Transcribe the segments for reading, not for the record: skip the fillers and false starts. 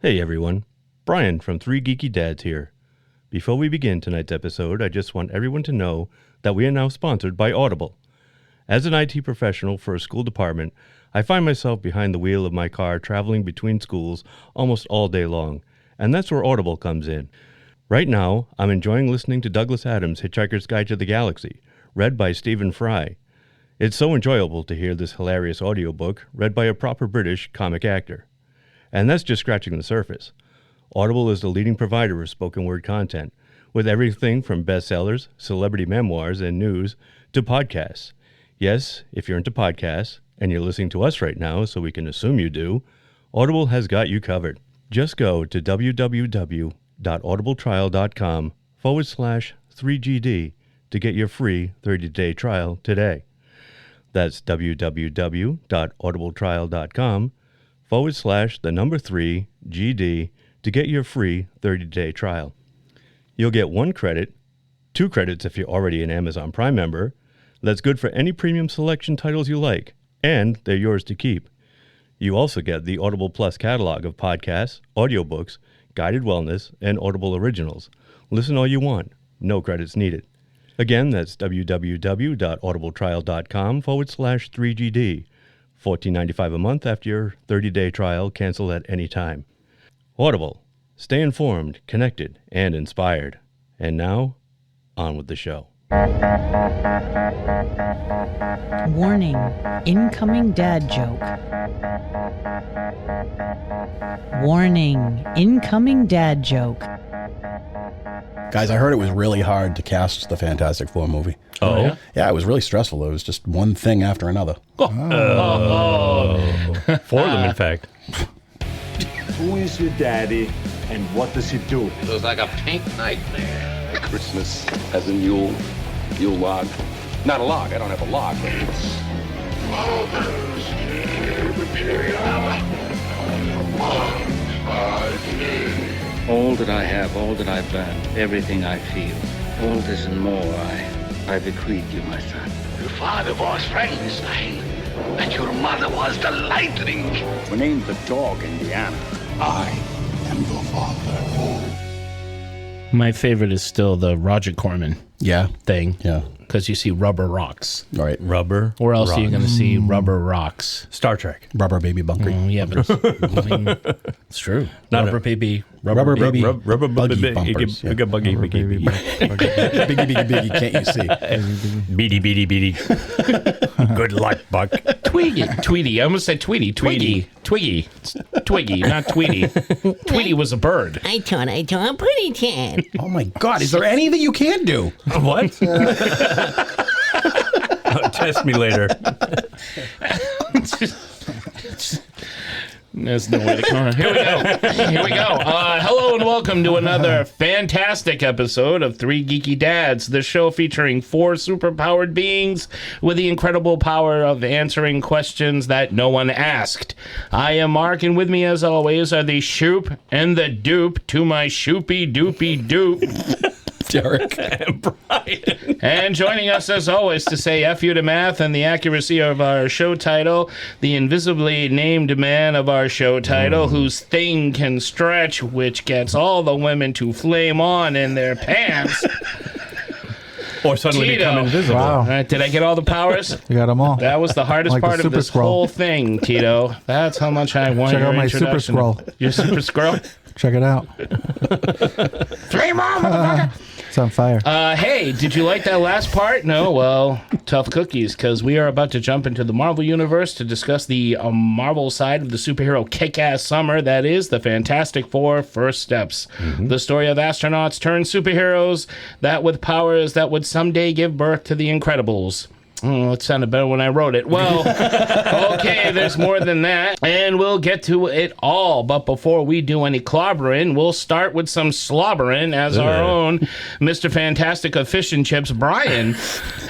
Hey everyone, Brian from Three Geeky Dads here. Before we begin tonight's episode, I just want everyone to know that we are now sponsored by Audible. As an IT professional for a school department, I find myself behind the wheel of my car traveling between schools almost all day long, and that's where Audible comes in. Right now, I'm enjoying listening to Douglas Adams' Hitchhiker's Guide to the Galaxy, read by Stephen Fry. It's so enjoyable to hear this hilarious audiobook read by a proper British comic actor. And that's just scratching the surface. Audible is the leading provider of spoken word content, with everything from bestsellers, celebrity memoirs, and news to podcasts. Yes, if you're into podcasts, and you're listening to us right now, so we can assume you do, Audible has got you covered. Just go to www.audibletrial.com/3GD to get your free 30-day trial today. That's www.audibletrial.com/3GD to get your free 30-day trial. You'll get 1 credit, 2 credits if you're already an Amazon Prime member. That's good for any premium selection titles you like, and they're yours to keep. You also get the Audible Plus catalog of podcasts, audiobooks, guided wellness, and Audible originals. Listen all you want. No credits needed. Again, that's www.audibletrial.com/3GD. $14.95 a month after your 30-day trial. Cancel at any time. Audible. Stay informed, connected, and inspired. And now, on with the show. Warning, incoming dad joke. Warning, incoming dad joke. Guys, I heard it was really hard to cast the Fantastic Four movie. Oh? Yeah, it was really stressful. It was just one thing after another. 4 of them, in fact. Who is your daddy and what does he do? It was like a pink nightmare. Christmas has a Yule log. Not a log, I don't have a log, but it's... All that I have, all that I've learned, everything I feel, all this and more I bequeath you, my son. Your father was Frankenstein, and your mother was the lightning. We named the dog Indiana. I am your father. My favorite is still the Roger Corman Yeah, thing. yeah. Because you see rubber rocks. All right. Rubber. Where else are you rocks. going to see rubber rocks? Star Trek. Rubber baby bunker. Yeah, but it's true. Not rubber a- baby. Rubber baby. Rubber Buggy bumpers. You get buggy. Biggie, biggie, can't you see? Beady. Good luck, Buck. Tweety. I almost said Tweety. Twiggy. It's Twiggy, not Tweety. Tweety was a bird. I thought pretty tan. Oh my God, is there anything you can't do? What? Test me later. There's no way to come on. Here we go. Hello and welcome to another fantastic episode of Three Geeky Dads, the show featuring 4 superpowered beings with the incredible power of answering questions that no one asked. I am Mark, and with me as always are the shoop and the dupe to my shoopy doopy doop. Derek. And Brian. And joining us, as always, to say F you to math and the accuracy of our show title, the invisibly named man of our show title, whose thing can stretch, which gets all the women to flame on in their pants. Or suddenly Tito. become invisible. Wow. All right, did I get all the powers? You got them all. That was the hardest Like the part of Super this Scroll. whole thing, Tito. That's how much I want Check your out my Super introduction. Scroll. Your Super Scroll? Check it out. 3 more, motherfucker! It's on fire. Hey, did you like that last part? No? Well, tough cookies, because we are about to jump into the Marvel Universe to discuss the Marvel side of the superhero kick-ass summer that is the Fantastic Four First Steps. The story of astronauts turned superheroes that with powers that would someday give birth to the Incredibles. Oh, it sounded better when I wrote it. Well, okay, there's more than that, and we'll get to it all. But before we do any clobbering, we'll start with some slobbering, as our own Mr. Fantastic of Fish and Chips, Brian,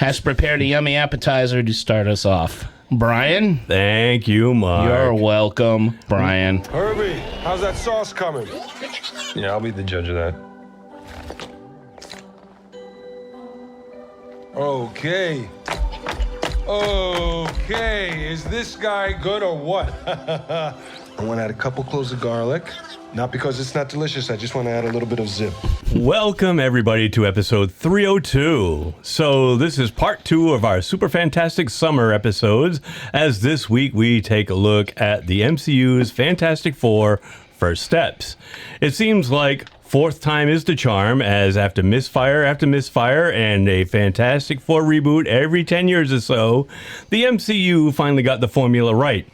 has prepared a yummy appetizer to start us off. Brian? Thank you, Mark. You're welcome, Brian. Herbie, how's that sauce coming? Yeah, I'll be the judge of that. Okay. Okay, is this guy good or what? I want to add a couple cloves of garlic. Not because it's not delicious, I just want to add a little bit of zip. Welcome, everybody, to episode 302. So, this is part 2 of our Super Fantastic Summer episodes, as this week we take a look at the MCU's Fantastic Four First Steps. It seems like fourth time is the charm, as after misfire and a Fantastic Four reboot every 10 years or so, the MCU finally got the formula right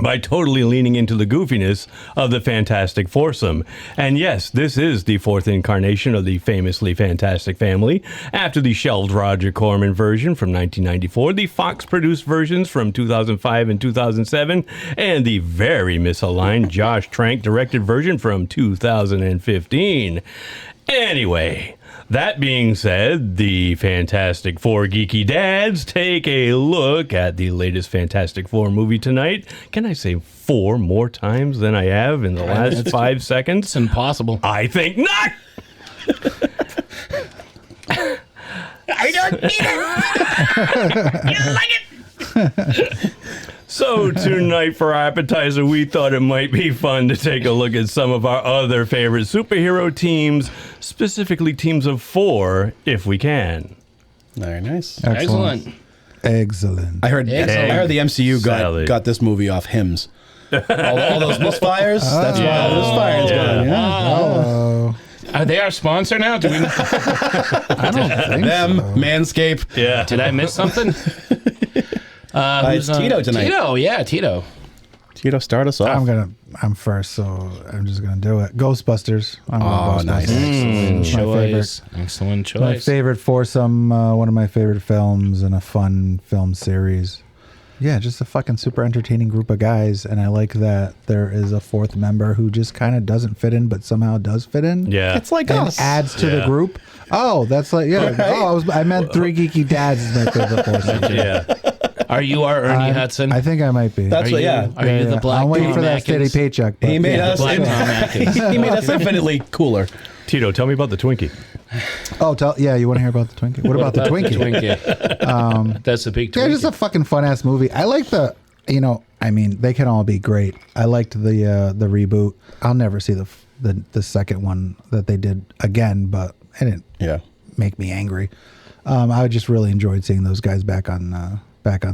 by totally leaning into the goofiness of the Fantastic Foursome. And yes, this is the fourth incarnation of the famously Fantastic Family. After the shelved Roger Corman version from 1994, the Fox-produced versions from 2005 and 2007, and the very misaligned Josh Trank-directed version from 2015. Anyway, that being said, the Fantastic Four Geeky Dads take a look at the latest Fantastic Four movie tonight. Can I say 4 more times than I have in the last 5 seconds? It's impossible. I think not! I don't need it. You like it? So tonight for our appetizer, we thought it might be fun to take a look at some of our other favorite superhero teams, specifically teams of 4, if we can. Very nice. Excellent. I heard the MCU got this movie off hymns. all those misfires. That's why all those fires going. Yeah. Are they our sponsor now? Do we? I don't think them so. Manscaped. Yeah. Did I miss something? It's Tito tonight. Tito. Tito, start us off. I'm first, so I'm just gonna do it. Ghostbusters. I'm going Ghostbusters. Nice. Excellent choice. My favorite foursome. One of my favorite films and a fun film series. Yeah, just a fucking super entertaining group of guys, and I like that there is a fourth member who just kind of doesn't fit in, but somehow does fit in. Yeah, it's like and us. Adds to the group. Oh, that's like Right? Oh, I meant 3 Geeky Dads is my favorite foursome. Yeah. Are you our Ernie Hudson? I think I might be. Are you the Black I'm waiting Tom for that steady Atkins? paycheck. He made us. Black Tom Atkins. He made us infinitely cooler. Tito, tell me about the Twinkie. Oh, you want to hear about the Twinkie? What about the Twinkie? That's a big Twinkie. Yeah, just a fucking fun ass movie. I like the, they can all be great. I liked the reboot. I'll never see the second one that they did again, but it didn't make me angry. I just really enjoyed seeing those guys back on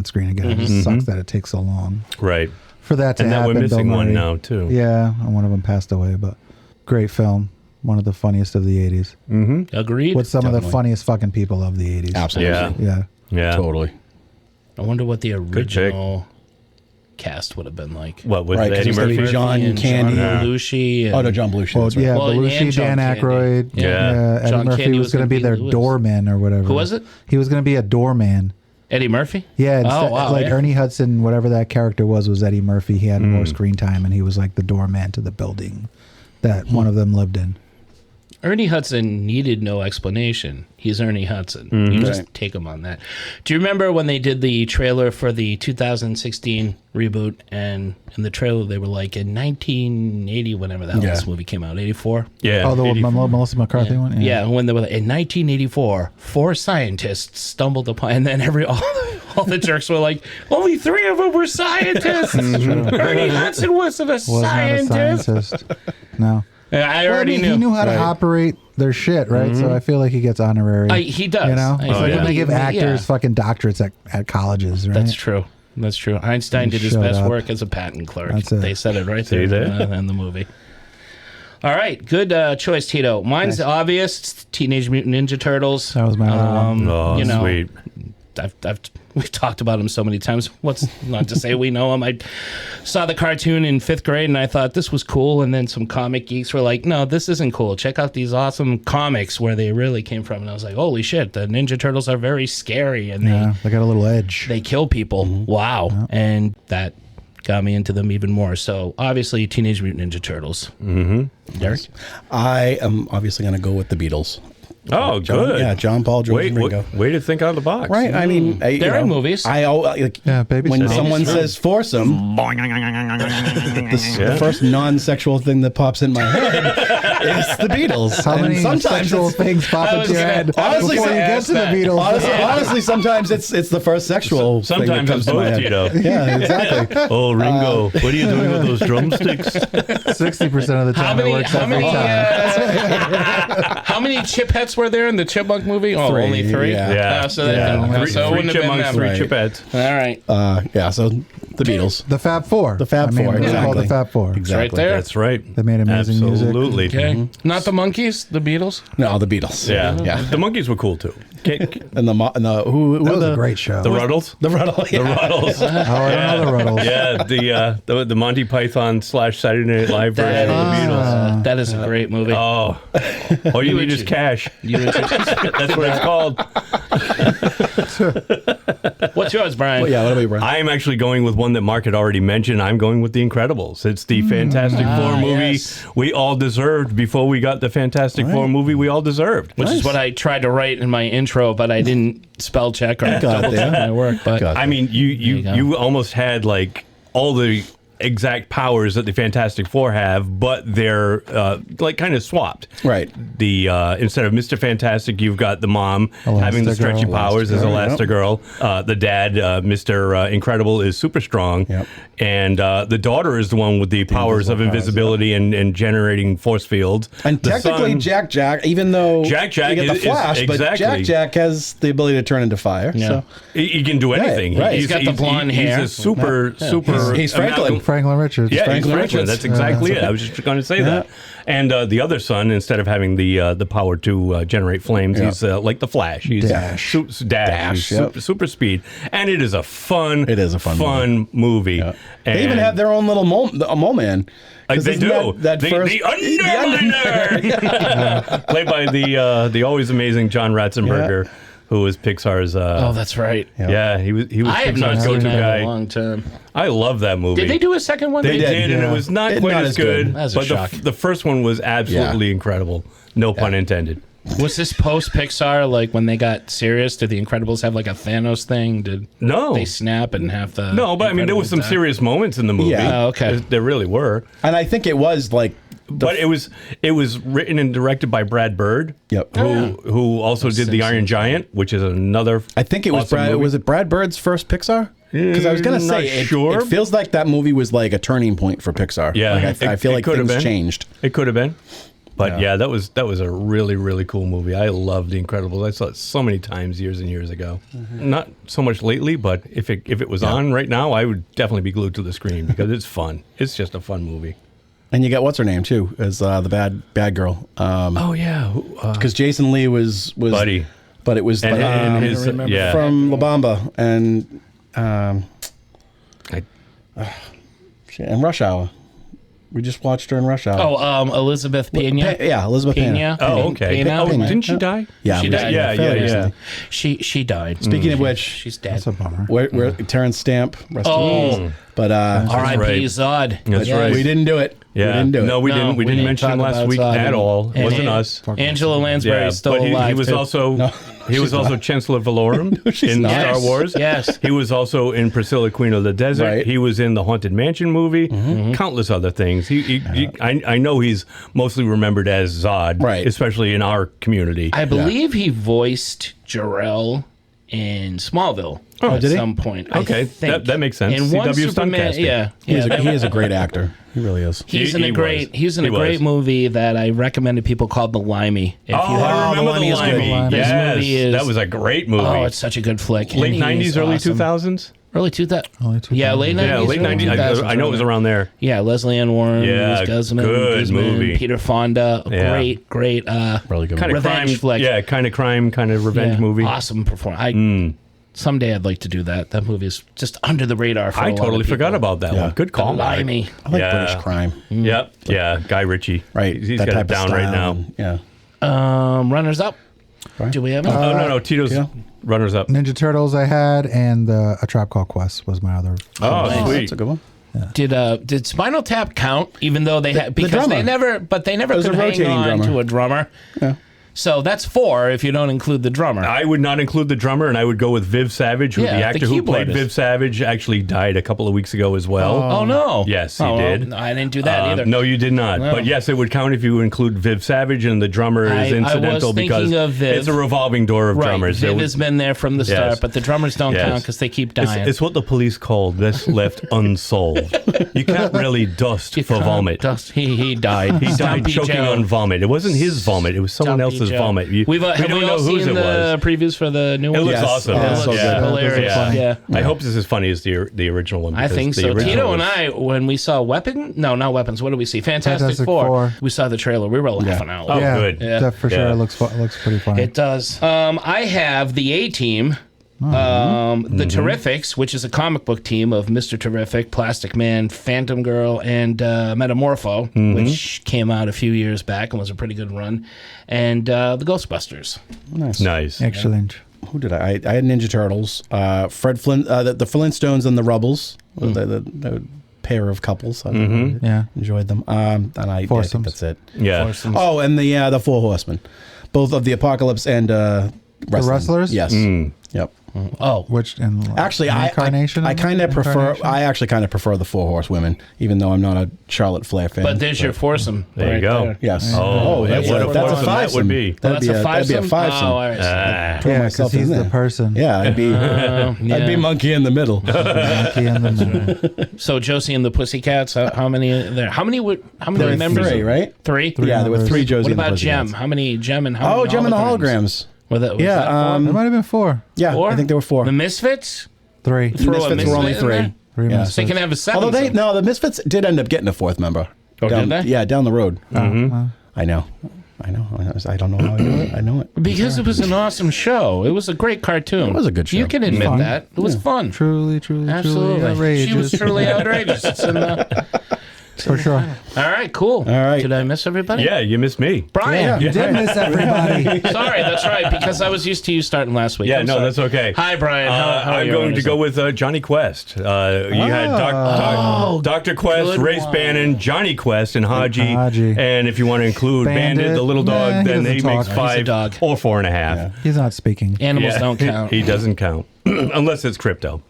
screen again. It just sucks that it takes so long. Right. For that to and happen. And we're missing Bill one Murray. now, too. Yeah, and one of them passed away, but great film. One of the funniest of the 80s. Mm-hmm. Agreed. With some of the funniest fucking people of the 80s. Absolutely. Yeah. Totally. I wonder what the original cast would have been like. What, with Right, 'cause Eddie it's gonna be Murphy? John and Candy. John Belushi. And, Oh, no, John Belushi. Well, that's right. yeah, Well, and Belushi, John Dan Candy. Aykroyd. Yeah. Eddie John Murphy Candy was was going to gonna be be their Lewis. doorman or whatever. Who was it? He was going to be a doorman. Eddie Murphy? Yeah, Oh, wow, yeah. Ernie Hudson, whatever that character was Eddie Murphy. He had more screen time, and he was like the doorman to the building that one of them lived in. Ernie Hudson needed no explanation. He's Ernie Hudson. You just take him on that. Do you remember when they did the trailer for the 2016 reboot? And in the trailer, they were like, in 1980, whenever the hell this movie came out, 84? Yeah. Oh, the Melissa McCarthy one? Yeah, when they were like, in 1984, 4 scientists stumbled upon, and then all the jerks were like, only 3 of them were scientists. Ernie Hudson wasn't a scientist. No. I already knew. He knew how to operate their shit, right? So I feel like he gets honorary. He does. You know? It's like when they give actors Yeah. fucking doctorates at colleges, right? That's true. That's true. Einstein did his Shut best up. work as a patent clerk. That's it. They said it right See there that? in the movie. All right, good choice, Tito. Mine's obvious. It's Teenage Mutant Ninja Turtles. That was my other one. Oh, sweet. We've talked about him so many times. What's not to say we know him. I saw the cartoon in 5th grade and I thought this was cool. And then some comic geeks were like, no, this isn't cool. Check out these awesome comics where they really came from. And I was like, holy shit, the Ninja Turtles are very scary. And they got a little edge. They kill people. Wow. Yeah. And that got me into them even more. So obviously Teenage Mutant Ninja Turtles. Derek? I am obviously going to go with the Beatles. Oh, good. Yeah, John, Paul, George, and Ringo. Way to think out of the box. Right. I mean, they're in movies. Baby when Steps. someone says foursome, the first non-sexual thing that pops in my head It's the Beatles. How And many sometimes sexual it's- things pop into your head Honestly, before you get to the Beatles? Honestly, sometimes it's the first sexual. Sometimes thing it's that comes to my both, head. Tito. Yeah, exactly. Oh, Ringo, what are you doing with those drumsticks? 60% of the time it works every time. How many Chipettes were there in the Chipmunk movie? Oh, 3, only 3? yeah. So it wouldn't have been them. Three Right. Chipettes. All right. Yeah, so the Beatles. The Fab Four. The Fab Four, They're exactly. called the Fab Four. Exactly. Right there. That's right. They made amazing music. Absolutely. Okay. Not the Monkees, the Beatles? No, the Beatles. Yeah. Yeah. The Monkees were cool too. And the who That was the a great show. The Ruddles. the Ruddle. The Ruddles. Oh, I don't know the Ruddles. Yeah, the Monty Python / Saturday Night Live version of the Beatles. That is a great movie. Oh, all you need is cash. That's what it's called. What's yours, Brian? Yeah, what about you, Brian? I am actually going with one that Mark had already mentioned. I'm going with The Incredibles. It's the Fantastic Four movie yes. we all deserved before we got the Fantastic Four movie we all deserved. Which is what I tried to write in my intro, but I didn't spell check or double check my work. But I mean, you almost had like all the exact powers that the Fantastic Four have, but they're like kind of swapped. Right. The instead of Mr. Fantastic, you've got the mom having the stretchy Elastigirl. powers as Elastigirl, Elastigirl. The dad, Mr. Incredible, is super strong. Yep. And the daughter is the one with the powers of invisibility and generating force fields. And The technically, son- Jack, even though Jack you get the is Flash, but exactly. Jack has the ability to turn into fire. Yeah. So he can do anything. right. He's got the blonde hair. He's a super. He's Franklin. Franklin Richards. Yeah, Franklin Franklin. Richards. That's exactly it. I was just going to say that. And the other son, instead of having the power to generate flames, he's like the Flash. He's Dash. Dash. He's Yep. super speed, and it is a fun. It is a fun movie. Yeah. And They even have their own little mole man. they do. That the first, Underminer, played by the always amazing John Ratzenberger, who was Pixar's. oh, that's right. Yeah, he was I have not Pixar's seen go-to that in guy. a long time. I love that movie. Did they do a second one? They did, and yeah. it was not It's quite not as as good. good. That's a but shock. the first one was absolutely incredible. No pun intended. Was this post Pixar, like when they got serious? Did the Incredibles have like a Thanos thing? Did No. they snap and have the No, but I mean, there was some Incredibles die? serious moments in the movie. Yeah. Oh, okay. There really were. and I think it was like, But it was written and directed by Brad Bird. Yep. Who also did The Iron Giant, which is another. I think it was awesome Brad. movie. Was it Brad Bird's first Pixar? Because I was gonna Not say, sure. it feels like that movie was like a turning point for Pixar. Yeah, Like, I feel like could have things been. changed. It could have been. But yeah, that was a really, really cool movie. I loved The Incredibles. I saw it so many times years and years ago. Not so much lately, but if it was on right now, I would definitely be glued to the screen because it's fun. It's just a fun movie. And you got what's her name too as the bad girl. Oh yeah, Because Jason Lee was Buddy. but it was And his yeah. from La Bamba and and Rush Hour. We just watched her in Rush Hour. Oh, Elizabeth Pena. Yeah, Elizabeth Pena. Oh, okay. Pena? Oh, Pena. didn't she die? Yeah, She died. Yeah, fairly yeah. recently. She died. Speaking of which, She's dead. That's a bummer. where Terrence Stamp, rest in peace. But R.I.P. right. Zod. That's right. we didn't do it. Yeah. We didn't do it. No, we didn't. We didn't mention him talk last about week Zod. at all. It And wasn't us. Angela Lansbury Yeah, is still but alive. he was too. also he was also Chancellor Valorum in not. Star Yes. Wars. Yes. He was also in Priscilla, Queen of the Desert. Right. He was in the Haunted Mansion movie. Countless other things. I know he's mostly remembered as Zod, Right. especially in our community. I believe he voiced Jor-El in Smallville at did he? some point. I Okay, think. that makes sense. In one CW Superman, Stuntcasting. yeah, He is that- he is a great actor. He really is. He's in He a great. was. He's in He a great was. movie that I recommended people called The Limey. If I remember the Limey is good. Limey. This Yes, movie is- that was a great movie. Oh, it's such a good flick. Late And he's 90s, early awesome. 2000s? Early 2000s. Early 2000s. Yeah, late 90s. Yeah, late early 90s. 2000s, I know it was around there. Yeah, Leslie Ann Warren, Yeah, Louise Guzman, good movie. Peter Fonda. Yeah. Great. Really good. Kind of Revenge crime flick. Yeah, kind of crime, kind of revenge Yeah, movie. Awesome performance. Someday I'd like to do that. That movie is just under the radar for a I lot totally of forgot people. about that Yeah. one. Good call. The Mark. Limey. I like Yeah. British crime. Yep. Yeah. Guy Ritchie. Right. He's that got it type of down right style. now. Yeah. Runners up. Do we have it? No. Tito's runners up. Ninja Turtles I had, and A Tribe Called Quest was my other. Oh, sweet. That's a good one. Did Spinal Tap count? Even though they had because drummer. they never was could a hang rotating on drummer. to a drummer. Yeah. So that's 4 if you don't include the drummer. I would not include the drummer, and I would go with Viv Savage, who the actor who played Viv Savage actually died a couple of weeks ago as well. Oh, no. Yes, he did. Well, I didn't do that either. No, you did not. No. But yes, it would count if you include Viv Savage, and the drummer is incidental because it's a revolving door of drummers. Viv has been there from the start, but the drummers don't count because they keep dying. It's what the police call this left unsolved. You can't really dust for vomit. He died. He died choking on vomit. It wasn't his vomit. It was someone else's vomit. We don't know whose it was. The previews for the new one? It looks awesome. It looks hilarious. Yeah. I hope it's as funny as the original one. I think so. Tito and I, when we saw not Weapons. What did we see? Fantastic Four. We saw the trailer. We were laughing out loud. Oh, good. That for sure looks pretty funny. It does. I have the A-Team. The Terrifics, which is a comic book team of Mr. Terrific, Plastic Man, Phantom Girl, and Metamorpho, which came out a few years back and was a pretty good run, and the Ghostbusters. Nice. Excellent. Who did I had Ninja Turtles, Fred Flint, the Flintstones and the Rubbles, the pair of couples. I enjoyed them. And I think that's it. Yeah. Foursomes. Oh, and the Four Horsemen, both of the Apocalypse and The Wrestlers? Yes. Yep. Oh, which actually I kind of prefer. I actually kind of prefer the Four Horsewomen, even though I'm not a Charlotte Flair fan. But there's your foursome. There you go. There. Yes. That's a fivesome. that would be. That'd be a fivesome. Oh, all right. Yeah, because he's the person. Yeah, I'd be monkey in the middle. Monkey in the middle. So Josie and the Pussycats. How many are there? How many members? 3, right? 3. Yeah, there were 3 Josie. What and the about Pussycats. Gem? How many Gem and how many? Oh, Gem and the Holograms. Was that Yeah, that 4? There might have been 4. Yeah, 4? I think there were 4. The Misfits. 3. The Misfits were only 3. Yeah. So they can have a 7. Although the Misfits did end up getting a 4th member. Oh, did they? Yeah, down the road. I know. I don't know how I do it. I know it. Because it was an awesome show. It was a great cartoon. It was a good show. You can admit that. It was fun. Truly Absolutely. outrageous. She was truly outrageous. It's in the... For sure. All right, cool. All right. Did I miss everybody? Yeah, you missed me. Brian. You did miss everybody. Sorry, that's right, because I was used to you starting last week. Yeah, I'm no, sorry. that's okay. Hi, Brian. How are I'm you? going to go with Johnny Quest. You had Dr. Quest, Race Bannon, Johnny Quest, and Haji. And if you want to include Bandit, the little dog, then he makes 5 or 4.5. Yeah. He's not speaking. Animals don't count. He doesn't count unless it's crypto.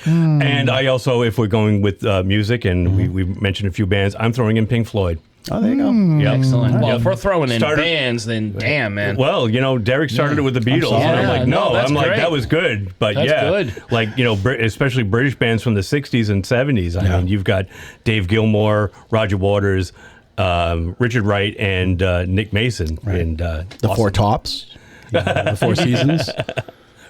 And I also, if we're going with music, and we mentioned a few bands, I'm throwing in Pink Floyd. Oh, there you go. Yep. Excellent. Well, if we're throwing in bands, then damn, man. Well, Derek started it with the Beatles, and I'm like, no, I'm like, that was good. But that's good. Like, especially British bands from the 60s and 70s. I mean, you've got Dave Gilmour, Roger Waters, Richard Wright, and Nick Mason. Right. And the Four Tops, the Four Seasons.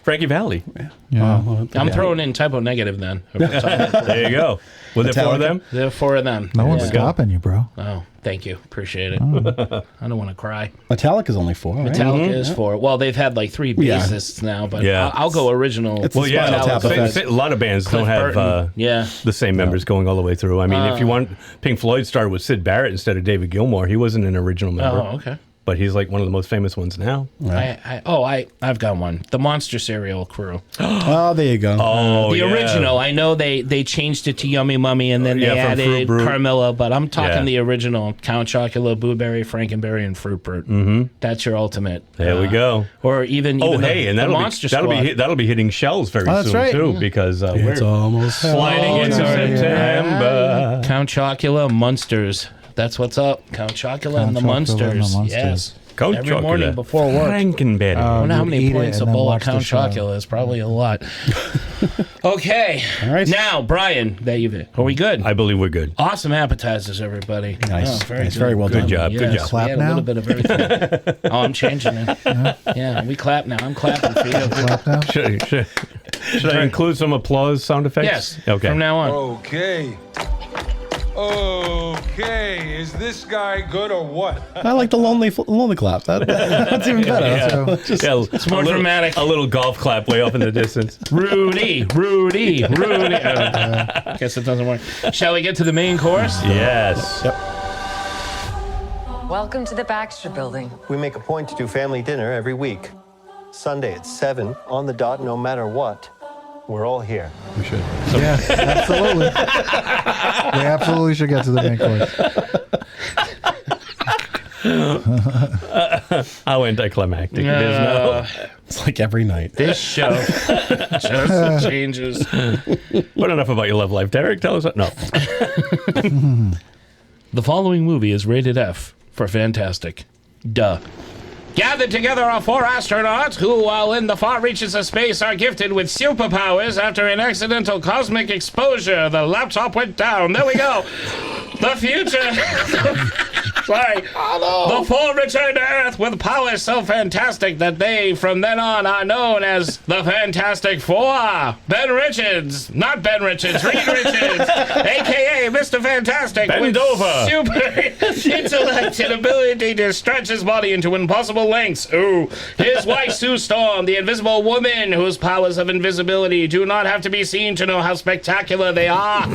Frankie Valli. Yeah. I'm throwing in Typo Negative then. There you go. Were there 4 of them? There are 4 of them. No one's stopping you, bro. Oh, thank you. Appreciate it. I don't want to cry. Metallica's only 4, right? Metallica is 4. Well, they've had like 3 bassists now, but I'll go original. It's a lot of bands don't have the same members going all the way through. I mean, if you want, Pink Floyd started with Sid Barrett instead of David Gilmour. He wasn't an original member. Oh, okay. But he's like one of the most famous ones now. Right. I've got one. The Monster Cereal Crew. Oh, there you go. Oh, the original. I know they changed it to Yummy Mummy and then they added Carmilla, but I'm talking the original. Count Chocula, Blueberry, Frankenberry, and Fruit Brute. Mm-hmm. That's your ultimate. There we go. Or even and that'll be hitting shelves very soon too, because it's almost sliding into September. Count Chocula, Munsters. That's what's up. Count Chocula and the Munsters. Yes. Count Every Chocula. morning before work. Frankenberry. I wonder how many points a bowl of Count Chocula. Chocula is. Probably a lot. Okay. All right. Now, Brian, are we good? I believe we're good. Awesome appetizers, everybody. Nice. Oh, very good. Very well done. Good job. Yes, Good job. Clap we had now? a little bit of everything. Oh, I'm changing it. Yeah, we clap now. I'm clapping for you. Clap now? Should I include some applause sound effects? Yes. Okay. From now on. Okay. Okay, is this guy good or what? I like the lonely clap. That's even better. It's more dramatic. A little golf clap way off in the distance. Rudy. Guess it doesn't work. Shall we get to the main course? Yes. Yep. Welcome to the Baxter Building. We make a point to do family dinner every week. Sunday at 7 on the dot, no matter what. We're all here. We should. Yeah, absolutely. We absolutely should get to the main course. How anticlimactic it is now. It's like every night. This show just changes. But enough about your love life, Derek. Tell us what. No. The following movie is rated F for fantastic. Duh. Gathered together are 4 astronauts who, while in the far reaches of space, are gifted with superpowers after an accidental cosmic exposure. The laptop went down. There we go. The future. Sorry. Oh, no. The 4 return to Earth with powers so fantastic that they, from then on, are known as the Fantastic Four. Ben Richards. Not Ben Richards. Reed Richards. A.K.A. Mr. Fantastic. Bend over. Super intellect and ability to stretch his body into impossible lengths. Ooh. His wife, Sue Storm, the invisible woman whose powers of invisibility do not have to be seen to know how spectacular they are.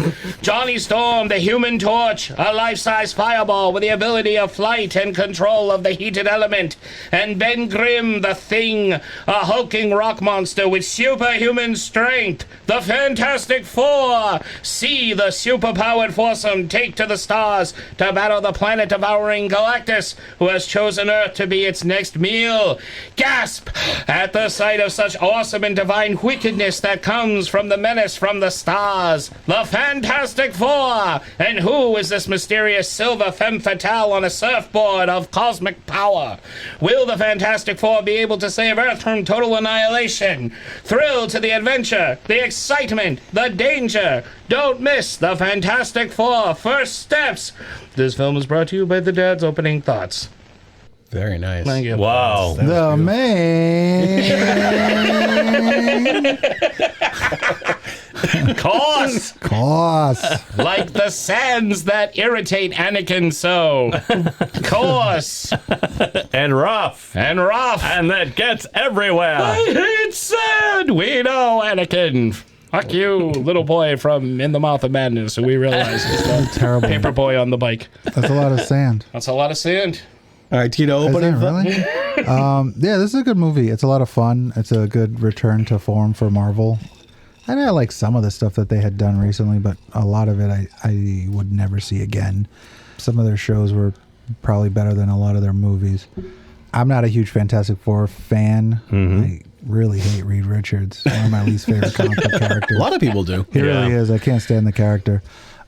Johnny Storm, the human torch, a life-size fireball with the ability of flight and control of the heated element. And Ben Grimm, the Thing, a hulking rock monster with superhuman strength. The Fantastic Four. See the superpowered foursome take to the stars to battle the planet-devouring Galactus, who has chosen Earth to be its next meal. Gasp at the sight of such awesome and divine wickedness that comes from the menace from the stars. The Fantastic Four. And who is this mysterious silver femme fatale on a surfboard of cosmic power? Will the Fantastic Four be able to save Earth from total annihilation? Thrill to the adventure, the excitement, the danger. Don't miss the Fantastic Four First Steps. This film is brought to you by the Dad's Opening Thoughts. Very nice. Thank you. Wow. The man. Course. Like the sands that irritate Anakin so. Course. And rough. And that gets everywhere. I hate sand. We know, Anakin. Fuck you, little boy from In the Mouth of Madness, who we realize is the Terrible. paper boy on the bike. That's a lot of sand. That's a lot of sand. All right, Tito, Is opening. that really? Yeah, this is a good movie. It's a lot of fun. It's a good return to form for Marvel. I know I like some of the stuff that they had done recently, but a lot of it I would never see again. Some of their shows were probably better than a lot of their movies. I'm not a huge Fantastic Four fan. I really hate Reed Richards. One of my least favorite comic book characters. A lot of people do. He really is. I can't stand the character.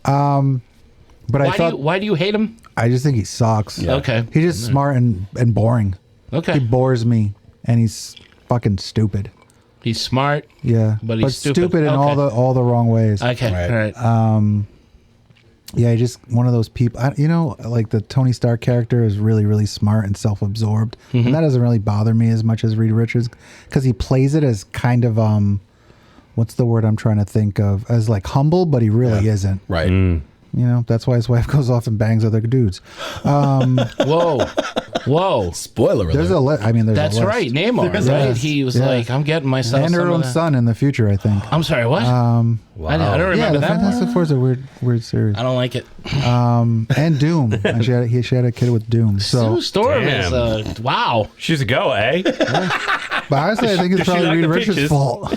But I thought, why do you hate him? I just think he sucks. Yeah. Okay. He's just smart and boring. Okay. He bores me, and he's fucking stupid. He's smart. Yeah, but he's stupid in Okay. all the wrong ways. Okay. All right. Yeah, he's just one of those people. Like the Tony Stark character is really, really smart and self-absorbed, and that doesn't really bother me as much as Reed Richards because he plays it as kind of what's the word I'm trying to think of? As like humble, but he really isn't. Right. That's why his wife goes off and bangs other dudes. Whoa. Spoiler alert. There's a list. There's That's a list. right. Namor, right? He was like, I'm getting myself and her some of own that. son in the future, I think. I'm sorry, what? Wow. I don't remember Yeah, the that Fantastic one. Four is a weird series. I don't like it. And Doom. And she had a kid with Doom. So, Sue Storm Damn. is wow. She's a go, eh? but honestly, I think it's Does she probably like Reed the Richards' peaches? fault.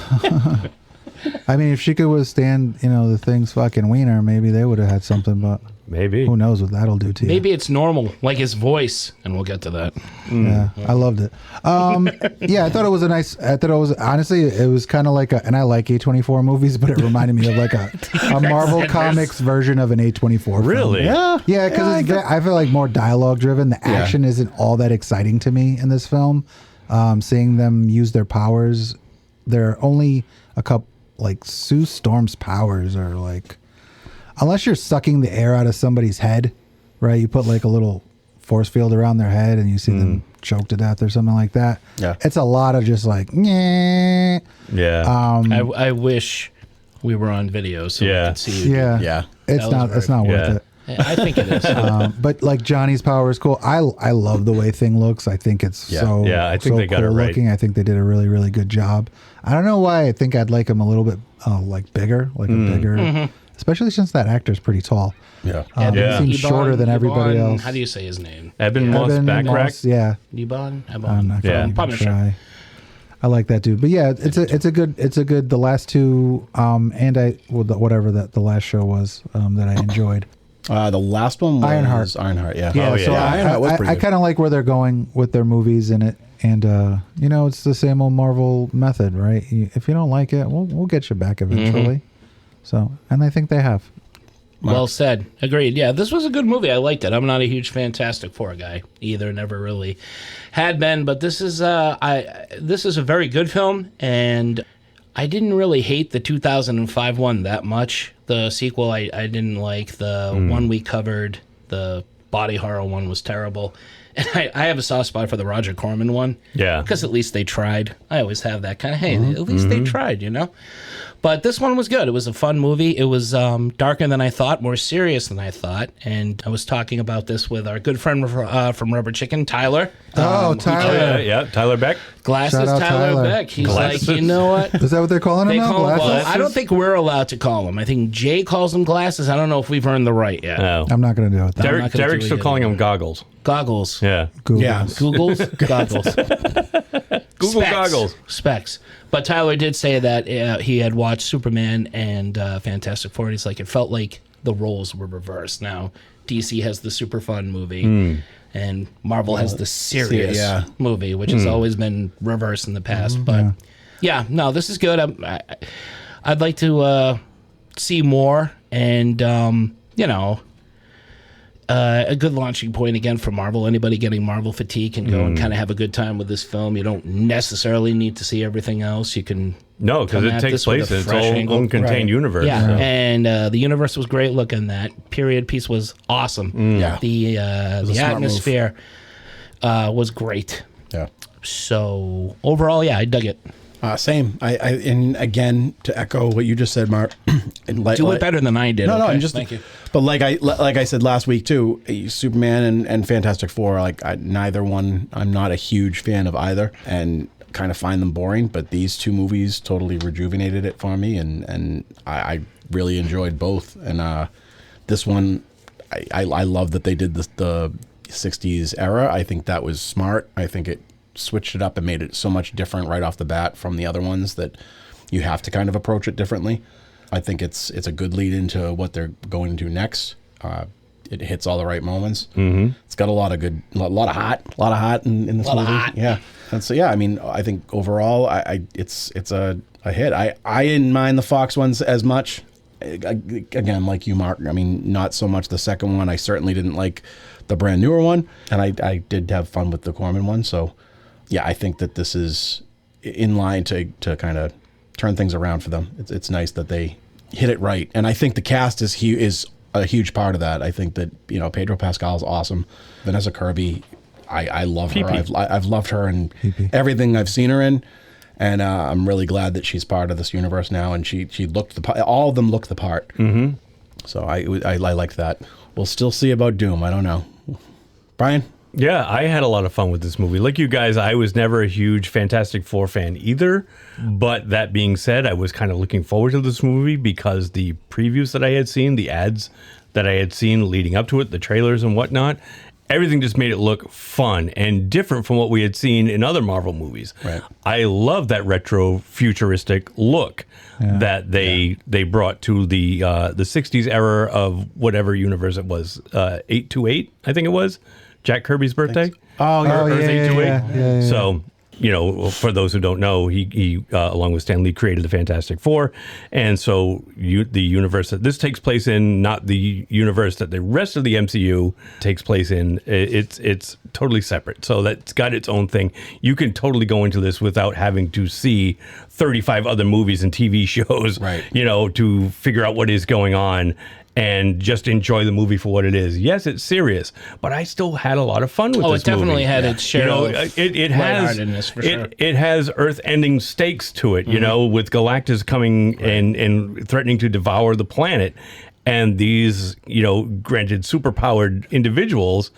If she could withstand, the Thing's fucking wiener, maybe they would have had something. But Maybe. who knows what that'll do to you? Maybe it's normal, like his voice, and we'll get to that. Yeah, I loved it. Yeah, I thought it was honestly, it was kind of like and I like A24 movies, but it reminded me of like a Marvel Comics version of an A24 film. Really? Yeah, because I feel like more dialogue driven. The action isn't all that exciting to me in this film. Seeing them use their powers, there are only a couple. Like Sue Storm's powers are like, unless you're sucking the air out of somebody's head, right? You put like a little force field around their head and you see them choke to death or something like that. Yeah. It's a lot of just like, yeah. Yeah. I wish we were on video so we could see you. Yeah. Yeah. It's not worth it. I think it is. But like Johnny's power is cool. I love the way Thing looks. I think it's so I think so they got it cool right. looking. I think they did a really, really good job. I don't know why I think I'd like him a little bit like bigger, like a bigger, especially since that actor's pretty tall. Yeah. He seems shorter than everybody else. How do you say his name? Eben Moss Backrack. Yeah. Ebon? I'm not Yeah. gonna Probably even try. I like that dude. But yeah, it's a good the last two the last show was that I enjoyed. The last one was Ironheart. yeah. Yeah, so Ironheart was pretty I good. kind of like where they're going with their movies in it. And, it's the same old Marvel method, right? If you don't like it, we'll get you back eventually. So, and I think they have. Well said. Agreed. Yeah, this was a good movie. I liked it. I'm not a huge Fantastic Four guy either. Never really had been, but this is a very good film, and I didn't really hate the 2005 one that much. The sequel, I didn't like. The one we covered, the body horror one, was terrible. And I have a soft spot for the Roger Corman one. Yeah. Because at least they tried. I always have that kind of, hey, at least they tried, But this one was good. It was a fun movie. It was darker than I thought, more serious than I thought. And I was talking about this with our good friend from Rubber Chicken, Tyler. Tyler. Yeah, Tyler Beck. Glasses Shout out Tyler Tyler. Beck. He's Glasses. like, you know what? Is that what they're calling him They now? call him, Glasses? well, I don't think we're allowed to call him. I think Jay calls them glasses. I don't know if we've earned the right yet. No. I'm not going to do it. Then. not gonna do Derek's it still yet calling either. them goggles. Goggles. Yeah. Google. Yeah. Googles? Goggles. Google Specs. goggles. Specs. But Tyler did say that he had watched Superman and Fantastic Four, and he's like, it felt like the roles were reversed. Now, DC has the super fun movie, and Marvel has the serious movie, which has always been reversed in the past. But no, this is good. I'd like to see more, and a good launching point again for Marvel. Anybody getting Marvel fatigue can go and kind of have a good time with this film. You don't necessarily need to see everything else. You can No, because come it at takes this with place a in its fresh own angle. uncontained universe. Yeah, so. and the universe was great looking. That period piece was awesome. Yeah. The smart atmosphere was great. Yeah. So overall, yeah, I dug it. Same. And again, to echo what you just said, Mark. Do it better than I did. No, okay? I'm just. Thank you. But like I said last week too, Superman and Fantastic Four. Neither one. I'm not a huge fan of either, and kind of find them boring. But these two movies totally rejuvenated it for me, and I really enjoyed both. And this one, I love that they did the 60s era. I think that was smart. I think it switched it up and made it so much different right off the bat from the other ones that you have to kind of approach it differently. I think it's a good lead into what they're going into next. It hits all the right moments. Mm-hmm. It's got a lot of hot in this movie. Yeah, and so I mean, I think overall, it's a hit. I didn't mind the Fox ones as much. Again, like you, Mark. I mean, not so much the second one. I certainly didn't like the brand newer one, and I did have fun with the Corman one. So, yeah, I think that this is in line to kind of turn things around for them. It's nice that they hit it right, and I think the cast is a huge part of that. I think that Pedro Pascal is awesome. Vanessa Kirby, I love her. I've loved her in everything I've seen her in, and I'm really glad that she's part of this universe now. And she looked the part. All of them look the part. Mm-hmm. So I liked that. We'll still see about Doom. I don't know, Brian. Yeah, I had a lot of fun with this movie. Like you guys, I was never a huge Fantastic Four fan either. But that being said, I was kind of looking forward to this movie because the previews that I had seen, the ads that I had seen leading up to it, the trailers and whatnot, everything just made it look fun and different from what we had seen in other Marvel movies. Right. I love that retro futuristic look that they brought to the 60s era of whatever universe it was, 828, I think it was. Jack Kirby's birthday. Oh, Earth 828. yeah. So, for those who don't know, he along with Stan Lee, created the Fantastic Four. And so the universe that this takes place in, not the universe that the rest of the MCU takes place in, it's totally separate. So that's got its own thing. You can totally go into this without having to see 35 other movies and TV shows, right, to figure out what is going on. And just enjoy the movie for what it is. Yes, it's serious, but I still had a lot of fun with this movie. Oh, it definitely had its share of it has lightheartedness, for sure. It has earth-ending stakes to it, with Galactus coming and threatening to devour the planet. And these, granted superpowered individuals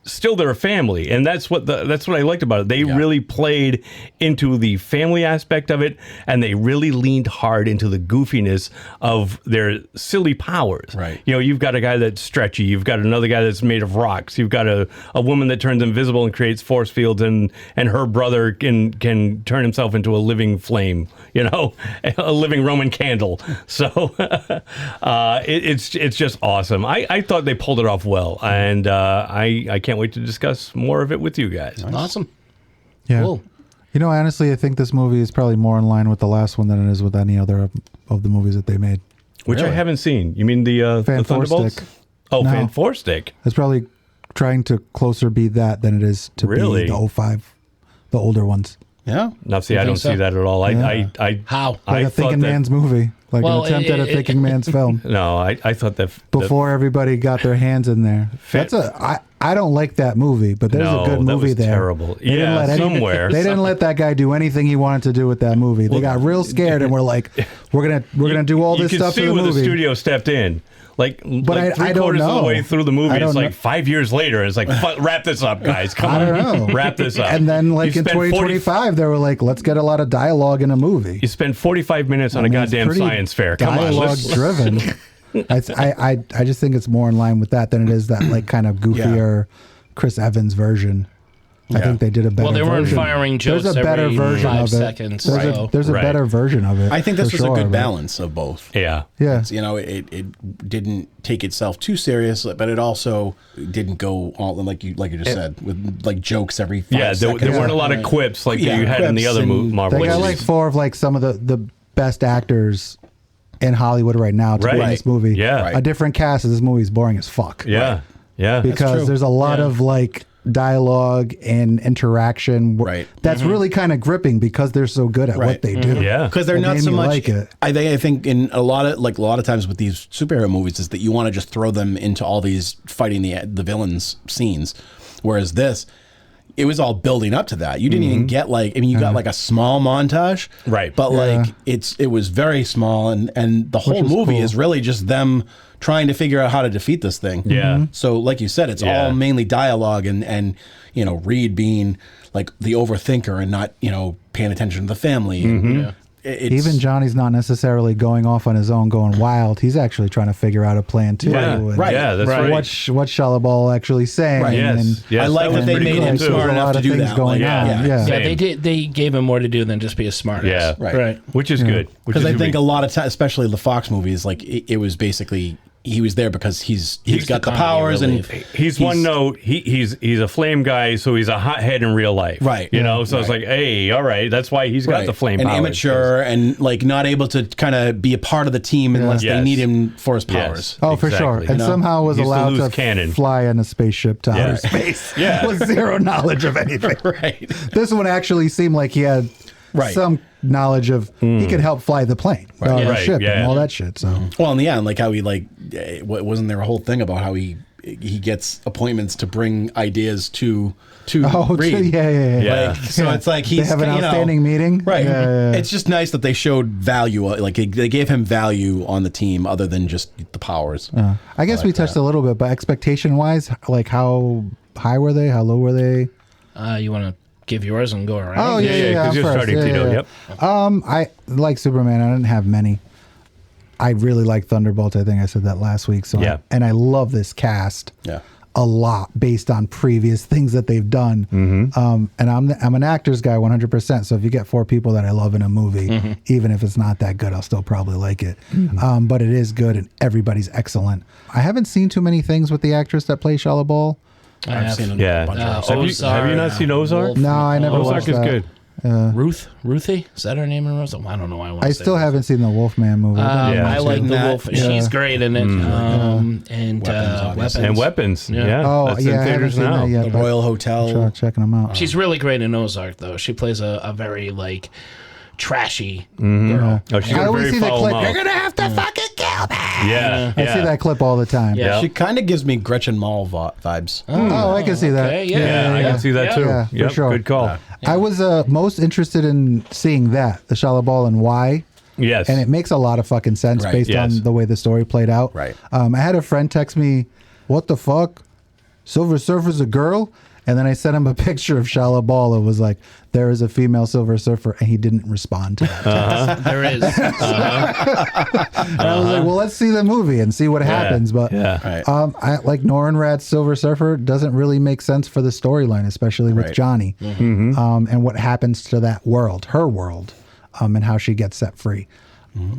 still they're a family, and that's what I liked about it. They really played into the family aspect of it, and they really leaned hard into the goofiness of their silly powers. Right. You know, you've got a guy that's stretchy, you've got another guy that's made of rocks, you've got a woman that turns invisible and creates force fields, and her brother can turn himself into a living flame, you know, a living Roman candle. So it's just awesome. I thought they pulled it off well, and I can't wait to discuss more of it with you guys. Awesome. Yeah. Cool. You know, honestly, I think this movie is probably more in line with the last one than it is with any other of the movies that they made. Which I haven't seen. You mean the Fan Thunderbolts? Stick. Oh, No. Fan 4 Stick. It's probably trying to closer be that than it is to Really? be the 05, the older ones. Yeah. No, see, You I don't think so? see that at all. How? Like a thinking man's movie, like Well, an attempt at a thinking man's film. No, I thought that Before everybody got their hands in there. I don't like that movie, but there's No, a good that movie was there. terrible. They didn't Yeah, let somewhere. They didn't let that guy do anything he wanted to do with that movie. They got real scared and were like, "We're gonna do all this you stuff can for see the where movie." the studio stepped in. Like I three don't quarters of know. the way through the movie, I it's don't like know. 5 years later, and it's like, wrap this up, guys. Come I on, don't know. wrap this up. And then, like You in spent 2025, they were like, "Let's get a lot of dialogue in a movie." You spend 45 minutes on a It's goddamn pretty science fair. Come on, dialogue let's driven. I just think it's more in line with that than it is that like kind of goofier Chris Evans version. I think they did a better. Well, they weren't version. firing jokes There's a better every version 5 of it. seconds, There's so- a, there's a Right. better version of it. I think this for was a sure, good but- balance of both. Yeah. Yeah. You know, it didn't take itself too serious, but it also didn't go all like you just said with like jokes every 5 Yeah, seconds. there weren't a lot of quips like you had in the quips other and- Marvel They got movies. like 4 of like some of the best actors in Hollywood right now to be in Right. this movie. Yeah. Right. A different cast of this movie is boring as fuck. Yeah, yeah. Because there's a lot of like dialogue and interaction. Right. That's really kind of gripping because they're so good at what they do. because they're It not made so me much. like it. I think in a lot of times with these superhero movies is that you want to just throw them into all these fighting the villains scenes, whereas this. It was all building up to that. You didn't even get you got like a small montage, right? But like it was very small, and the whole was movie cool. is really just them trying to figure out how to defeat this thing. Yeah. So like you said, it's all mainly dialogue and you know Reed being like the overthinker and not paying attention to the family. Even Johnny's not necessarily going off on his own, going wild. He's actually trying to figure out a plan too. Yeah, and right. Yeah, that's right. What Shalabal actually saying? Right. Yes, and yes, I like that they pretty made cool, him too. smart There's a enough lot to of do things that. going Like, on. yeah. Yeah. Yeah, they gave him more to do than just be a smart ass. Yeah. Right. Which is good. Which Because is I good. think a lot of times, especially the Fox movies, like it was basically he was there because he's got the comedy powers relief. and He's one note. He's a flame guy, so he's a hothead in real life, Right. You know, so it's like, hey, all right, that's why he's got right. the flame and powers. immature and like not able to kind of be a part of the team unless Yes. they need him for his Yes. powers. Oh, for sure. Exactly. And somehow was He's the allowed loose to cannon. fly in a spaceship to Yeah. outer space Yeah. with zero knowledge of anything. Right. This one actually seemed like he had Right. some knowledge of, he could help fly the plane, the Right, ship, yeah. and all that shit. So Well, in the end, like how he wasn't there a whole thing about how he gets appointments to bring ideas to Reed. yeah. Yeah. So it's like he's they have an you know, outstanding meeting, Right. Yeah. It's just nice that they showed value. Like they gave him value on the team other than just the powers. I guess we touched a little bit, but expectation wise, like how high were they? How low were they? You want to give yours and go around? Oh yeah. because I'm you're first. starting, Tito. Yep. I like Superman. I didn't have many. I really like Thunderbolts. I think I said that last week. So Yeah. and I love this cast. Yeah. A lot based on previous things that they've done. And I'm an actors guy 100%. So if you get 4 people that I love in a movie, even if it's not that good, I'll still probably like it. But it is good and everybody's excellent. I haven't seen too many things with the actress that plays Shala Ball. I've seen a Yeah. bunch of Have you not seen Ozark? No, I never Ozark watched is that. good. Ruthie? Is that her name in Rose? I don't know. I still haven't seen the Wolfman movie. Yeah. I like the That- Wolf. yeah. She's great in it. And Weapons, Weapons. obviously. And Weapons. Yeah. Oh, That's yeah, in I haven't theaters seen now. that yet. the but Royal Hotel. Sure, checking them out. She's really great in Ozark, though. She plays a very like trashy girl. Oh, she's I got a always very see that foul clip. mouth. You're gonna have to fucking kill me. Yeah. I see that clip all the time. Yeah. She kind of gives me Gretchen Mol vibes. Oh, I can see that. Okay, yeah. Yeah, I can see that too. Yeah, for Yep, sure. Good call. I was most interested in seeing that, the Shala Ball, and why. Yes. And it makes a lot of fucking sense Right, based yes. on the way the story played out. Right. I had a friend text me, "What the fuck? Silver Surfer's a girl? And then I sent him a picture of Shia LaBeouf. It was like, there is a female Silver Surfer, and he didn't respond to that text. There is. And I was like, well, let's see the movie and see what happens. But I like Norrin Radd's Silver Surfer doesn't really make sense for the storyline, especially with Johnny, and what happens to that world, her world, and how she gets set free.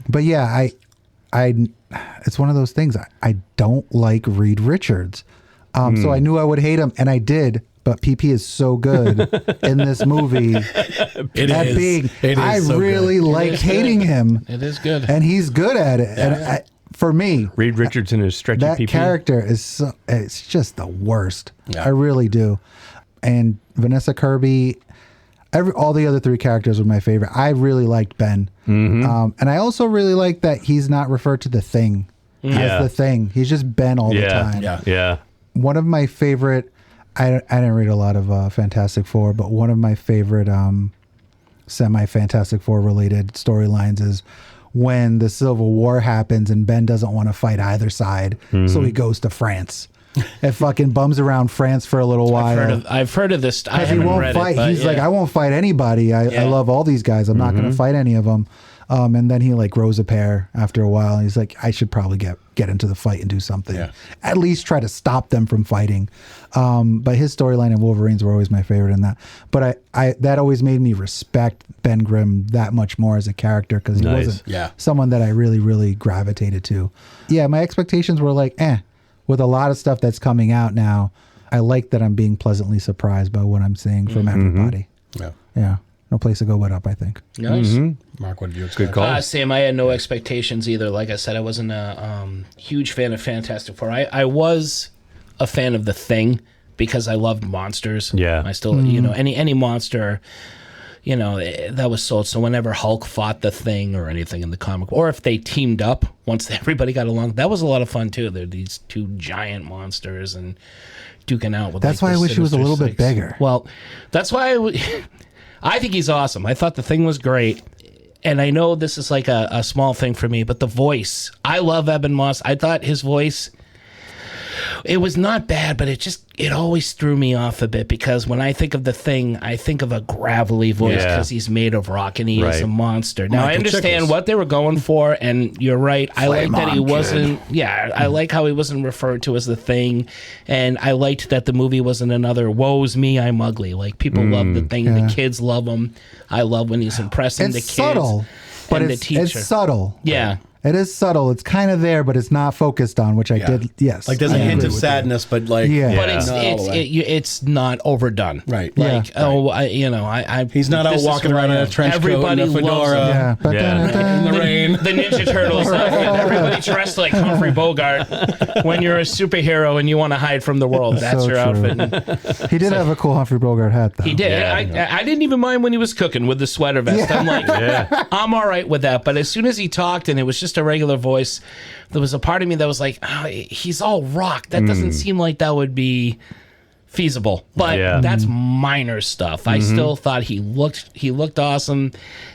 But yeah, it's one of those things. I don't like Reed Richards, so I knew I would hate him, and I did. But PP is so good in this movie. I really like hating him. It is good, and he's good at it. Yeah. And for me, Reed Richardson is stretchy. That PP. character is it's just the worst. Yeah. I really do. And Vanessa Kirby, all the other three characters were my favorite. I really liked Ben, and I also really like that he's not referred to the Thing as the Thing. He's just Ben all the time. Yeah. One of my favorite. I didn't read a lot of Fantastic Four, but one of my favorite semi-Fantastic Four related storylines is when the Civil War happens and Ben doesn't want to fight either side, so he goes to France. And fucking bums around France for a little while. I've heard of this. I he haven't won't read fight. it. He's like, I won't fight anybody. I love all these guys. I'm not going to fight any of them. And then he like grows a pair after a while. And he's like, I should probably get into the fight and do something. Yeah. At least try to stop them from fighting. But his storyline and Wolverines were always my favorite in that. But I that always made me respect Ben Grimm that much more as a character because he wasn't someone that I really, really gravitated to. Yeah, my expectations were like, with a lot of stuff that's coming out now, I like that I'm being pleasantly surprised by what I'm seeing from everybody. Yeah. No place to go but up, I think. Nice. Mark, what did you expect? Good call. Sam, I had no expectations either. Like I said, I wasn't a huge fan of Fantastic Four. I was a fan of The Thing because I loved monsters. Yeah. I still, any monster, that was sold. So whenever Hulk fought The Thing or anything in the comic, or if they teamed up once everybody got along, that was a lot of fun too. They're these two giant monsters and duking out with. That's why I wish he was a little bit bigger. Well, that's why I think he's awesome. I thought The Thing was great. And I know this is like a small thing for me, but the voice. I love Eben Moss. I thought his voice, it was not bad, but it always threw me off a bit because when I think of The Thing, I think of a gravelly voice because he's made of rock and he is a monster. Now, I understand what they were going for, and you're right. I like that he wasn't, I like how he wasn't referred to as The Thing, and I liked that the movie wasn't another, woe's me, I'm ugly. Like, people love The Thing, the kids love him. I love when he's impressing the kids. Subtle, but the teacher. It's subtle. Yeah. It is subtle. It's kind of there, but it's not focused on, which I did. Yes, like there's a hint of sadness, but like, but it's not overdone, right? Like, he's not out walking around in a trench coat and a fedora, in the rain. The Ninja Turtles outfit. Everybody dressed like Humphrey Bogart. When you're a superhero and you want to hide from the world, that's your outfit. He did have a cool Humphrey Bogart hat, though. He did. I didn't even mind when he was cooking with the sweater vest. I'm like, I'm all right with that. But as soon as he talked and it was just a regular voice, there was a part of me that was like, he's all rock. That doesn't seem like that would be feasible. But that's minor stuff. I still thought he looked awesome,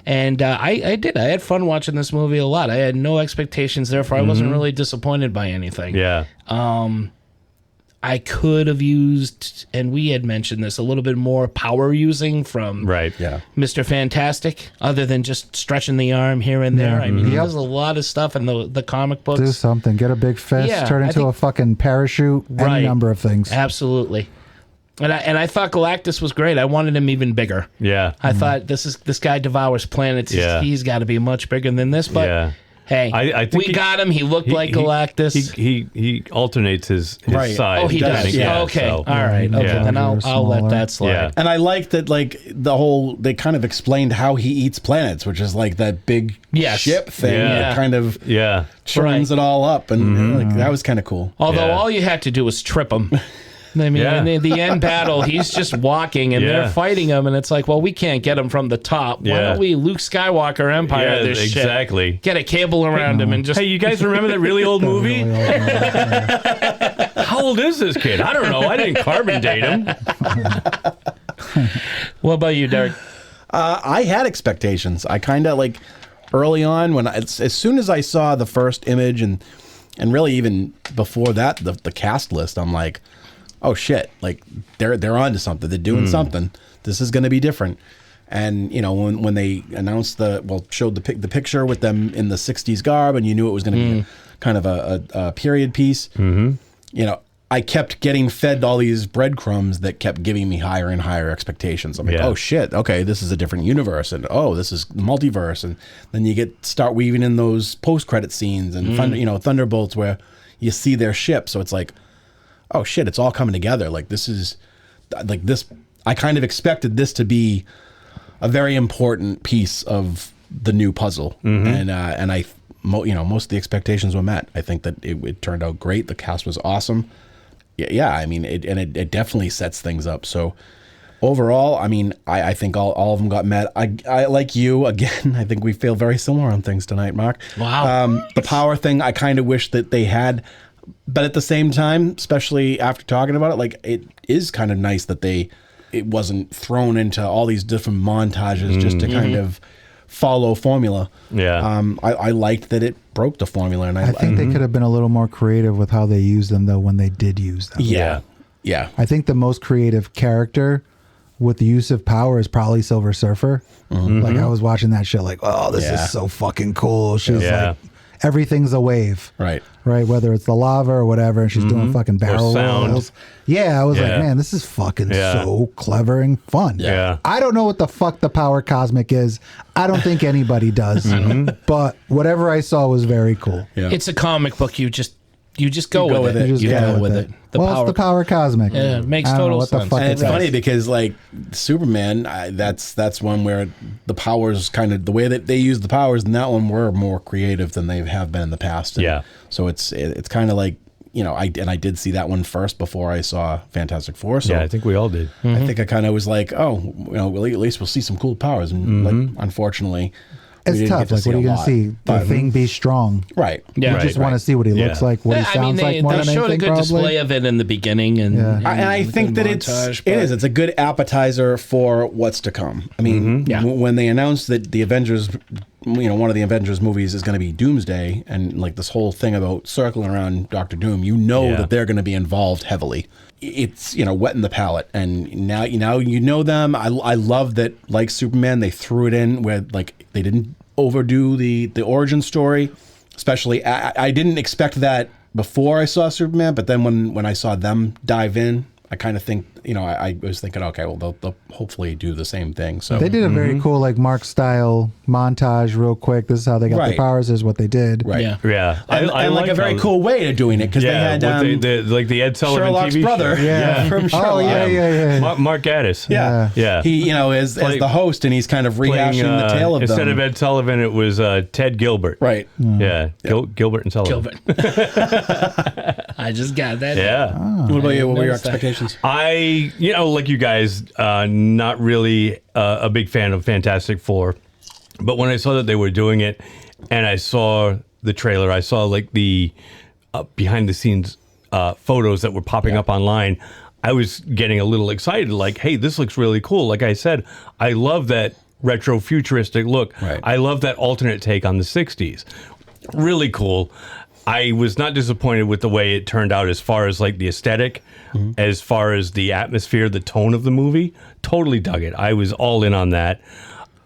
and I did. I had fun watching this movie a lot. I had no expectations, therefore I wasn't really disappointed by anything. Yeah. I could have used, and we had mentioned this, a little bit more power using from Mr. Fantastic, other than just stretching the arm here and there. I mean, he does a lot of stuff in the comic books. Do something. Get a big fist, turn into a fucking parachute, any number of things. Absolutely. And I thought Galactus was great. I wanted him even bigger. Yeah. I thought this guy devours planets. He's got to be much bigger than this, but... Hey, I think we got him. He looked like Galactus. He alternates his size. Oh, he does. Okay. All right. Okay. Then I'll let that slide. Yeah. And I like that, like, they kind of explained how he eats planets, which is like that big ship thing that kind of churns it all up. And like, that was kind of cool. Although all you had to do was trip him. I mean, in the end battle, he's just walking, and they're fighting him, and it's like, well, we can't get him from the top. Why don't we Luke Skywalker Empire this shit? Exactly. Get a cable around him and just... Hey, you guys remember that really old movie? How old is this kid? I don't know. I didn't carbon date him. What about you, Derek? I had expectations. I kind of, like, early on, as soon as I saw the first image, and really even before that, the cast list, I'm like... oh shit, like they're onto something. They're doing something. This is going to be different. And you know, when they announced showed the picture with them in the 60s garb, and you knew it was going to be kind of a period piece. You know, I kept getting fed all these breadcrumbs that kept giving me higher and higher expectations. I'm like, oh shit, okay, this is a different universe, and oh, this is multiverse, and then you start weaving in those post-credit scenes and Thunderbolts where you see their ship. So it's like, oh shit, it's all coming together. Like this is like this. I kind of expected this to be a very important piece of the new puzzle, and most of the expectations were met. I think that it turned out great. The cast was awesome. Yeah, I mean, it definitely sets things up. So overall, I mean, I think all of them got met. I like you again. I think we feel very similar on things tonight, Mark. Wow. The power thing, I kind of wish that they had, but at the same time, especially after talking about it, like it is kind of nice that it wasn't thrown into all these different montages just to kind of follow formula. Yeah. I liked that it broke the formula, and I think they could have been a little more creative with how they used them, though, when they did use them. Yeah. I think the most creative character with the use of power is probably Silver Surfer. Like, I was watching that shit like, oh, this is so fucking cool. She's like, everything's a wave. Right. Whether it's the lava or whatever, and she's doing fucking barrel rolls. Yeah, I was like, man, this is fucking so clever and fun. Yeah. I don't know what the fuck the power cosmic is. I don't think anybody does. But whatever I saw was very cool. Yeah. It's a comic book. You just go with it. You go with it. It's the power cosmic. Yeah, it makes I don't know total what the sense. fuck And it's it funny is. because like Superman, that's one where the powers kind of the way that they use the powers in that one were more creative than they have been in the past. And so it's kind of like, you know, I did see that one first before I saw Fantastic Four. So I think we all did. I think I kind of was like, oh, you know, well, at least we'll see some cool powers. And like, unfortunately, we It's didn't tough. get to Like, what are you going to see? The Thing be strong. Right. Yeah. You just want to see what he looks like, what he sounds like more they than showed anything, a good probably. display of it in the beginning, and And I think that it's a good appetizer for what's to come. I mean, when they announced that the Avengers, you know, one of the Avengers movies is going to be Doomsday, and like this whole thing about circling around Doctor Doom, you know that they're going to be involved heavily. It's, you know, wetting the palate, and now you know them. I love that, like Superman, they threw it in where like they didn't overdo the origin story. Especially, I didn't expect that before I saw Superman, but then when I saw them dive in, I kind of think, you know, I was thinking, okay, well, they'll hopefully do the same thing. So They did a very cool, like, Mark style montage real quick. This is how they got their powers. This is what they did. Right. Yeah. And like a very cool way of doing it, because they had like the Ed Sullivan Sherlock's TV brother show. from Sherlock. Oh, yeah. Mark Gaddis. Yeah. He, you know, is the host, and he's kind of rehashing the tale of them. Instead of Ed Sullivan, it was Ted Gilbert. Right. Yeah. Gilbert and Sullivan. I just got that. Yeah. What about you? What were your expectations? You know, like you guys, not really a big fan of Fantastic Four, but when I saw that they were doing it, and I saw the trailer, I saw like the behind the scenes photos that were popping up online, I was getting a little excited. Like, hey, this looks really cool. Like I said, I love that retro futuristic look. Right. I love that alternate take on the 60s. Really cool. I was not disappointed with the way it turned out as far as like the aesthetic, as far as the atmosphere, the tone of the movie. Totally dug it. I was all in on that.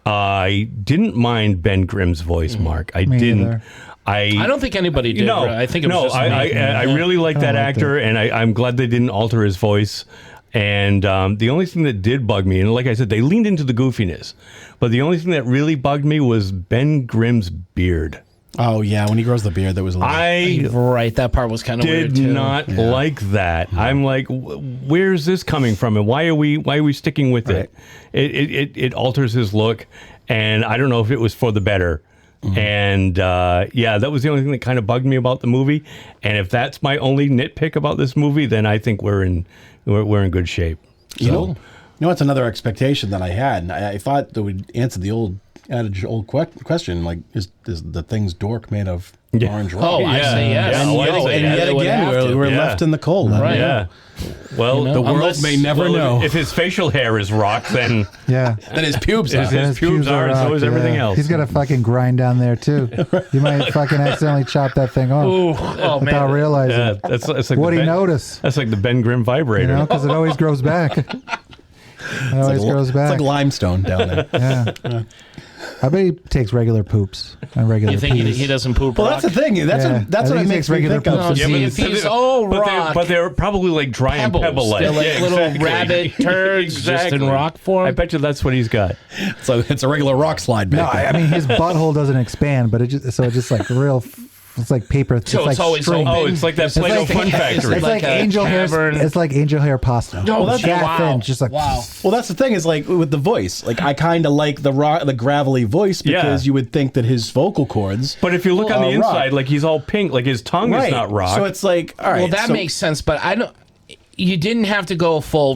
I didn't mind Ben Grimm's voice, Mark. I didn't. Either. I don't think anybody did. No, I think it was just me. I really like that actor, and I'm glad they didn't alter his voice. And the only thing that did bug me, and like I said, they leaned into the goofiness, but the only thing that really bugged me was Ben Grimm's beard. Oh yeah, when he grows the beard, that was a little... Right, that part was kind of weird too. Did not like that. I'm like, where's this coming from, and why are we sticking with it? It alters his look, and I don't know if it was for the better. And that was the only thing that kind of bugged me about the movie. And if that's my only nitpick about this movie, then I think we're in good shape. You know, what's another expectation that I had, and I thought that would answer the old adage old question, like, is the thing's dork made of orange rock? Oh, I say yes. And, yet again, we're left in the cold. Right. Yeah. Well, the world may never know. If his facial hair is rock, then Yeah. Then his pubes are. his pubes are, and so rock, is everything else. He's got to fucking grind down there too. You might fucking accidentally chop that thing off Oh, without man. realizing. Yeah, that's like What'd the he Ben- notice? That's like the Ben Grimm You vibrator. know, because it always grows back. It always grows It's back. like limestone down there. Yeah. I bet he takes regular poops and regular You think peas. he doesn't poop Well, rock? that's the thing. That's Yeah. that's I what think it he makes takes me regular think of. poops. No, see, if he's rock. but they're probably like dry and Pebbles. pebble-like. They're like Yeah, little exactly. rabbit turds just in rock form. I bet you that's what he's got. So it's a regular rock slide No, back there. I mean his butthole doesn't expand, but it's just like real. It's like paper. So like it's always string. open. Oh, it's like that It's Play-Doh like- Fun Factory. It's like a angel hair. cavern. It's like angel hair pasta. No, It's that's- that wow. thin, just like Wow. Well, that's the thing is like with the voice. Like I kind of like the gravelly voice because Yeah. you would think that his vocal cords. But if you look on the rock. inside, like he's all pink, like his tongue is not rock. So it's like all right. Well, that so- makes sense, but I don't. You didn't have to go full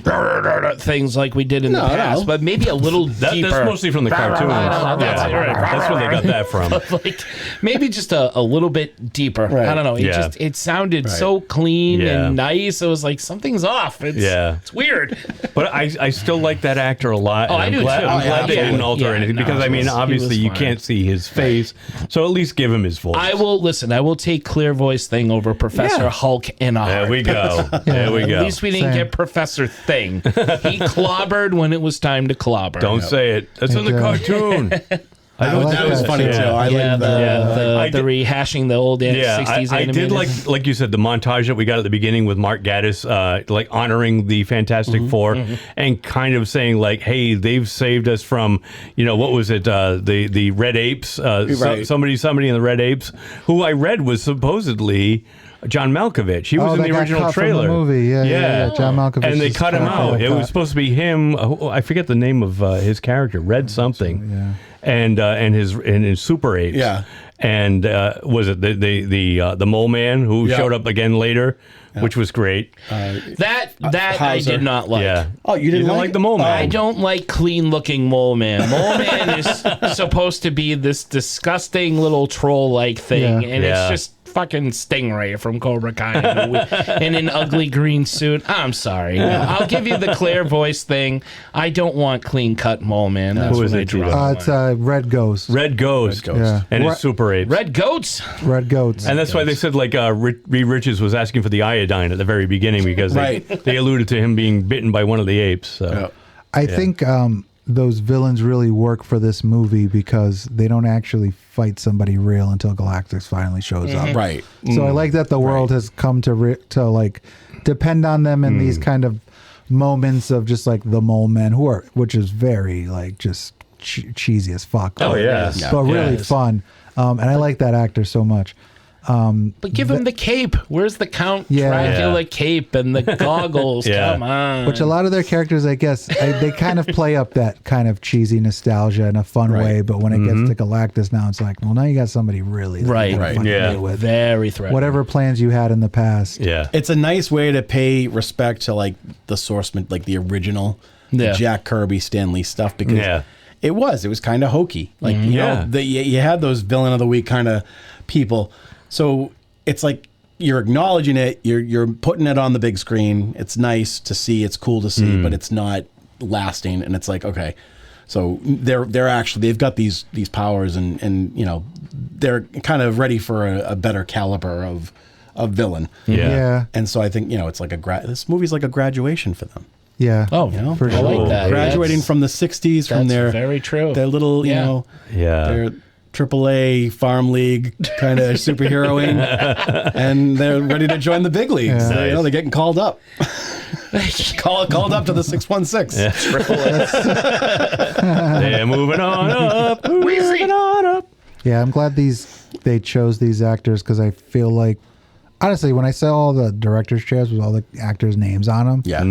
things like we did in the No, past, no. but maybe a little That's deeper. mostly from the cartoons. That's where they got that from. Like maybe just a little bit deeper. Right. I don't know. It Yeah. it sounded so clean Yeah. and nice. It was like something's off. It's weird. But I still like that actor a lot. Oh, and I I'm do glad, too. I'm Oh, glad they yeah. didn't alter Yeah, anything no, because I he mean, was obviously you fine. can't see his face, so at least give him his voice. I will listen. I will take clear voice thing over Professor Yeah. Hulk in a There heartbeat. we go. There we go. At least we didn't Same. get Professor Thing. He clobbered when it was time to clobber. Don't say it. That's in the Yeah. cartoon. I I don't like that was that funny shit. too. I yeah, like the, that. I the did- rehashing the old Yeah, 60s I did animated. like you said, the montage that we got at the beginning with Mark Gatiss, like honoring the Fantastic Four and kind of saying like, hey, they've saved us from, what was it, the Red Apes, Right. somebody in the Red Apes, who I read was supposedly John Malkovich. He was in that the got original cut from trailer. the movie. Yeah. John Malkovich. And they is cut him kinda out. It cut. was supposed to be him. I forget the name of his character. Red something. Yeah. And his Super Apes. Yeah. And was it the Mole Man who Yeah. showed up again later, which was great. That I Hauser. did not like. Yeah. Oh, you didn't like the Mole Man? I don't like clean looking Mole Man. Mole Man is supposed to be this disgusting little troll like thing, Yeah. and Yeah. it's just fucking Stingray from Cobra Kai in an ugly green suit. I'm sorry. I'll give you the clear voice thing. I don't want clean cut Mole Man. That's Who what is I it, draw. Tito? the line. It's Red Ghost. Red Ghost. Yeah. And Re- his Super Apes. Red Goats. Red Goats. And that's why they said like Reed Richards was asking for the iodine at the very beginning because Right. they alluded to him being bitten by one of the apes. So. I think those villains really work for this movie because they don't actually fight somebody real until Galactus finally shows up. Right. So I like that the world has come to like depend on them in these kind of moments of just like the Mole Men, which is very like just cheesy as fuck. Oh, yeah. but really Yes. fun. And I like that actor so much. But give him the cape. Where's the Count Yeah. Dracula cape and the goggles? Yeah. Come on. Which a lot of their characters, I guess, they kind of play up that kind of cheesy nostalgia in a fun way. But when it gets to Galactus, now it's like, well, now you got somebody really that you Right. gotta Right. fucking Yeah. deal with. very threatening. Whatever plans you had in the past. Yeah. It's a nice way to pay respect to like the source, like the original the Yeah. Jack Kirby, Stan Lee stuff because Yeah. it was kind of hokey. Like you Yeah. know, you had those villain of the week kind of people. So it's like you're acknowledging it. You're putting it on the big screen. It's nice to see. It's cool to see, but it's not lasting. And it's like okay, so they're actually they've got these powers and they're kind of ready for a better caliber of villain. Yeah. And so I think it's like this movie's like a graduation for them. Yeah. Oh, for I sure. like that. Graduating That's- from the '60s, from that's their very true. their little Yeah. their AAA farm league kind of superheroing, and they're ready to join the big leagues. Yeah. They're getting called up. called up to the 616. They're moving on up. Moving on up. Yeah, I'm glad they chose these actors because I feel like, honestly, when I saw all the director's chairs with all the actors' names on them, Yeah.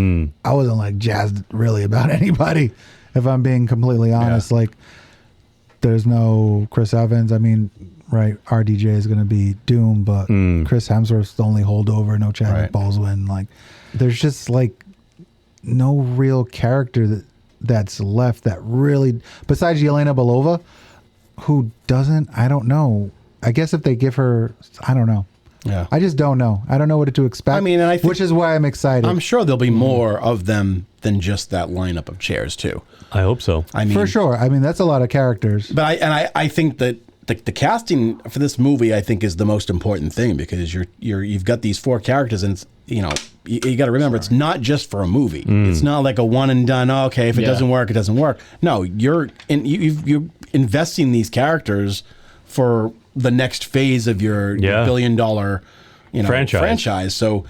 I wasn't like jazzed really about anybody. If I'm being completely honest, like there's no Chris Evans. I mean, right, RDJ is going to be Doom, but Chris Hemsworth's the only holdover. No Chadwick Boseman. Like, there's just like no real character that's left that really, besides Yelena Belova. who doesn't. I don't know. I guess if they give her, I don't know. Yeah. I just don't know. I don't know what to expect. I mean, and I think, which is why I'm excited. I'm sure there'll be more of them than just that lineup of chairs too. I hope so. I mean, for sure. I mean, that's a lot of characters. But I think that the casting for this movie, I think, is the most important thing, because you've got these 4 characters, and it's, you got to remember, it's not just for a movie. It's not like a one and done. Oh, okay, if it doesn't work, it doesn't work. No, you're investing these characters for the next phase of your $1 billion franchise. So,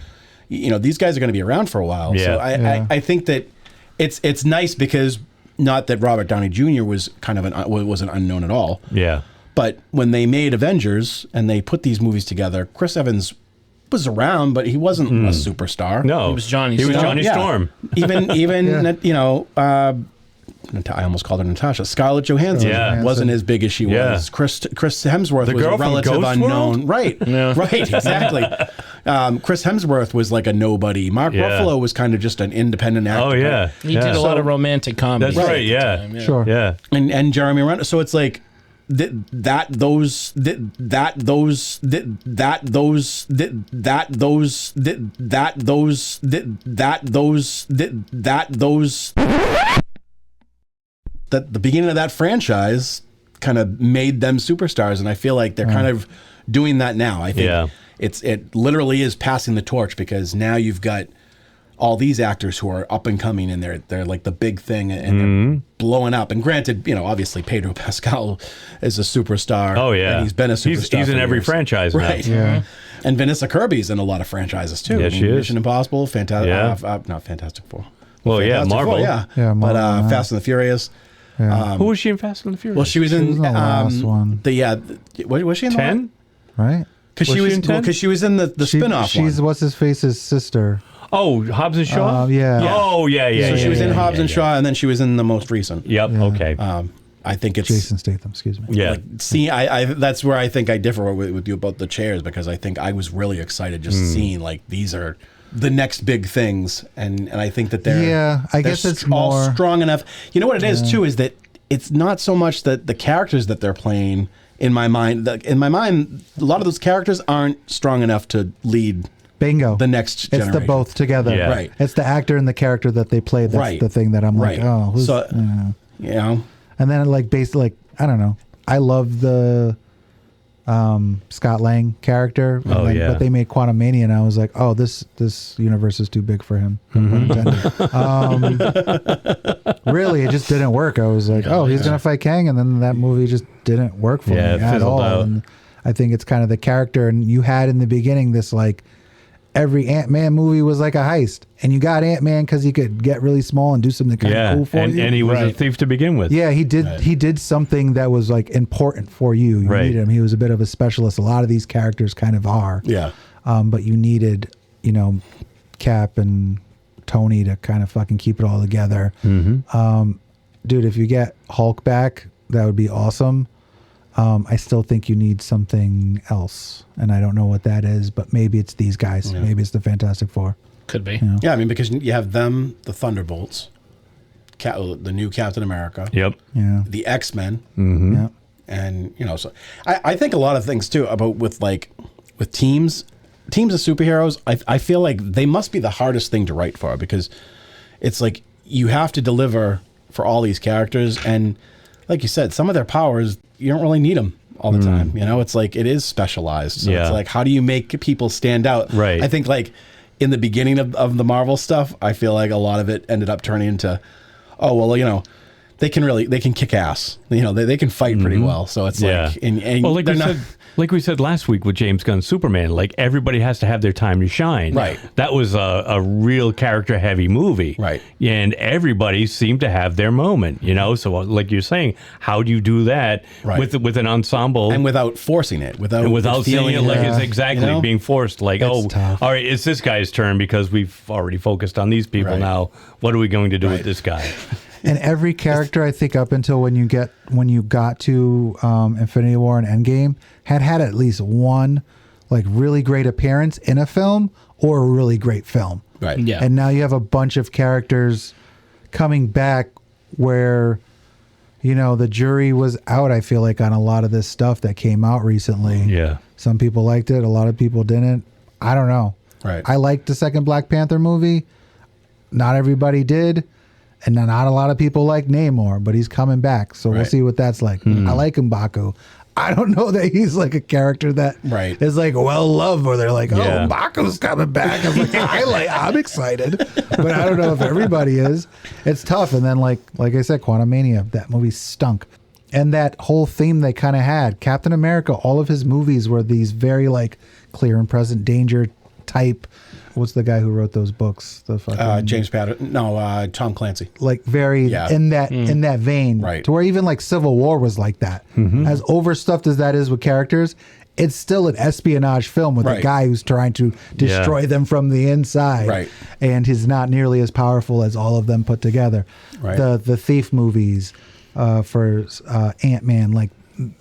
these guys are going to be around for a while. Yeah. So I think that it's nice, because not that Robert Downey Jr. was kind of wasn't unknown at all. Yeah. But when they made Avengers and they put these movies together, Chris Evans was around, but he wasn't a superstar. No, he was Johnny Storm. Storm. Even I almost called her Natasha. Scarlett Johansson wasn't as big as she was. Chris Hemsworth was a relative unknown. Right, right, exactly. Chris Hemsworth was like a nobody. Mark Ruffalo was kind of just an independent actor. Oh yeah, he did a lot of romantic comedy. That's right. Yeah, sure. Yeah, and Jeremy Renner. So it's like those that the beginning of that franchise kind of made them superstars, and I feel like they're kind of doing that now. I think it literally is passing the torch, because now you've got all these actors who are up and coming, and they're like the big thing, and they're blowing up. And granted, Obviously Pedro Pascal is a superstar. Oh yeah, and he's been a superstar. He's in every franchise now. Right? Yeah. And Vanessa Kirby's in a lot of franchises too. Yeah, she is. Mission Impossible, not Fantastic Four. Well, Fantastic Marvel. Four, yeah, Marvel, but Fast and the Furious. Yeah. Who was she in Fast and the Furious? Well, she was in the last one. Was she in 10? Right? Because she was in the spin-off She's one. what's his face's sister. Oh, Hobbs and Shaw? Yeah. Oh, yeah. So she was in Hobbs and Shaw, and then she was in the most recent. Yep. Yeah. Okay. I think it's Jason Statham. Excuse me. Yeah. I that's where I think I differ with you about the chairs, because I think I was really excited just seeing like these are the next big things, and I think that they're I guess it's all more strong enough. You know what it is too, is that it's not so much that the characters that they're playing. In my mind, a lot of those characters aren't strong enough to lead. Bingo. The next generation. It's the both together. Yeah. Right. It's the actor and the character that they play. That's the thing that I'm like, oh, who's, so, And then I don't know. I love the Scott Lang character. But they made Quantumania, and I was like, oh, this universe is too big for him. Really, it just didn't work. I was like, he's gonna fight Kang, and then that movie just didn't work for me at all. Out. And I think it's kind of the character, and you had in the beginning this like every Ant-Man movie was like a heist, and you got Ant-Man because he could get really small and do something kind of cool for you. And he was a thief to begin with. Yeah, he did. He did something that was like important for you. You needed him. He was a bit of a specialist. A lot of these characters kind of are. Yeah. But you needed, Cap and Tony to kind of fucking keep it all together. Dude, if you get Hulk back, that would be awesome. I still think you need something else, and I don't know what that is, but maybe it's these guys. Maybe it's the Fantastic Four. Could be. Yeah, I mean, because you have them, the Thunderbolts, the new Captain America. Yep. Yeah. The X-Men. Yeah. And, so I think a lot of things, too, about with teams of superheroes, I feel like they must be the hardest thing to write for, because it's like you have to deliver for all these characters, and like you said, some of their powers, you don't really need them all the time. It's like it is specialized. So it's like, how do you make people stand out? Right. I think like in the beginning of the Marvel stuff, I feel like a lot of it ended up turning into, they can kick ass. They can fight pretty well. So it's like, like we said last week with James Gunn's Superman, like everybody has to have their time to shine. Right. That was a real character heavy movie. Right. And everybody seemed to have their moment, So like you're saying, how do you do that with an ensemble? And without forcing it, without seeing it like it's exactly being forced. Like, tough. All right, it's this guy's turn because we've already focused on these people now. What are we going to do with this guy? And every character, I think, up until when you got to Infinity War and Endgame, had at least one like really great appearance in a film or a really great film. Right. Yeah. And now you have a bunch of characters coming back where you know, the jury was out, I feel like, on a lot of this stuff that came out recently. Yeah. Some people liked it. A lot of people didn't. I don't know. Right. I liked the second Black Panther movie. Not everybody did. And not a lot of people like Namor, but he's coming back. So we'll see what that's like. I like M'Baku. I don't know that he's like a character that is like well loved, or they're like, oh, M'Baku's coming back. I'm like, I'm excited, but I don't know if everybody is. It's tough. And then like I said, Quantumania, that movie stunk. And that whole theme they kind of had, Captain America, all of his movies were these very like clear and present danger type. What's the guy who wrote those books? The fucking James Patterson. No, Tom Clancy. Like very in that vein, right? To where even like Civil War was like that. As overstuffed as that is with characters, it's still an espionage film with a guy who's trying to destroy them from the inside, right? And he's not nearly as powerful as all of them put together. Right. The Thief movies for Ant-Man, like.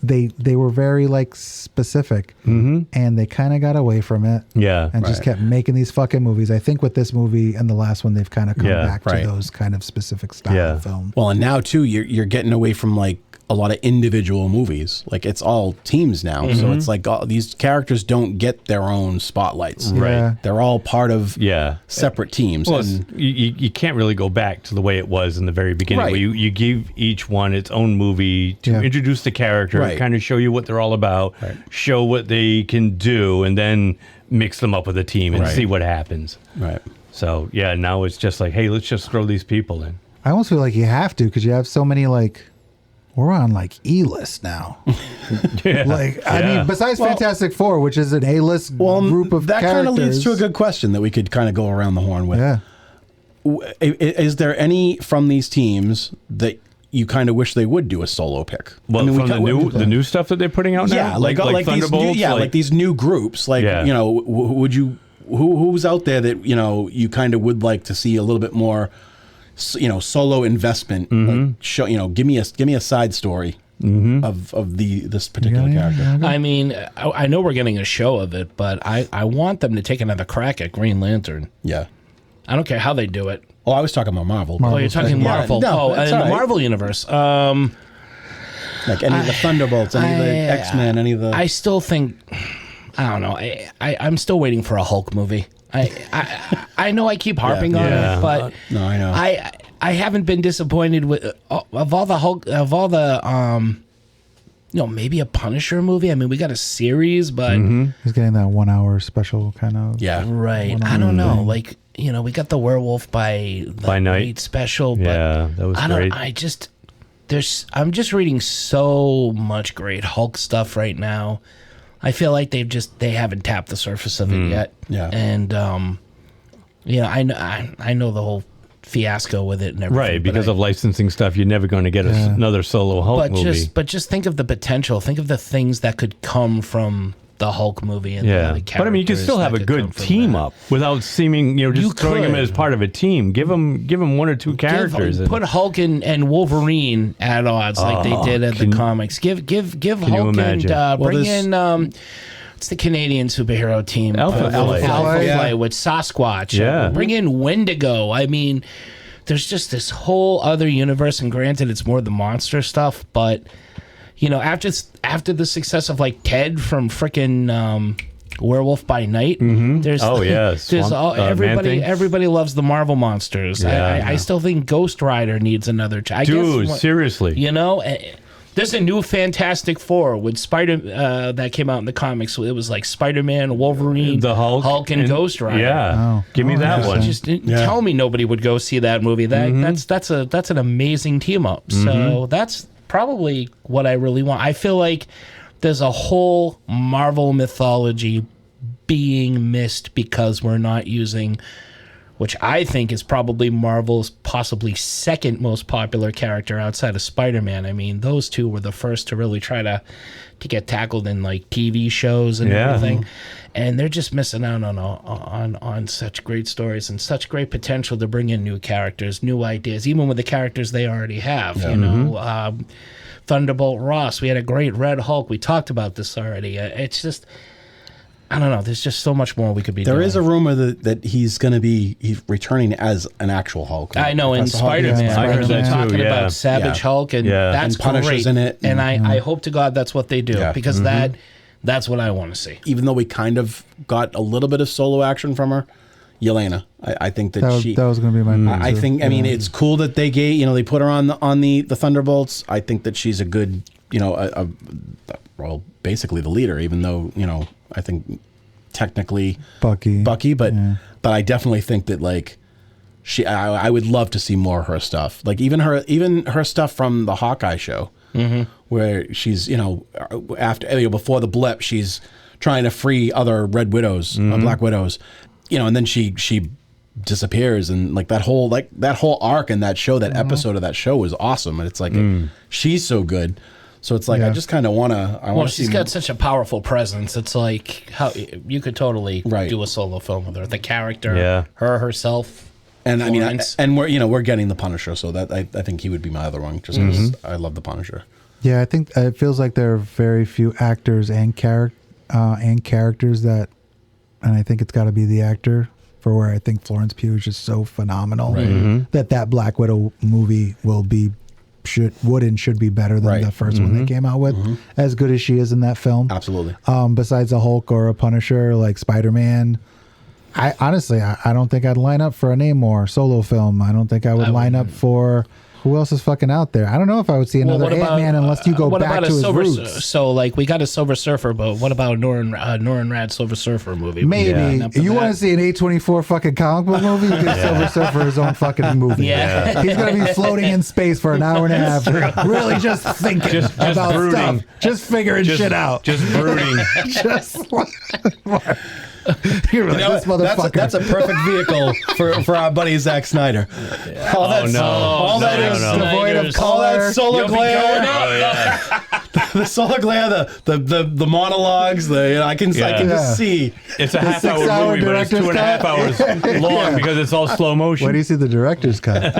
They were very like specific, and they kind of got away from it, and just kept making these fucking movies. I think with this movie and the last one, they've kind of come back to those kind of specific style of film. Well, and now too, you're getting away from like a lot of individual movies. Like it's all teams now, so it's like these characters don't get their own spotlights. Right, they're all part of separate teams. Well, and you can't really go back to the way it was in the very beginning, where you give each one its own movie to introduce the character, kind of show you what they're all about, show what they can do, and then mix them up with a team and see what happens. Right. So now it's just like, hey, let's just throw these people in. I almost feel like you have to, because you have so many like. We're on like E-list now. I mean, besides Fantastic Four, which is an A-list group of that characters. kind of leads to a good question that we could kind of go around the horn with. Yeah. Is there any from these teams that you kind of wish they would do a solo pick? Well, from the new stuff that they're putting out now? Yeah, like Thunderbolts? These like these new groups. Like, you know, would you... Who's out there that, you know, you kind of would like to see a little bit more... you know, solo investment. Like show, you know, give me a side story of this particular character. I mean, I know we're getting a show of it, but I want them to take another crack at Green Lantern. Yeah, I don't care how they do it. Oh, I was talking about Marvel. Oh, you're talking Marvel. In the Marvel universe. Like any of the Thunderbolts, any of the X-Men, any of the... I still think... I don't know. I'm still waiting for a Hulk movie. I know I keep harping on it, but no, I know. I haven't been disappointed with of all the Hulk, of all the you know, maybe a Punisher movie. I mean, we got a series, but he's getting that 1 hour special kind of right. I don't know, like, you know, we got the Werewolf by Night special, but that was great. I'm just reading so much great Hulk stuff right now. I feel like they haven't tapped the surface of it yet. Yeah. And I know the whole fiasco with it and everything. Right, because of licensing stuff, you're never going to get another solo Hulk movie. But just think of the potential. Think of the things that could come from the Hulk movie and the characters. But I mean, you can still have a good team up without seeming, you know, just throwing them as part of a team. Give them one or two characters. Put Hulk and Wolverine at odds like they did at the comics. Give Hulk and bring in it's the Canadian superhero team, Alpha Flight with Sasquatch. Yeah. Bring in Wendigo. I mean, there's just this whole other universe, and granted, it's more the monster stuff, but. You know, after the success of like Ted from frickin' Werewolf by Night, there's everybody loves the Marvel monsters. I still think Ghost Rider needs another. Seriously, you know, there's a new Fantastic Four with Spider that came out in the comics. It was like Spider-Man, Wolverine, the Hulk, and Ghost Rider. Yeah, give me that one. Just tell me nobody would go see that movie. That's an amazing team up. So that's probably what I really want. I feel like there's a whole Marvel mythology being missed because we're not using, which I think is probably Marvel's possibly second most popular character outside of Spider-Man. I mean, those two were the first to really try to get tackled in like TV shows and everything. And they're just missing out on such great stories and such great potential to bring in new characters, new ideas, even with the characters they already have. You know, Thunderbolt Ross. We had a great Red Hulk. We talked about this already. It's just, I don't know. There's just so much more we could be doing. There is a rumor that he's returning as an actual Hulk. I know, in Professor Hulk. Spider-Man. Yeah, I keep Spider-Man. talking about Savage Hulk, and that's and Punisher's great. in it. And I hope to God that's what they do, because that's what I want to see. Even though we kind of got a little bit of solo action from her, Yelena. I think that she... That was going to be my pick, I too. think, I mean, it's cool that they they put her on the Thunderbolts. I think that she's a good, well, basically the leader, even though, I think technically Bucky, but I definitely think that like I would love to see more of her stuff. Like even her stuff from the Hawkeye show, where she's, after before the blip, she's trying to free other Red Widows, Black Widows, and then she disappears, and like that whole arc in that show, that episode of that show was awesome, and it's like she's so good. So it's like I just kind of want to. Well, she's got such a powerful presence. It's like how you could totally do a solo film with her. The character, her herself, and Florence. I mean, and we're getting the Punisher, so that I think he would be my other one, just because I love the Punisher. Yeah, I think it feels like there are very few actors and characters that, and I think it's got to be the actor. For where I think Florence Pugh is just so phenomenal that Black Widow movie should be better than the first one they came out with. As good as she is in that film, absolutely. Besides a Hulk or a Punisher like Spider-Man, I honestly don't think I'd line up for a Namor solo film. I don't think I would line up for. Who else is fucking out there? I don't know if I would see another Ant-Man unless you go back to his roots. So, like, we got a Silver Surfer, but what about Norrin Rad Silver Surfer movie? Maybe. You want to see an A24 fucking comic book movie? You give Silver Surfer his own fucking movie. Yeah. He's going to be floating in space for an hour and a half, really just thinking just about brooding. stuff. Just figuring shit out. Just brooding. You're like, this motherfucker. That's a perfect vehicle for our buddy Zack Snyder. All that devoid of color. All that solar glare. The solar glare, the monologues. I can just see. It's a half-hour movie, but it's 2.5 hours long because it's all slow motion. Where do you see the director's cut?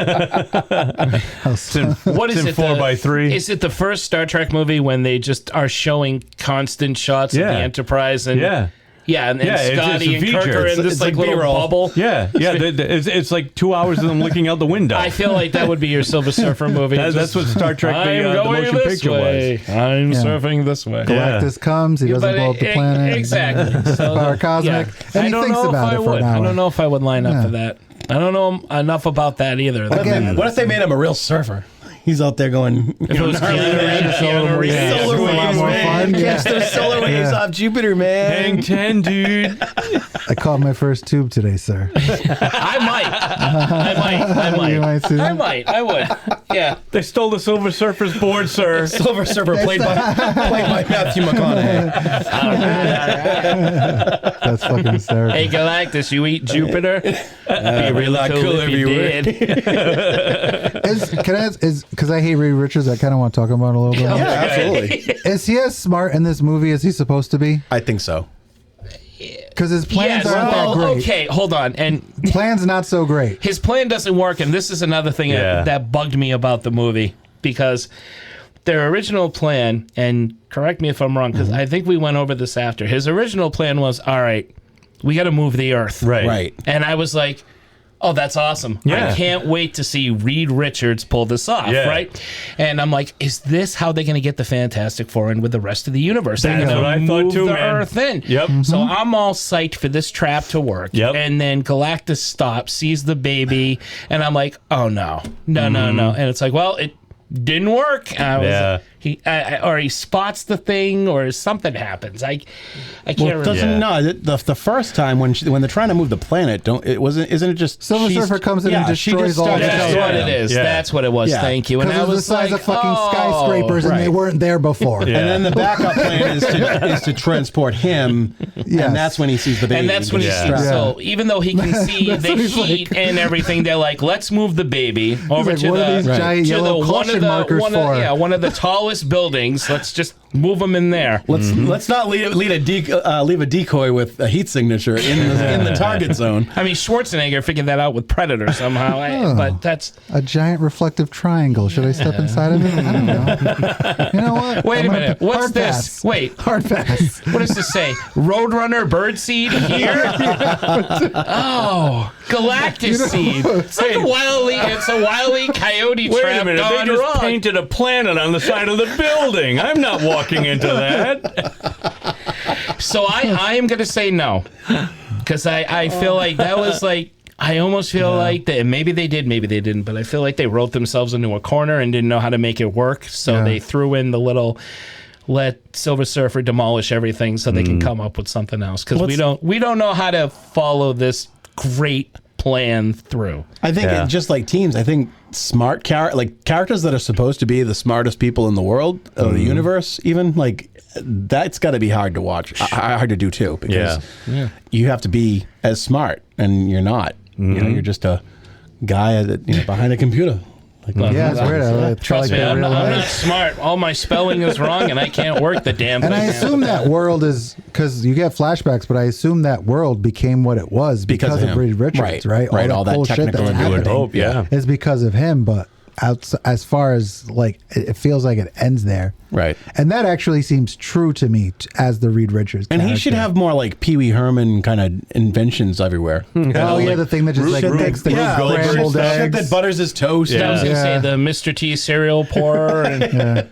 What is it? 4x3. Is it the first Star Trek movie when they just are showing constant shots of the Enterprise and and Scotty and Kirk are in this like little bubble? Yeah. It's like 2 hours of them looking out the window. I feel like that would be your Silver Surfer movie. That's what Star Trek the motion picture was. I'm surfing this way. Galactus comes, he doesn't blow up the planet. Exactly. So, Power cosmic. And he thinks about it for an hour. I don't know if I would line up for that. I don't know enough about that either. Again, what if they made him a real surfer? He's out there going, if it was Keanu Reeves, solar waves, man. Catch those solar waves off Jupiter, man. Hang 10, dude. I caught my first tube today, sir. I might. You might see that? I would. Yeah. They stole the Silver Surfer's board, sir. Silver Surfer played by Matthew McConaughey. That's fucking hysterical. Hey, Galactus, you eat Jupiter? Be really cool if you did. Because I hate Reed Richards, I kind of want to talk about it a little bit. Yeah, absolutely. Is he as smart in this movie as he's supposed to be? I think so. Because his plans aren't that great. Okay, hold on. And plan's not so great. His plan doesn't work, and this is another thing that bugged me about the movie, because their original plan, and correct me if I'm wrong, because I think we went over this after. His original plan was, all right, we got to move the Earth. Right. And I was like, oh, that's awesome. Yeah. I can't wait to see Reed Richards pull this off, right? And I'm like, is this how they're going to get the Fantastic Four in with the rest of the universe? They're That's what I thought too, the man. Earth in. Yep. So I'm all psyched for this trap to work. Yep. And then Galactus stops, sees the baby, and I'm like, oh, no. And it's like, well, it didn't work. Or he spots the thing, or something happens. I can't remember. The first time when they're trying to move the planet, isn't it just Silver Surfer comes in and destroys all the That's what it is. That's what it was. Thank you. And I was the size of fucking skyscrapers, and they weren't there before. And then the backup plan is to transport him, and that's when he sees the baby. And that's when he sees. So even though he can see the heat and everything, they're like, let's move the baby over to what are these giant yellow caution markers for? One of the tallest buildings. Let's just Move them in there. Let's not leave a decoy with a heat signature in the target zone. I mean, Schwarzenegger figured that out with Predator somehow, but that's a giant reflective triangle. Should I step inside of it? I don't know. You know what? Wait a minute. What's hard this? pass. Wait. Hard pass. What does this say? Roadrunner birdseed here? Oh, Galactus seed. It's like a Wile E. Coyote Wait trap a minute, they gone just wrong. painted a planet on the side of the building. I'm not walking into that. So I am going to say no. Because I feel like that was like, I almost feel like that maybe they did, maybe they didn't, but I feel like they wrote themselves into a corner and didn't know how to make it work. So they threw in the little, let Silver Surfer demolish everything so they can come up with something else. Because we don't know how to follow this great plan through. I think just like teams, I think smart characters that are supposed to be the smartest people in the world, or the universe, even like that's got to be hard to watch, hard to do too, because you have to be as smart, and you're not. You know, you're just a guy that behind a computer. Like, yeah, it's weird. Trust me, I'm not smart. All my spelling is wrong, and I can't work the damn thing. And I assume that world is because you get flashbacks, but I assume that world became what it was because of Reed Richards, right? All that cool technical shit that's happening is because of him. But as far as like, it feels like it ends there, right? And that actually seems true to me as the Reed Richards. And character. he should have more like Pee Wee Herman kind of inventions everywhere. Oh yeah, the thing that just like makes the scrambled eggs, shit that butters his toast. I was gonna say the Mr. T cereal pourer. And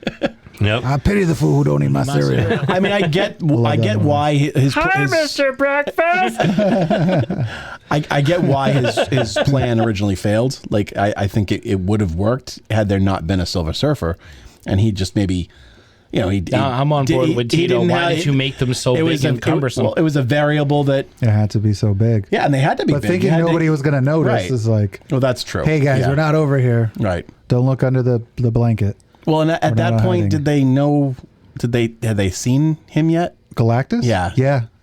Yep. I pity the fool who don't eat my cereal. I mean, I get why his Hi, Mr. Breakfast. I get why his plan originally failed. Like I think it would have worked had there not been a Silver Surfer, and he just maybe, I'm on board with Tito. Why did you make them so big and cumbersome? It was a variable that it had to be so big. Yeah, and they had to be but big. thinking nobody was going to notice is like, well, that's true. Hey guys, we're not over here. Right. Don't look under the blanket. Well, and at that point, hiding. did they know? Had they seen him yet? Galactus? Yeah.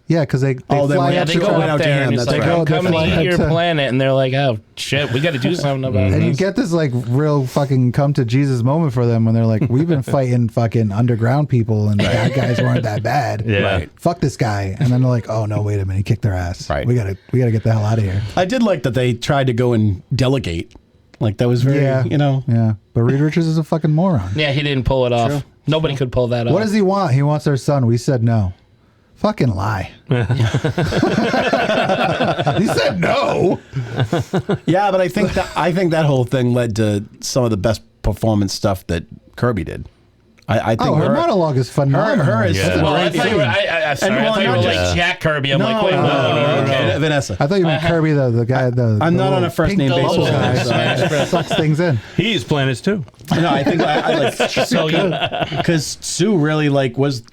Yeah, because they fly up they to go him. up there and it's like, They go come fly to up your to- planet, and they're like, oh shit, we got to do something about And this. you get this like real fucking come to Jesus moment for them when they're like, we've been fighting fucking underground people and the bad guys weren't that bad. Yeah. Right. Fuck this guy. And then they're like, oh no, wait a minute, he kicked their ass. Right. We gotta get the hell out of here. I did like that they tried to go and delegate. Like that was very, Yeah. But Reed Richards is a fucking moron. Yeah, he didn't pull it off. True. Nobody could pull that off. What does he want? He wants their son. We said no. Fucking lie. He said no. Yeah, but I think that whole thing led to some of the best performance stuff that Kirby did. I think her monologue is phenomenal. Her is Well, I thought you were, I thought you were like Jack Kirby. I'm like, wait, no, okay. Vanessa. I thought you meant Kirby, the guy. I'm not on a first name basis with him, so- guy. Sucks things in. He's planets too. No, I think I like because Sue really like was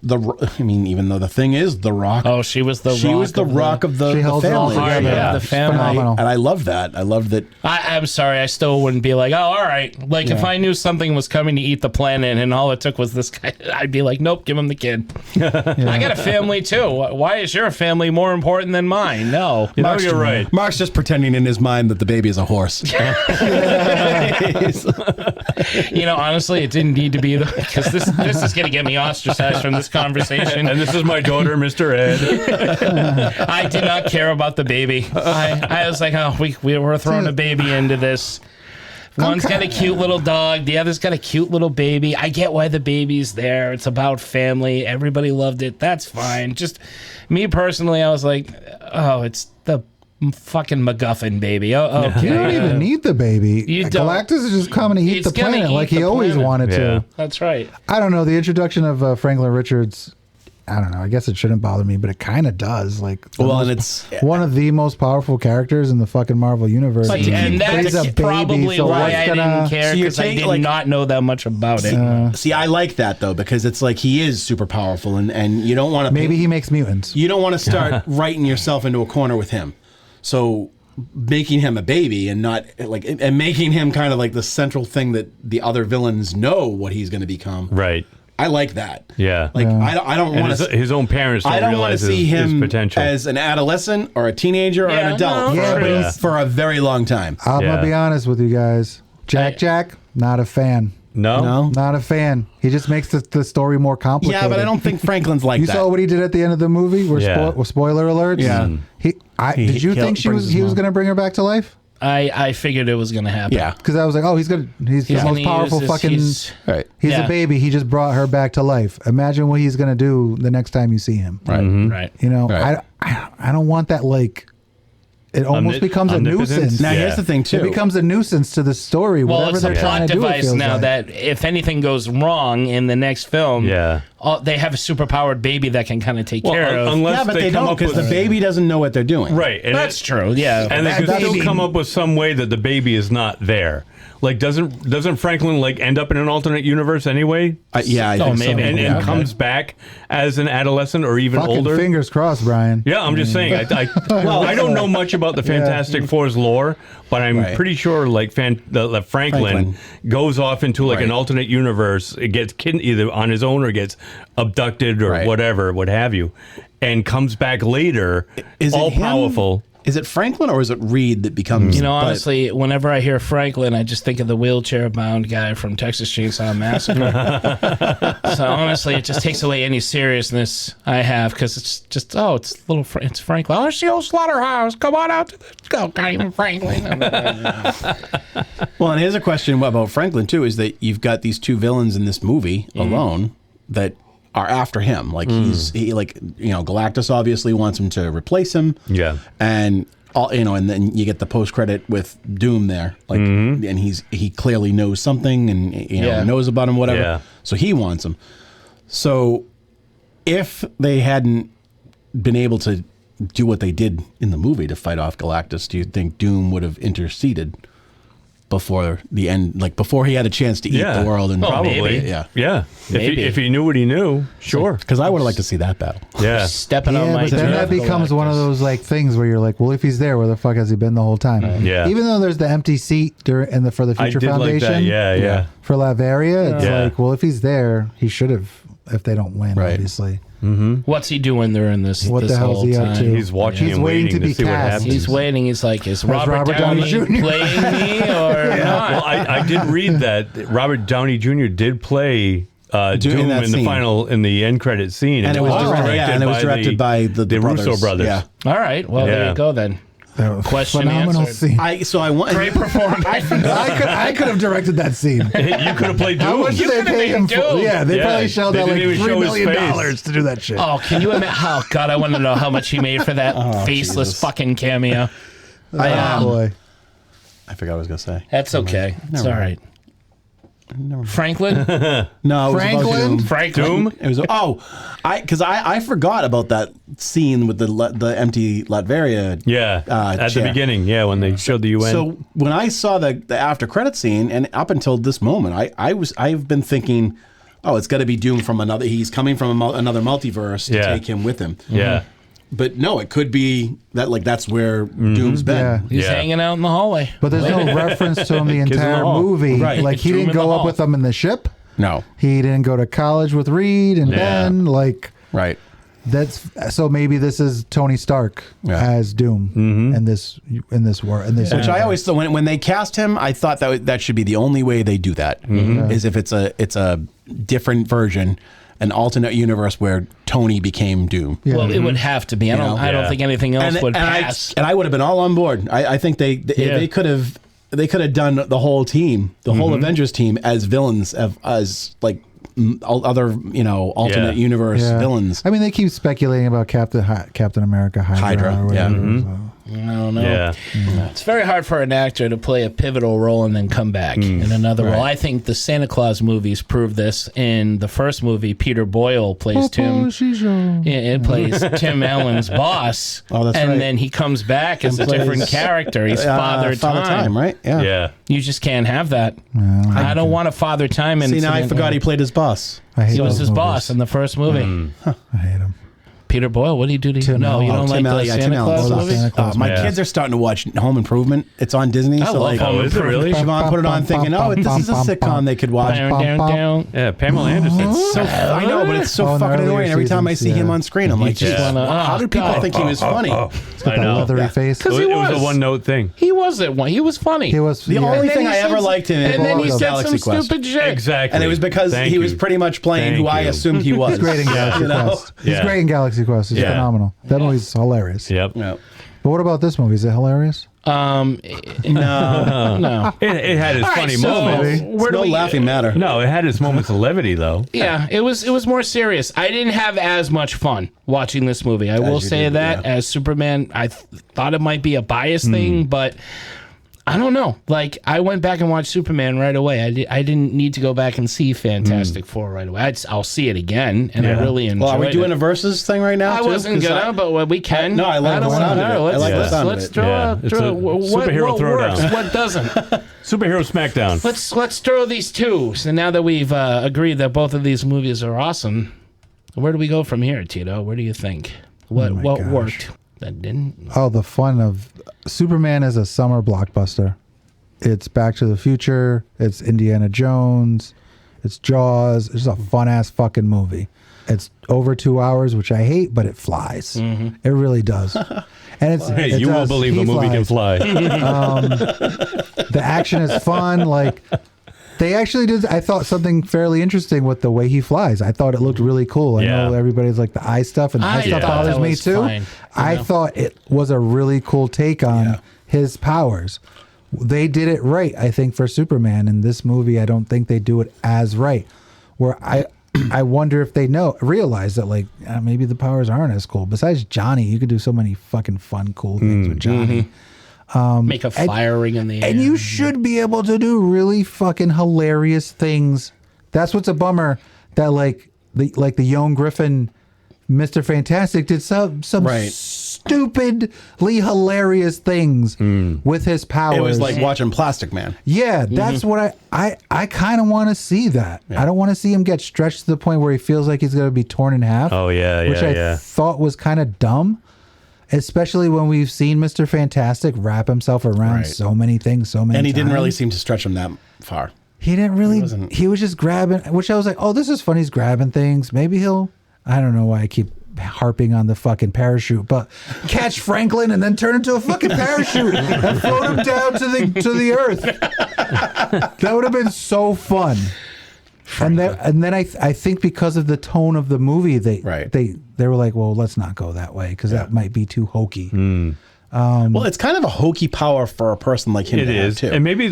even though the thing is the Rock. Oh, she was the rock of the She holds it all family. together. Yeah, the It's family. phenomenal. And I love that. I love that. I'm sorry, I still wouldn't be like, oh, all right. Like, if I knew something was coming to eat the planet and all it took was this guy, I'd be like, nope, give him the kid. I got a family, too. Why is your family more important than mine? No. You're right. Mark's just pretending in his mind that the baby is a horse. Honestly, it didn't need to be because this is going to get me ostracized from this conversation. And this is my daughter, Mr. Ed. I did not care about the baby. I was like, oh, we were throwing a baby into this. One's got a cute little dog. The other's got a cute little baby. I get why the baby's there. It's about family. Everybody loved it. That's fine. Just me personally, I was like, oh, it's the fucking MacGuffin baby. Oh, okay. You don't even need the baby. You don't. Galactus is just coming to eat It's the gonna planet eat like he the always planet. wanted to. That's right. I don't know. The introduction of Franklin Richards, I don't know. I guess it shouldn't bother me, but it kind of does. Like, and it's one of the most powerful characters in the fucking Marvel universe. And that's probably why I didn't care, because I did not know that much about it. See, I like that though, because it's like he is super powerful, and you don't want to. Maybe he makes mutants. You don't want to start writing yourself into a corner with him. So making him a baby and not like and making him kind of like the central thing that the other villains know what he's going to become. Right. I like that. Yeah. Like I don't want to. His own parents don't I don't want realize to see his him potential. as an adolescent or a teenager or an adult for a very long time. I'm gonna be honest with you guys. Jack, not a fan. No? Not a fan. He just makes the story more complicated. Yeah, but I don't think Franklin's like you that. saw what he did at the end of the movie? Where spoiler alerts? Yeah. Did you think he was going to bring her back to life? I figured it was going to happen. Yeah. Because I was like, oh, he's the most powerful He's a baby. He just brought her back to life. Imagine what he's going to do the next time you see him. Right. Mm-hmm. Right. You know, I don't want that, like, it almost becomes a nuisance. Now, here's the thing, too. It becomes a nuisance to the story. Well, Whatever it's a they're trying plot to do, it device feels now like. that if anything goes wrong in the next film, they have a superpowered baby that can kind of take care of. Yeah, but they don't, because the baby doesn't know what they're doing. Right. And That's true, yeah. And they could still come up with some way that the baby is not there. Like, doesn't Franklin, like, end up in an alternate universe anyway? I think maybe. so. And comes back as an adolescent or even Fucking older? fingers crossed, Brian. Yeah, I'm just saying. I don't know much about the Fantastic Four's lore, but I'm pretty sure like Franklin goes off into like an alternate universe. It gets either on his own or gets abducted or whatever, what have you, and comes back later, all powerful. Is it Franklin or is it Reed that becomes? You know, honestly, whenever I hear Franklin, I just think of the wheelchair-bound guy from Texas Chainsaw Massacre. So honestly, it just takes away any seriousness I have because it's just it's Franklin. Oh, it's the old slaughterhouse. Come on out to the goddamn Franklin. Well, and here's a question about Franklin too: is that you've got these two villains in this movie alone that are after him. Like Galactus obviously wants him to replace him. Yeah. And and then you get the post credit with Doom there. Like and he clearly knows something and knows about him, whatever. Yeah. So he wants him. So if they hadn't been able to do what they did in the movie to fight off Galactus, do you think Doom would have interceded before the end, like before he had a chance to eat the world? And probably, yeah. If he knew what he knew, sure. Because I would have liked to see that battle. Yeah, stepping on my. But then that becomes one of those like things where you're like, well, if he's there, where the fuck has he been the whole time? Yeah. Even though there's the empty seat for the Future Foundation. Like that. Yeah. For Latveria, it's like, well, if he's there, he should have. If they don't win, obviously. Mm-hmm. What's he doing during this? What this the hell's whole he up time? to? He's watching and waiting to see what happens. He's waiting. He's like, is Robert Downey playing me or not? Well, I did read that Robert Downey Jr. did play Doom in the end credit scene, and it was directed by the Russo brothers. Yeah. All right. Well, there you go then. Question phenomenal answered. scene. Great performance. I could have directed that scene. You could have played Doom. How much did they pay him for? Yeah, they probably shelled out like $3 million to do that shit. Oh, can you imagine? Oh God, I want to know how much he made for that faceless fucking cameo. Boy, I forgot what I was gonna say. That's okay. It's all right. Franklin? No, it was Franklin. Franklin. Doom. It was because I forgot about that scene with the empty Latveria. At chair. the beginning. Yeah, when they showed the UN. So when I saw the after credit scene, and up until this moment, I've been thinking, oh, it's got to be Doom from another. He's coming from another multiverse to take him with him. Yeah. But no, it could be that that's where Doom's been. Yeah. He's hanging out in the hallway. But there's no reference to him the entire movie. Right. Like he didn't go up with them in the ship. No. He didn't go to college with Reed and Ben. Right. That's so maybe this is Tony Stark as Doom in this war. Which I always thought when they cast him, I thought that should be the only way they do that is if it's a different version, an alternate universe where Tony became Doom. Yeah. Well, it would have to be. I don't think anything else would pass. I would have been all on board. I think they could have done the whole team, the whole Avengers team as villains as like other alternate universe villains. I mean, they keep speculating about Captain America Hydra or whatever. So. I don't know. It's very hard for an actor to play a pivotal role and then come back in another role. I think the Santa Claus movies prove this. In the first movie, Peter Boyle plays Tim. It plays Tim Allen's boss. Oh, that's right. And then he comes back as a different character. He's Father Time. Right? Yeah. You just can't have that. I don't want a Father Time incident. See, now I forgot he played his boss. I hate He was those his movies. boss in the first movie. I hate him. Peter Boyle, what do you do to you? No, you don't like the Santa Claus movies? My kids are starting to watch Home Improvement. It's on Disney. I love Home is it really? Siobhan put it on thinking, oh, this is a sitcom they could watch. Yeah, Pamela Anderson. I know, but it's so fucking annoying. Every time I see him on screen, I'm like, how do people think he was funny? He's got that leathery face. Because it was a one-note thing. He wasn't one. He was funny. He was the only thing I ever liked him in and then he was said Galaxy some Quest. stupid shit. Exactly. And it was because he was pretty much playing who I assumed he was. He's great in Galaxy Quest. He's great in Galaxy Quest. He's phenomenal. That movie's hilarious. Yep. Yep. But what about this movie? Is it hilarious? No. It had its funny moments. Where do laughing matter? No, it had its moments of levity, though. Yeah, it was more serious. I didn't have as much fun watching this movie. I will say that. As Superman, I thought it might be a bias thing, but I don't know. Like, I went back and watched Superman right away. I didn't need to go back and see Fantastic Four right away. I'll see it again, and I really enjoyed it. Well, are we doing a versus thing right now? I wasn't gonna, but we can. No, I like the sound of it. Let's throw superhero what works, throwdown. what doesn't. Superhero Smackdown. Let's throw these two. So now that we've agreed that both of these movies are awesome, where do we go from here, Tito? Where do you think? What worked? That didn't. Oh, the fun of Superman is a summer blockbuster. It's Back to the Future. It's Indiana Jones. It's Jaws. It's a fun ass fucking movie. It's over 2 hours, which I hate, but it flies. It really does. And it's Hey, you won't believe a movie can fly. The action is fun. Like, they actually did, I thought, something fairly interesting with the way he flies. I thought it looked really cool. I know everybody's like the eye stuff, and the eye stuff bothers me too. Fine, I thought it was a really cool take on his powers. They did it right, I think, for Superman. In this movie, I don't think they do it as right. Where I wonder if they realize that, like, maybe the powers aren't as cool. Besides Johnny, you could do so many fucking fun, cool things with Johnny. Make a fire ring in the air. And you should be able to do really fucking hilarious things. That's what's a bummer, that like the Young Griffin, Mr. Fantastic did some stupidly hilarious things with his powers. It was like watching Plastic Man. Yeah, that's what I kind of want to see that. I don't want to see him get stretched to the point where he feels like he's going to be torn in half. Oh, yeah, which I thought was kind of dumb. Especially when we've seen Mr. Fantastic wrap himself around so many things, so many times. And he didn't really seem to stretch him that far. He didn't really. He was just grabbing, which I was like, oh, this is fun. He's grabbing things. Maybe he'll. I don't know why I keep harping on the fucking parachute, but catch Franklin and then turn into a fucking parachute and float him down to the earth. That would have been so fun. And then I think because of the tone of the movie, they were like, well, let's not go that way because that might be too hokey. Well, it's kind of a hokey power for a person like him. It is, too. and maybe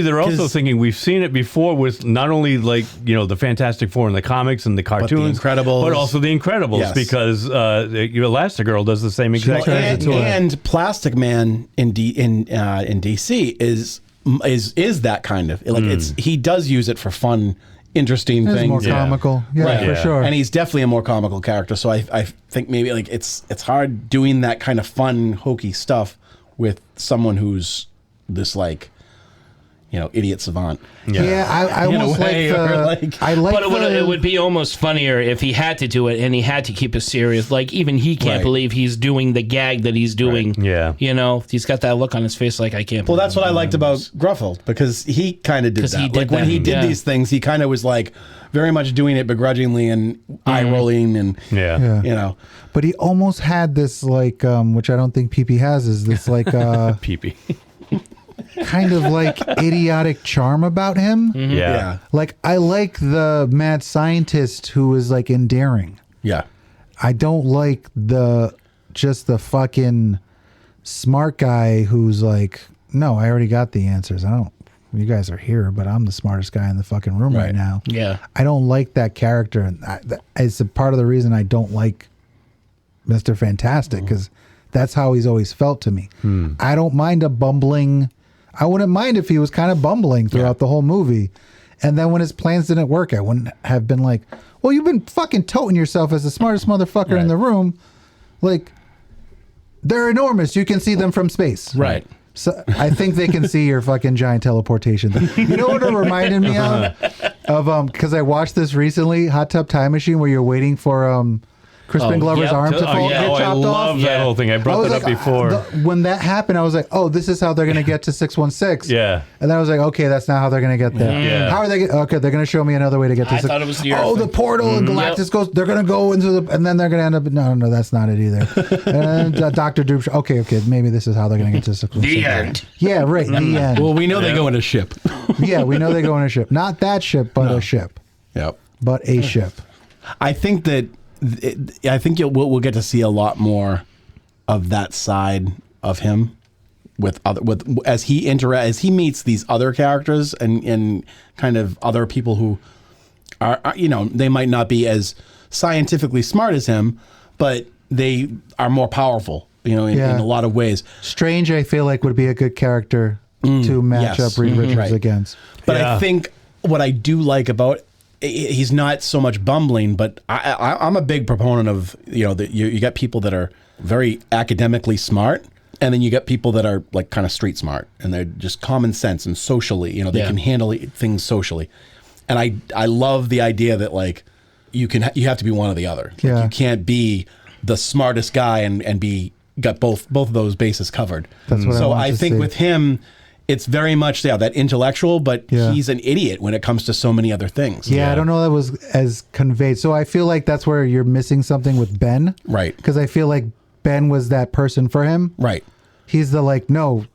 they're also thinking we've seen it before with not only like the Fantastic Four in the comics and the cartoons, but also the Incredibles, because Elastigirl does the same exact thing. And Plastic Man in DC is that kind of like he does use it for fun, interesting things. More comical, for sure. And he's definitely a more comical character. So I think maybe like it's hard doing that kind of fun, hokey stuff with someone who's this like idiot savant. I almost like it would be almost funnier if he had to do it and he had to keep it serious. Like, even he can't believe he's doing the gag that he's doing. He's got that look on his face like, I can't believe. Well, that's what I liked about Gruffalo, because he kind of did that. Like, when he did these things, he kind of was like very much doing it begrudgingly and eye rolling and But he almost had this like which I don't think PP has, is this like PP. kind of like idiotic charm about him. Like, I like the mad scientist who is like endearing. I don't like the fucking smart guy who's like, no, I already got the answers. You guys are here, but I'm the smartest guy in the fucking room right now. I don't like that character, and it's a part of the reason I don't like Mr. Fantastic, because that's how he's always felt to me. I don't mind a bumbling. I wouldn't mind if he was kind of bumbling throughout the whole movie. And then when his plans didn't work, I wouldn't have been like, well, you've been fucking toting yourself as the smartest motherfucker in the room. Like, they're enormous. You can see them from space. Right. So I think they can see your fucking giant teleportation thing. You know what it reminded me of? Because I watched this recently, Hot Tub Time Machine, where you're waiting for Crispin Glover's arm to fall get chopped I love off. that whole thing. I brought that up before. When that happened, I was like, oh, this is how they're going to get to 616. Yeah. And then I was like, okay, that's not how they're going to get there. Yeah. How are they? Okay, they're going to show me another way to get to. I thought it was the Earth. Oh, the portal and Galactus goes. They're going to go into the, and then they're going to end up. No, that's not it either. And then Doctor Doom. Okay, maybe this is how they're going to get to 616. The end. Yeah, right. The end. Well, we know they go in a ship. Yeah, we know they go in a ship. Not that ship, but a ship. Yep. But a ship. I think that we'll get to see a lot more of that side of him as he meets these other characters and kind of other people who are they might not be as scientifically smart as him, but they are more powerful, in a lot of ways. Strange, I feel like, would be a good character to match up Reed Richards against. But I think what I do like about he's not so much bumbling, but I'm a big proponent of that you got people that are very academically smart, and then you got people that are like kind of street smart, and they're just common sense and socially, they can handle things socially. And I love the idea that like you have to be one or the other. Like, you can't be the smartest guy and be got both of those bases covered. That's what so I think see. with him, it's very much that intellectual, but he's an idiot when it comes to so many other things. Yeah, I don't know that was as conveyed. So I feel like that's where you're missing something with Ben. Right. Because I feel like Ben was that person for him. Right. He's the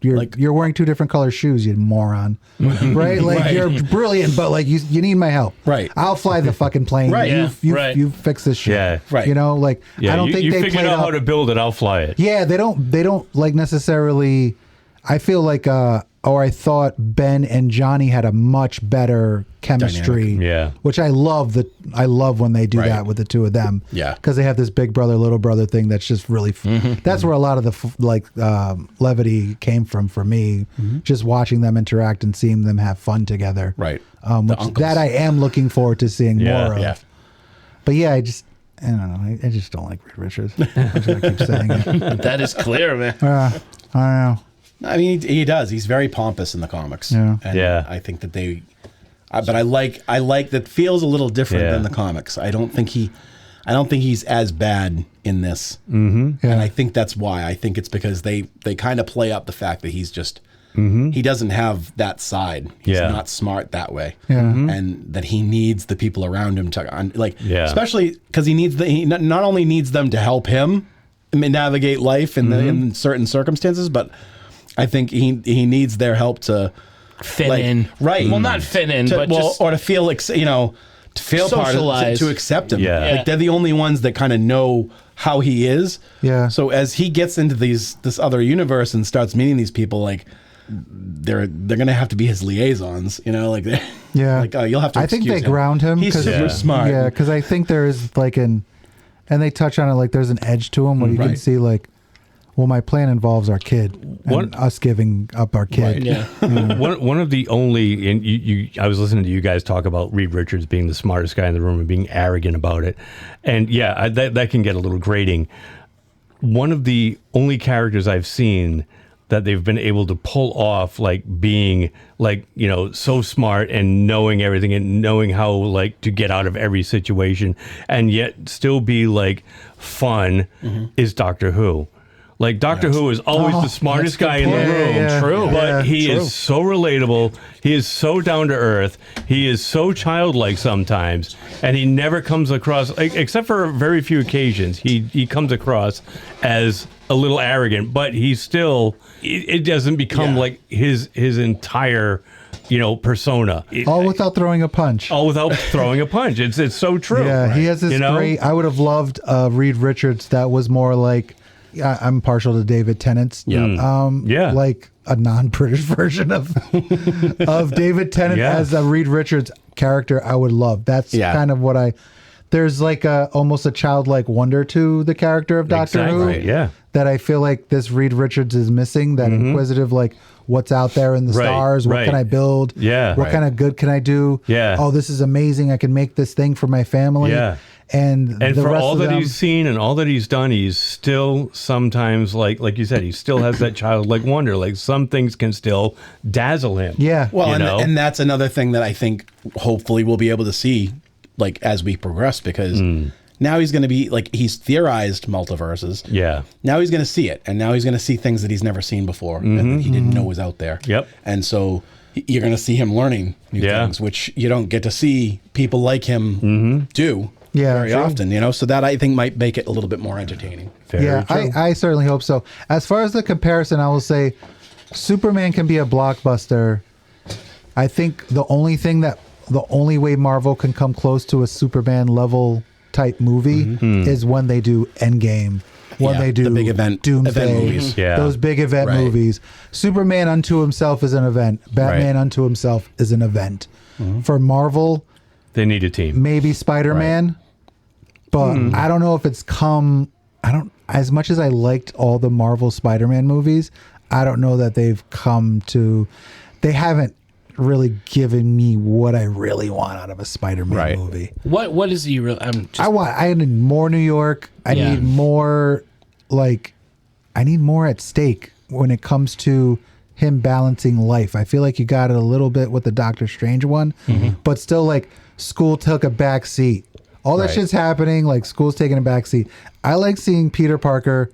you're wearing two different color shoes, you moron. Right? Like you're brilliant, but like you need my help. Right. I'll fly the fucking plane. Right. You fix this shit. Yeah. Right. I don't think you they figured played out how to build it. I'll fly it. Yeah, they don't like necessarily. I feel like I thought Ben and Johnny had a much better chemistry. Dynamic. Yeah. Which I love when they do that with the two of them. Yeah. Because they have this big brother, little brother thing that's just really, that's where a lot of the levity came from for me. Just watching them interact and seeing them have fun together. Right. That I am looking forward to seeing more of. Yeah. But yeah, I don't know. I just don't like Reed Richards. I'm just going to keep saying it. That is clear, man. I don't know. I mean, he does. He's very pompous in the comics. Yeah. And Yeah. I think that but I like that feels a little different than the comics. I don't think he's as bad in this. Yeah. And I think that's why. I think it's because they kind of play up the fact that he's just, he doesn't have that side. He's not smart that way. Yeah. And that he needs the people around him especially because he not only needs them to help him navigate life in certain circumstances, but I think he needs their help to fit in. Right. Well, not fit in, but just or to feel to feel part of to accept him. Yeah. Like they're the only ones that kind of know how he is. Yeah. So as he gets into this other universe and starts meeting these people, like they're gonna have to be his liaisons. You'll have to. I think they excuse him. ground him. He's super smart. Yeah, because I think there is and they touch on it like there's an edge to him where you can see like, well, my plan involves our kid and us giving up our kid. Right. yeah. One of the only, and I was listening to you guys talk about Reed Richards being the smartest guy in the room and being arrogant about it, and that can get a little grating. One of the only characters I've seen that they've been able to pull off, like being so smart and knowing everything and knowing how to get out of every situation and yet still be fun, is Doctor Who. Like Doctor Who is always the smartest guy in the room. Yeah, True. But he is so relatable. He is so down to earth. He is so childlike sometimes. And he never comes across, except for very few occasions, he comes across as a little arrogant. But he's still, it doesn't become like his entire, persona. All without throwing a punch. All without throwing a punch. It's so true. Yeah, he has this great, I would have loved Reed Richards that was more like, I'm partial to David Tennant's. Like a non-British version of David Tennant as a Reed Richards character. I would love. That's kind of what there's like almost a childlike wonder to the character of Doctor Who. Yeah. That I feel like this Reed Richards is missing. That inquisitive, like what's out there in the stars. What can I build? Yeah. What kind of good can I do? Yeah. Oh, this is amazing. I can make this thing for my family. Yeah. And the for rest all of that them, he's seen and all that he's done, he's still sometimes like you said, he still has that childlike wonder. Like some things can still dazzle him. Yeah. Well, and that's another thing that I think hopefully we'll be able to see as we progress, because Now he's going to be like, he's theorized multiverses. Yeah. Now he's going to see it, and now he's going to see things that he's never seen before and that he didn't know was out there. Yep. And so you're going to see him learning new things, which you don't get to see people like him do very often, you know? So that I think might make it a little bit more entertaining. I certainly hope so. As far as the comparison, I will say Superman can be a blockbuster. I think the only way Marvel can come close to a Superman level type movie is when they do Endgame, when they do the big event Doomsday, movies. those big event movies. Superman unto himself is an event. Batman unto himself is an event. For Marvel, they need a team. Maybe Spider-Man, but I don't know if it's come. As much as I liked all the Marvel Spider-Man movies, I don't know that they've come to. They haven't really given me what I really want out of a Spider-Man movie. What is he really? I need more New York. I need more I need more at stake when it comes to him balancing life. I feel like you got it a little bit with the Doctor Strange one, but still like school took a back seat. All that shit's happening, like school's taking a back seat. I like seeing Peter Parker,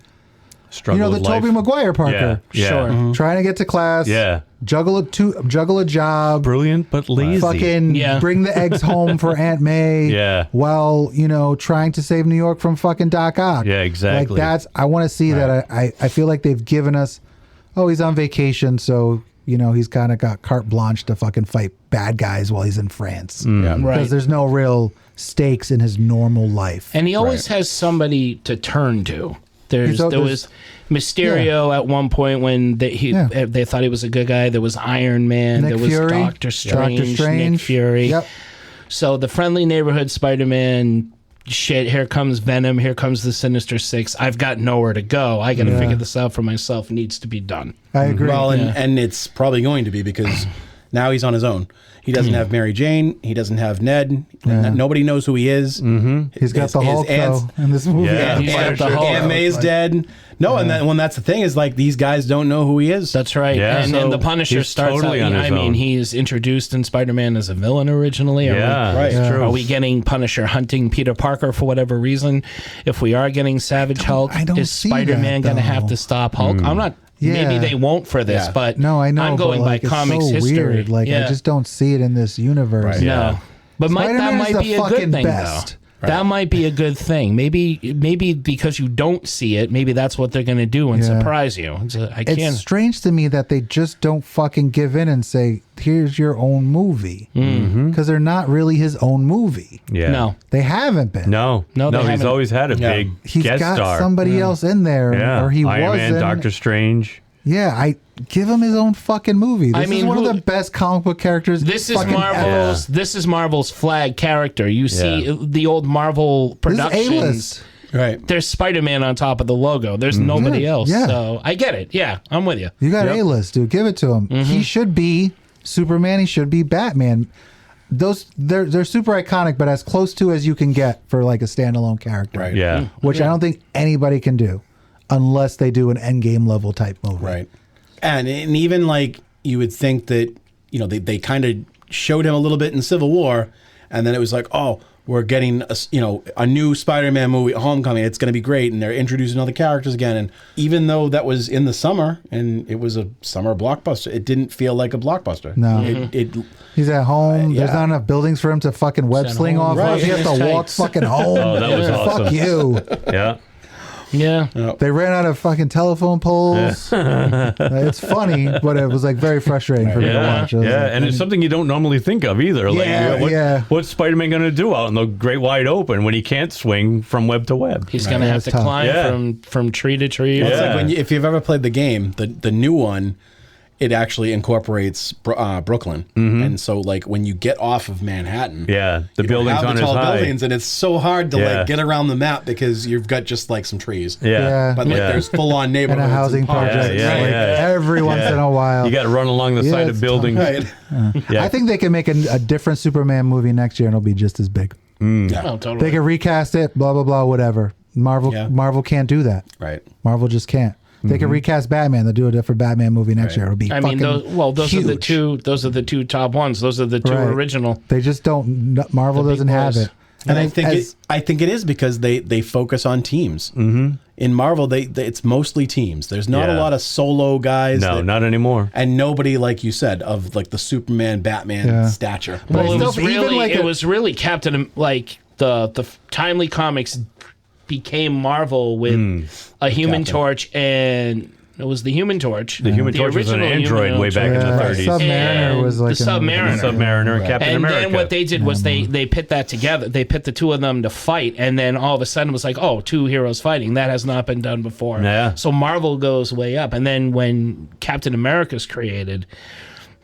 struggle the Tobey Maguire Parker. Sure. Trying to get to class. Juggle a job. Brilliant but lazy. Fucking bring the eggs home for Aunt May. While, trying to save New York from fucking Doc Ock. Yeah, exactly. Like I want to see that. I feel like they've given us, he's on vacation, so, he's kind of got carte blanche to fucking fight bad guys while he's in France. Because there's no real stakes in his normal life. And he always has somebody to turn to. There was Mysterio at one point when they thought he was a good guy. There was Iron Man. Nick there was Fury. Doctor Strange. Nick Fury. Yep. So the friendly neighborhood Spider-Man shit. Here comes Venom. Here comes the Sinister Six. I've got nowhere to go. I got to figure this out for myself. Needs to be done. I agree. Well, and it's probably going to be because now he's on his own. He doesn't have Mary Jane. He doesn't have Ned. Nobody knows who he is. He's got the Hulk though in this movie. Yeah, he's got the Hulk. Aunt May's dead. No, and that's the thing is like these guys don't know who he is. That's right. Yeah. And the Punisher starts totally out. on his own. He's introduced in Spider-Man as a villain originally. That's true. Are we getting Punisher hunting Peter Parker for whatever reason? If we are getting Savage Hulk, is Spider-Man going to have to stop Hulk? I'm not. Yeah. Maybe they won't for this, but no, I know. I'm going by it's comics so history. Weird. Like I just don't see it in this universe. Right. No, but that might be a good thing best. though. Right. That might be a good thing. Maybe because you don't see it, maybe that's what they're going to do and surprise you. It's strange to me that they just don't fucking give in and say, "Here's your own movie," because they're not really his own movie. Yeah, no, they haven't been. No. He's always had a big He's guest got star. somebody else in there, or he Iron was Man, in. Doctor Strange. Yeah, I give him his own fucking movie. This is one of the best comic book characters. This is Marvel's flag character. You see the old Marvel productions. This is A-list. Right. There's Spider-Man on top of the logo. There's nobody else. Yeah. So I get it. Yeah, I'm with you. You got A-list, dude. Give it to him. He should be Superman. He should be Batman. They're super iconic, but as close to as you can get for like a standalone character. Right. Yeah. Which I don't think anybody can do unless they do an Endgame level type movie. Right. And even like you would think that, they kind of showed him a little bit in Civil War, and then it was like, oh, we're getting a new Spider-Man movie, Homecoming. It's going to be great, and they're introducing other characters again. And even though that was in the summer and it was a summer blockbuster, it didn't feel like a blockbuster. No. He's at home. There's not enough buildings for him to fucking web sling off of. He has to walk fucking home. Oh, that was awesome. Fuck you. Yeah. Yeah. They ran out of fucking telephone poles. It's funny, but it was like very frustrating for me to watch. And it's something you don't normally think of either. What's Spider-Man going to do out in the great wide open when he can't swing from web to web? He's going to have to climb from tree to tree. It's like if you've ever played the game, the new one, it actually incorporates Brooklyn, and so like when you get off of Manhattan, the you buildings have on the his tall high. buildings, and it's so hard to like get around the map because you've got just like some trees. But like there's full on neighborhoods and a housing project. Every once in a while, you got to run along the side of buildings. I think they can make a different Superman movie next year, and it'll be just as big. Oh, totally. They can recast it, blah blah blah, whatever. Marvel can't do that. Right. Marvel just can't. They can recast Batman. They'll do a different Batman movie next year. It'll be. Those huge. are the two. Those are the two top ones. Those are the two original. They just don't. Marvel doesn't have it. And I think it is because they focus on teams. Mm-hmm. In Marvel, it's mostly teams. There's not a lot of solo guys. No, not anymore. And nobody, like you said, of like the Superman, Batman stature. Well, it was really Captain, like the Timely Comics became Marvel with a Human Torch, and it was the Human Torch. The Human Torch was an android way back in the 30s. Submariner was like the Submariner, Captain America. And then what they did was they pit that together. They pit the two of them to fight, and then all of a sudden it was like, oh, two heroes fighting. That has not been done before. Yeah. So Marvel goes way up, and then when Captain America's created,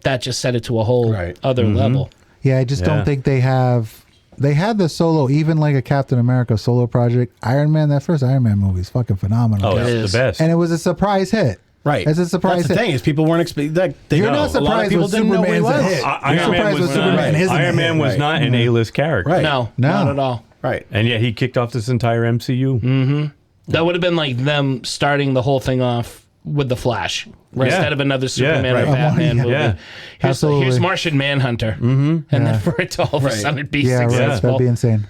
that just set it to a whole other level. Yeah, I just don't think they have. They had the solo, even like a Captain America solo project. Iron Man, that first Iron Man movie is fucking phenomenal. Oh, it's the best. And it was a surprise hit. Right. It's a surprise That's the hit. thing is people weren't expecting that. You're not surprised with Superman's a hit. Iron Man was not an A-list character. Right. No, not at all. Right. And yet he kicked off this entire MCU. Mm-hmm. That would have been like them starting the whole thing off with the Flash, instead of another Superman or Batman movie. Yeah. Here's Martian Manhunter, and then for it to all of a sudden be successful. That'd be insane.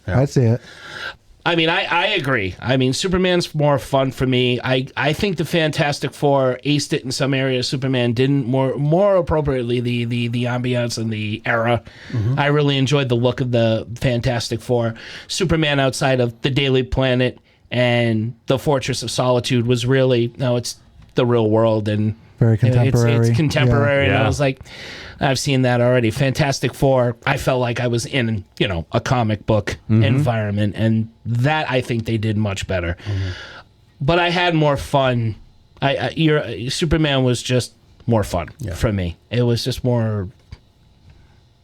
I'd see it. I mean, I agree. I mean, Superman's more fun for me. I think the Fantastic Four aced it in some areas. Superman didn't. More appropriately, the ambiance and the era. Mm-hmm. I really enjoyed the look of the Fantastic Four. Superman outside of the Daily Planet and the Fortress of Solitude was really, it's the real world and very contemporary. It's contemporary, and I was like, I've seen that already. Fantastic Four, I felt like I was in, a comic book environment, and that I think they did much better. Mm-hmm. But I had more fun. Superman was just more fun for me. It was just more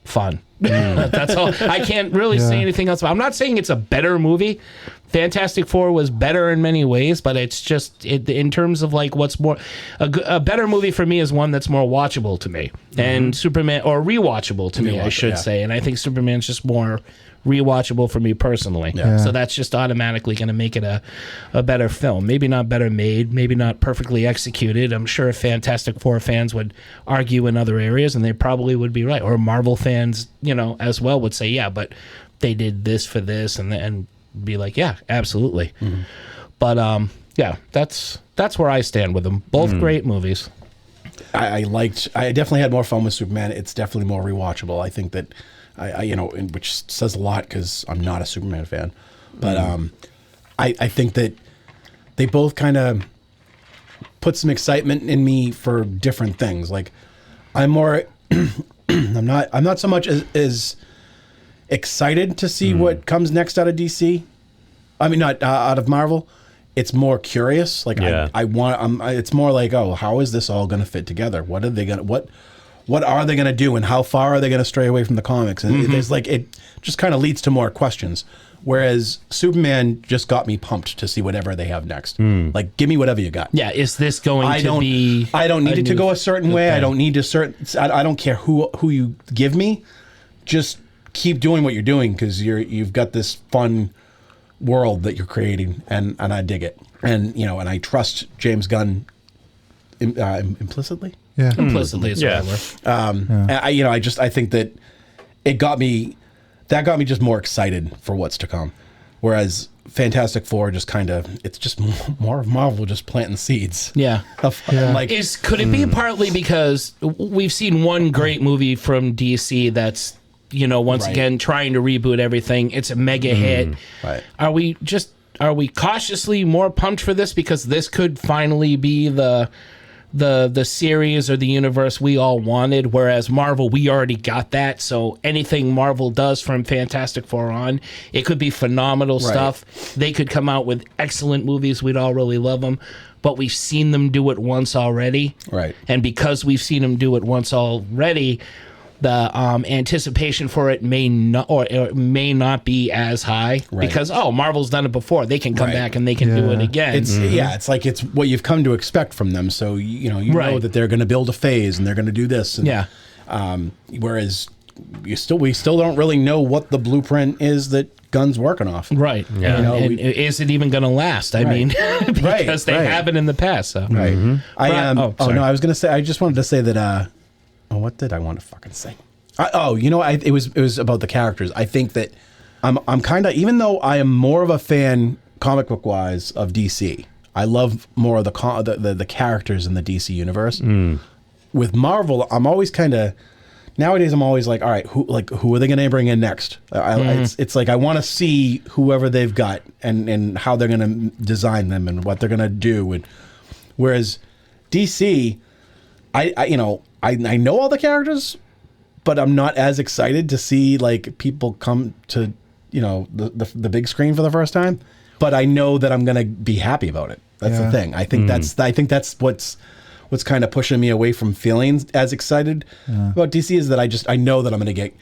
fun. That's all. I can't really say anything else. I'm not saying it's a better movie. Fantastic Four was better in many ways, but it's just in terms of like what's more a better movie for me is one that's more watchable to me, and Superman, or rewatchable to me, I should say. And I think Superman's just more rewatchable for me personally. So that's just automatically going to make it a better film. Maybe not better made, maybe not perfectly executed. I'm sure Fantastic Four fans would argue in other areas, and they probably would be right. Or Marvel fans, as well would say, yeah, but they did this for this, and be like, yeah, absolutely. Mm-hmm. But that's where I stand with them. Both great movies. I definitely had more fun with Superman. It's definitely more rewatchable. I think that which says a lot because I'm not a Superman fan. But I think that they both kind of put some excitement in me for different things. Like I'm more I'm not so much as excited to see what comes next out of DC. I mean, not out of Marvel. It's more curious. Like I want. It's more like, oh, how is this all going to fit together? What are they going to What are they going to do, and how far are they going to stray away from the comics? And there's like it just kind of leads to more questions. Whereas Superman just got me pumped to see whatever they have next. Like, give me whatever you got. Yeah, is this going to be? I don't need it to go a certain way. I don't need to I don't care who you give me. Just keep doing what you're doing because you've got this fun world that you're creating, and I dig it. And and I trust James Gunn implicitly. Yeah, implicitly is I think that it got me just more excited for what's to come. Whereas Fantastic Four just kind of, it's just more of Marvel just planting seeds. Yeah. Like, could it be partly because we've seen one great movie from DC that's, once again, trying to reboot everything. It's a mega hit. Right. Are we cautiously more pumped for this because this could finally be the series or the universe we all wanted, whereas Marvel, we already got that, so anything Marvel does from Fantastic Four on, it could be phenomenal stuff. They could come out with excellent movies, we'd all really love them, but we've seen them do it once already. Right. And because we've seen them do it once already, the anticipation for it may not or may not be as high because Marvel's done it before. They can come back and they can do it again. It's like it's what you've come to expect from them. So you know that they're going to build a phase and they're going to do this. And, whereas we still don't really know what the blueprint is that Gunn's working off. Right. Yeah. And is it even going to last? I mean, because they haven't in the past. So. Right. I was going to say. I just wanted to say that. What did I want to fucking say? It was about the characters. I think that I'm kind of, even though I am more of a fan comic book wise of DC, I love more of the characters in the DC universe. With Marvel, I'm always kind of, nowadays I'm always like, all right, who are they going to bring in next? It's like I want to see whoever they've got and how they're going to design them and what they're going to do. And whereas DC, I know all the characters, but I'm not as excited to see like people come to the big screen for the first time. But I know that I'm going to be happy about it. That's the thing. I think that's what's kind of pushing me away from feeling as excited about DC is that I know that I'm going to get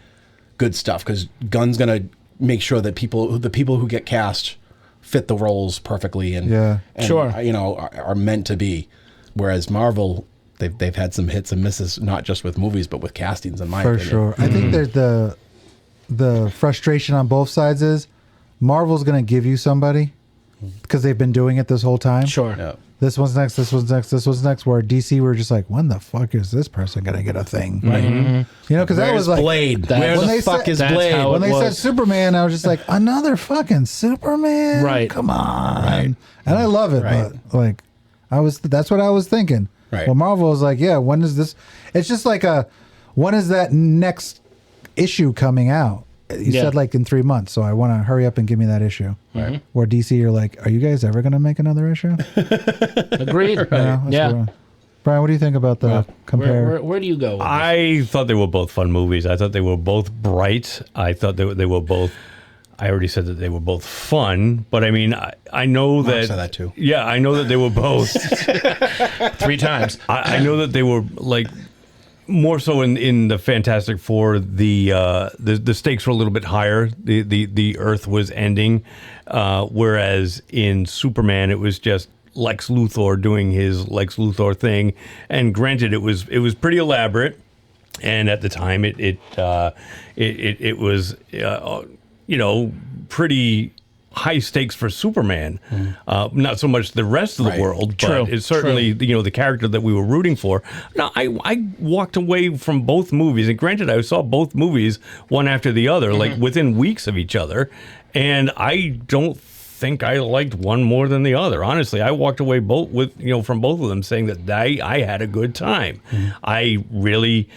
good stuff because Gunn's going to make sure that the people who get cast fit the roles perfectly and are meant to be. Whereas Marvel, they've had some hits and misses, not just with movies but with castings. In my opinion, for sure, I think there's the frustration on both sides is Marvel's going to give you somebody because they've been doing it this whole time. Sure. Yeah. This one's next, this one's next, this one's next. Where DC, we're just like, when the fuck is this person going to get a thing? Right. You know, because that was like... Blade? Where the fuck is Blade? When they said Superman, I was just like, another fucking Superman? Right. Come on. Right. And I love it, Right. but like, that's what I was thinking. Right. Well, Marvel was like, yeah, when is this? It's just like when is that next issue coming out? You said like in 3 months, so I want to hurry up and give me that issue. Right. Where DC, you're like, are you guys ever going to make another issue? Agreed. Yeah. Brian, what do you think about the compare? Where do you go? I thought they were both fun movies. I thought they were both bright. I thought they were both. I already said that they were both fun, but I mean, I know Mark that. said that too. Yeah, I know that they were both 3 times. I know that they were like. More so in the Fantastic Four, the stakes were a little bit higher. The Earth was ending, whereas in Superman it was just Lex Luthor doing his Lex Luthor thing. And granted, it was pretty elaborate, and at the time it was pretty high stakes for Superman. Not so much the rest of the world, but it's certainly the character that we were rooting for. Now, I walked away from both movies, and granted, I saw both movies one after the other, like within weeks of each other, and I don't think I liked one more than the other. Honestly, I walked away from both of them saying that I had a good time. I really.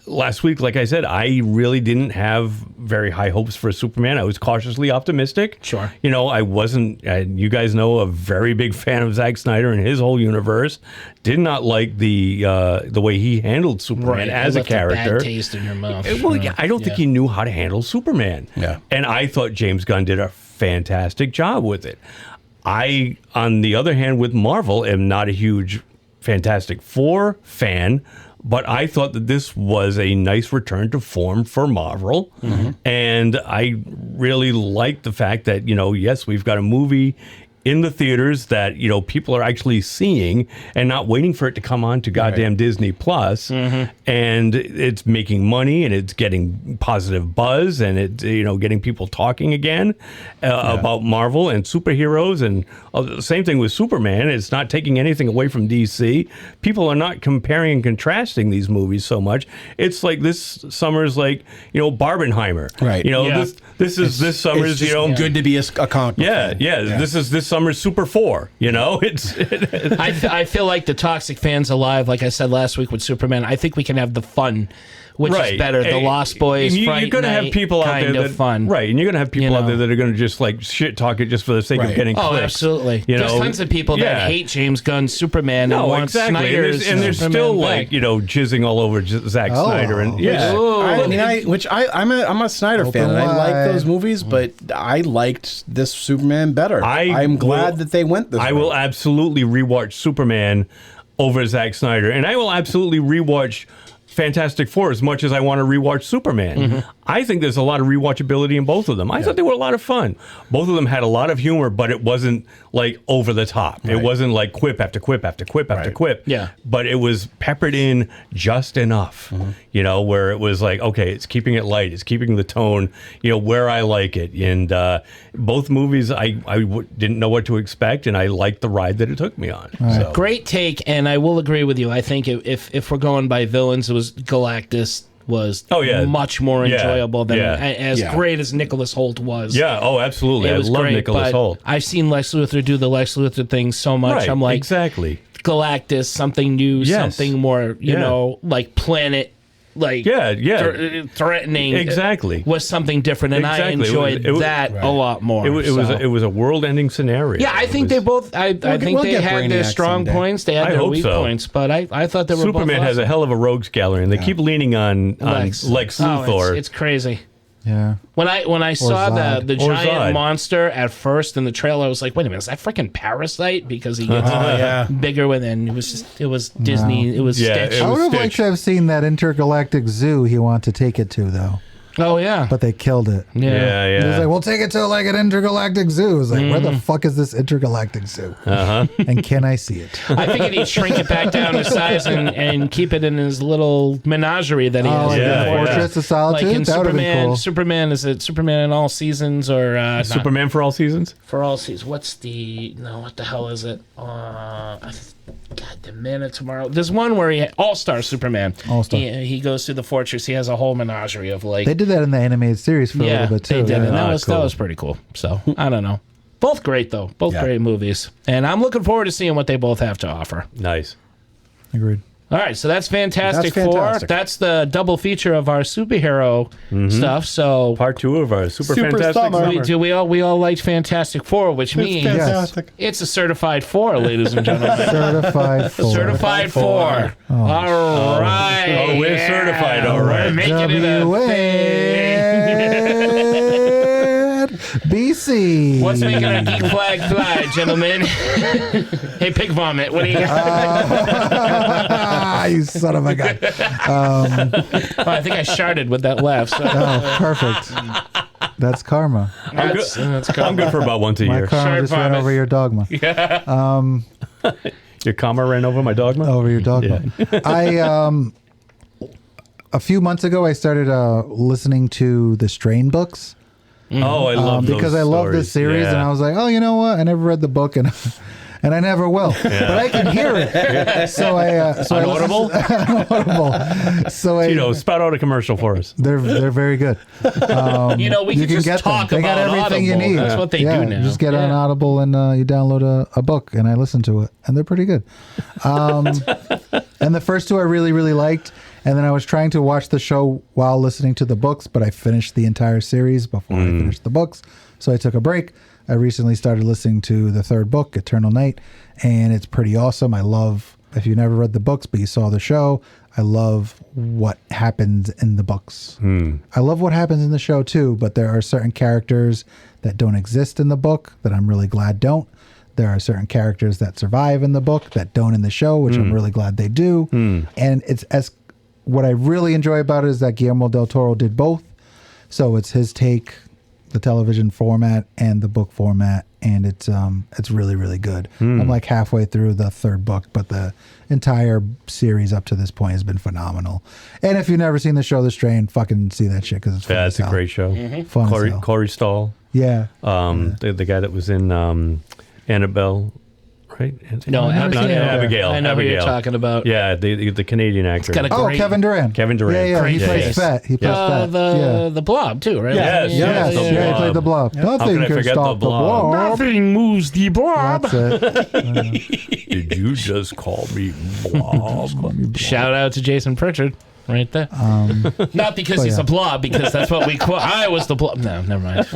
Last week, like I said, I really didn't have very high hopes for Superman. I was cautiously optimistic. Sure. I wasn't, you guys know, a very big fan of Zack Snyder and his whole universe. Did not like the way he handled Superman as a character. A bad taste in your mouth. I don't think he knew how to handle Superman. Yeah. And I thought James Gunn did a fantastic job with it. I, on the other hand, with Marvel, am not a huge Fantastic Four fan, but I thought that this was a nice return to form for Marvel. And I really liked the fact that, yes, we've got a movie in the theaters that, people are actually seeing and not waiting for it to come on to goddamn Disney Plus. And it's making money and it's getting positive buzz and it's, getting people talking again about Marvel and superheroes. And the same thing with Superman. It's not taking anything away from DC. People are not comparing and contrasting these movies so much. It's like this summer's like, Barbenheimer. Right. This summer's, good to be a comic book fan. This is this summer's Super 4. I feel like the toxic fan's alive. Like I said last week with Superman, I think we can have the fun, which is better. The Lost Boys, you're going to have people out there that fun, right? And you're going to have people out there that are going to just like shit talk it just for the sake of getting clicks. Oh, absolutely. There's tons of people that hate James Gunn's Superman and want Snyder's and they're still like jizzing all over Zack Snyder and I'm a Snyder fan. And I like those movies, but I liked this Superman better. I'm glad that they went this way. I will absolutely rewatch Superman over Zack Snyder, and I will absolutely rewatch Fantastic Four as much as I want to rewatch Superman. I think there's a lot of rewatchability in both of them. I thought they were a lot of fun. Both of them had a lot of humor, but it wasn't like over the top. It wasn't like quip after quip after quip after quip. Yeah. But it was peppered in just enough, where it was like, okay, it's keeping it light. It's keeping the tone, where I like it. And both movies, I didn't know what to expect, and I liked the ride that it took me on. Right. So. Great take, and I will agree with you. I think if we're going by villains, it was Galactus, was yeah. much more Yeah. enjoyable than Yeah. as Yeah. great as Nicholas Hoult was. Yeah, oh, absolutely. It I was love great, Nicholas but Hoult. I've seen Lex Luthor do the Lex Luthor thing so much. Right, I'm like, exactly. Galactus, something new, Yes. something more, you Yeah. know, like planet, like threatening. Exactly. Was something different, and I enjoyed that a lot more. It was a world-ending scenario. Yeah, I think they both. I think we'll they get had their Brainiac strong someday. points. They had I their hope weak so. points, but I thought they were. Superman both has a hell of a rogues gallery, and they keep leaning on Lex Luthor. It's crazy. Yeah. When I saw Zod. the Or giant Zod. monster at first in the trailer, I was like, wait a minute, is that freaking Parasite? Because he gets bigger within. It was Disney. It was Stitch. I would have liked to have seen that intergalactic zoo he wanted to take it to, though. Oh yeah, but they killed it. Yeah. He was like, "We'll take it to like an intergalactic zoo." I was like, "Where the fuck is this intergalactic zoo? And can I see it?" I figured he'd shrink it back down to size and keep it in his little menagerie that he has. Like the Fortress of Solitude. Like in That would have been cool. Superman, is it Superman in all seasons or Superman for all seasons? For all seasons. What the hell is it? God, the Man of Tomorrow. There's one where he All-Star Superman. All-Star. He goes through the fortress. He has a whole menagerie of like. They did that in the animated series for a little bit too. They did, yeah. and that was pretty cool. So I don't know. Both great though. Both great movies, and I'm looking forward to seeing what they both have to offer. Nice. Agreed. All right, so that's Fantastic That's Four. fantastic. That's the double feature of our superhero stuff. So Part 2 of our Super Super Fantastic Summer. Summer. we all liked Fantastic Four, which means fantastic. it's a certified 4, ladies and gentlemen. Certified 4. Certified 4. All right. Oh, we're certified, all right. We're making it a thing. BC. What's making our geek flag fly, gentlemen? Hey, pig vomit. What do you got? You son of a gun. I think I sharted with that laugh. So. Oh, perfect. That's karma. That's I'm good for about once a My year. karma Shard just ran vomit. over your dogma. Your comma ran over my dogma? Over your dogma. I a few months ago I started listening to the Strain books. Oh, I love those because I love this series, Yeah. and I was like, oh, you know what? I never read the book, and I never will, but I can hear it. So I Unaudible? Unaudible. So Tito, spout out a commercial for us. they're very good. we You can just get talk them. They got about everything you Audible. need. That's what they do now. Just get on Audible and you download a book, and I listen to it, and they're pretty good. And the first 2 I really, really liked. And then I was trying to watch the show while listening to the books, but I finished the entire series before I finished the books. So I took a break. I recently started listening to the 3rd book, Eternal Night, and it's pretty awesome. I love, if you never read the books, but you saw the show, I love what happens in the books. I love what happens in the show too, but there are certain characters that don't exist in the book that I'm really glad don't. There are certain characters that survive in the book that don't in the show, which I'm really glad they do. And what I really enjoy about it is that Guillermo del Toro did both. So it's his take, the television format and the book format, and it's really, really good. I'm like halfway through the 3rd book, but the entire series up to this point has been phenomenal. And if you've never seen the show The Strain, fucking see that shit because it's fun. Yeah, as it's a hell. great show. Fun as hell. Corey Stahl. Yeah. The guy that was in Annabelle, right? No, Abigail. I know who you're Abigail. talking about. Yeah, the Canadian actor. got a Oh, great, Kevin Durant. Kevin Durant. Yeah, he Great plays face. Fat. He plays Fat. the Blob too, right? Yes, Yes, the he Blob. played the Blob. Nothing How can I can forget stop the the Blob? Blob. Nothing moves the Blob. That's it. Did you just call me Blob? Shout out to Jason Pritchard. Right there. Not because he's a blob, because that's what we quote. I was the blob. No, never mind.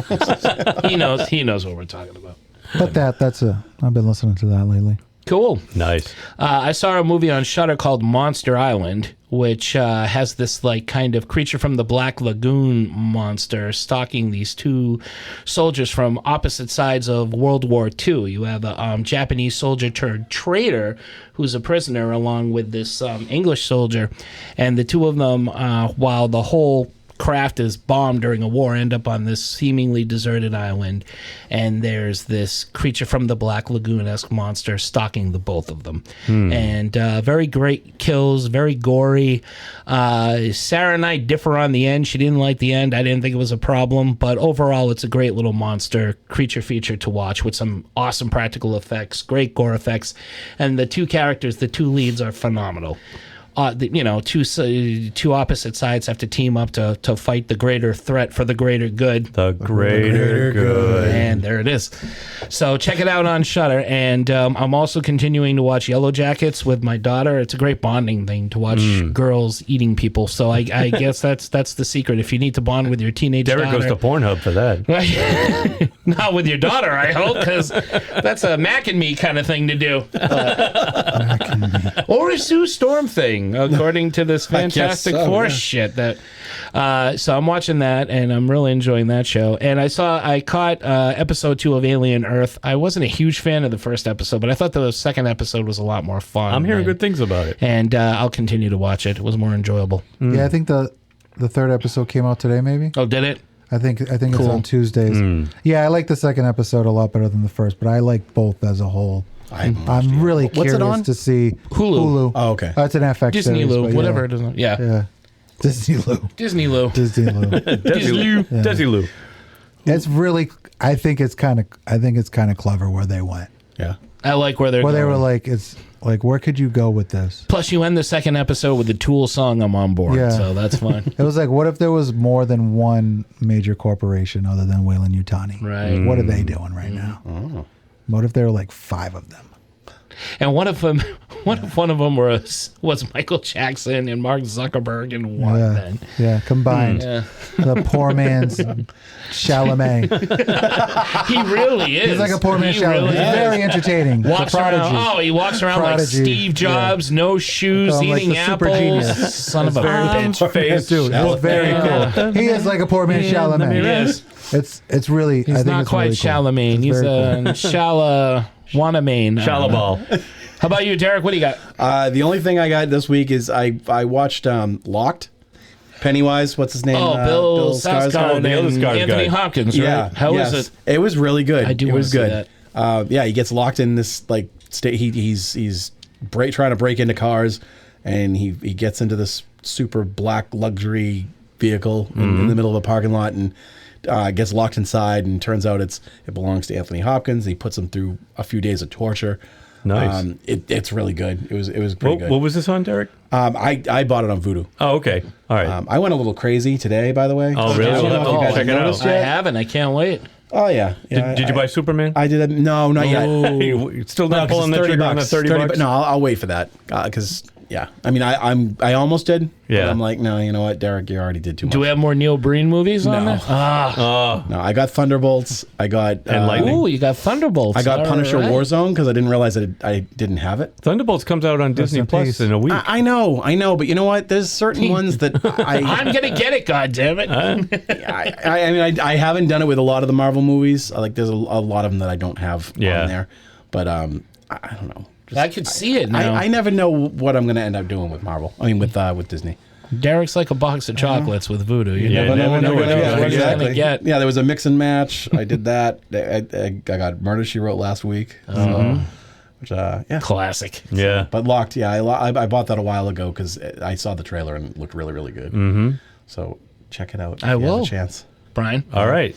He knows what we're talking about. But I've been listening to that lately. Cool. Nice. I saw a movie on Shudder called Monster Island, which has this like kind of creature from the Black Lagoon monster stalking these 2 soldiers from opposite sides of World War II. You have a Japanese soldier turned traitor who's a prisoner along with this English soldier, and the 2 of them, while the whole craft is bombed during a war, end up on this seemingly deserted island, and there's this creature from the Black Lagoon-esque monster stalking the both of them. And very great kills, very gory. Sarah and I differ on the end. She didn't like the end. I didn't think it was a problem, but overall it's a great little monster creature feature to watch with some awesome practical effects, great gore effects, and the 2 characters, the 2 leads, are phenomenal. two opposite sides have to team up to fight the greater threat for the greater good. The greater good. And there it is. So check it out on Shudder. And I'm also continuing to watch Yellow Jackets with my daughter. It's a great bonding thing to watch girls eating people. So I guess that's the secret. If you need to bond with your teenage Derek daughter. goes to Pornhub for that. Not with your daughter, I hope, because that's a Mac and Me kind of thing to do. Or a Sue Storm thing, according to this Fantastic Four shit. So I'm watching that, and I'm really enjoying that show. And I caught episode 2 of Alien Earth. I wasn't a huge fan of the first episode, but I thought the second episode was a lot more fun. I'm hearing good things about it. And I'll continue to watch it. It was more enjoyable. Yeah, I think the third episode came out today, maybe. Oh, did it? I think Cool. it's on Tuesdays. Yeah, I like the second episode a lot better than the first, but I like both as a whole. I'm really curious to see Hulu. Oh, okay. It's an FX Disney series, Lou, but whatever it is. Yeah. Yeah. Disney Lou. Disney Lou. Disney Lou. Desi Lou. It's really. I think it's kind of clever where they went. Yeah. I like where they're Where they going. were like, it's like, where could you go with this? Plus, you end the second episode with the Tool song. I'm on board, Yeah. so that's fun. It was like, what if there was more than one major corporation other than Weyland Yutani? Right. What are they doing right now? Oh. What if there were like 5 of them? And what if one of them was Michael Jackson and Mark Zuckerberg in one? Yeah, Then yeah, combined. Yeah. The poor man's Chalamet. He really is. He's like a poor man's He Chalamet. really He's is. very entertaining. Walks the around. prodigy. Oh, he walks around like Prodigy. Steve Jobs, no shoes, Like eating the super apples. genius. Son of a bitch. Face. Dude, it's very cool. He is like a poor man's Chalamet. He is. It's really. I He's think not it's quite really cool. Charlemagne. It's He's very a Shala Wanamain. Shalabal. How about you, Derek? What do you got? The only thing I got this week is I watched Locked. Pennywise, what's his name? Oh, Bill Skarsgård. Skarsgård the other and Skarsgård Anthony guy. Hopkins, right? Yeah. How is it? It was really good. I do It wanna was see good. that. Yeah, he gets locked in this like state. He's trying to break into cars, and he gets into this super black luxury vehicle in the middle of a parking lot, and gets locked inside. And turns out it belongs to Anthony Hopkins. He puts him through a few days of torture. Nice. It's really good. It was pretty good. What was this on, Derek? I bought it on Vudu. Oh, okay. All right. I went a little crazy today, by the way. Oh, really? I don't know if you guys Check it out. noticed I yet. haven't. I can't wait. Oh yeah. Did you buy Superman? I did. No, not yet. You still not 'cause pulling it's the trigger on the 30 bucks? No, I'll wait for that because yeah. I mean, I almost did. Yeah. But I'm like, no, you know what, Derek, you already did too much. Do we have more Neil Breen movies on No. there? No, I got Thunderbolts. I got And Lightning. Ooh, you got Thunderbolts. I got All Punisher right. Warzone because I didn't realize that I didn't have it. Thunderbolts comes out on Disney in Plus peace. in a week. I know, but you know what? There's certain ones that I'm gonna get it. God damn it! I mean, I haven't done it with a lot of the Marvel movies. Like, there's a lot of them that I don't have Yeah. on there. But I don't know. I could see it now. I never know what I'm going to end up doing with Marvel. I mean, with Disney. Derek's like a box of chocolates with voodoo. You Yeah, never know what yeah, you're exactly. gonna get. Yeah, there was a mix and match. I did that. I got Murder, She Wrote last week. Which, yeah. Classic. Yeah. But Locked, yeah, I bought that a while ago because I saw the trailer and it looked really, really good. Mm-hmm. So check it out if I you will. have a chance. Brian. All right.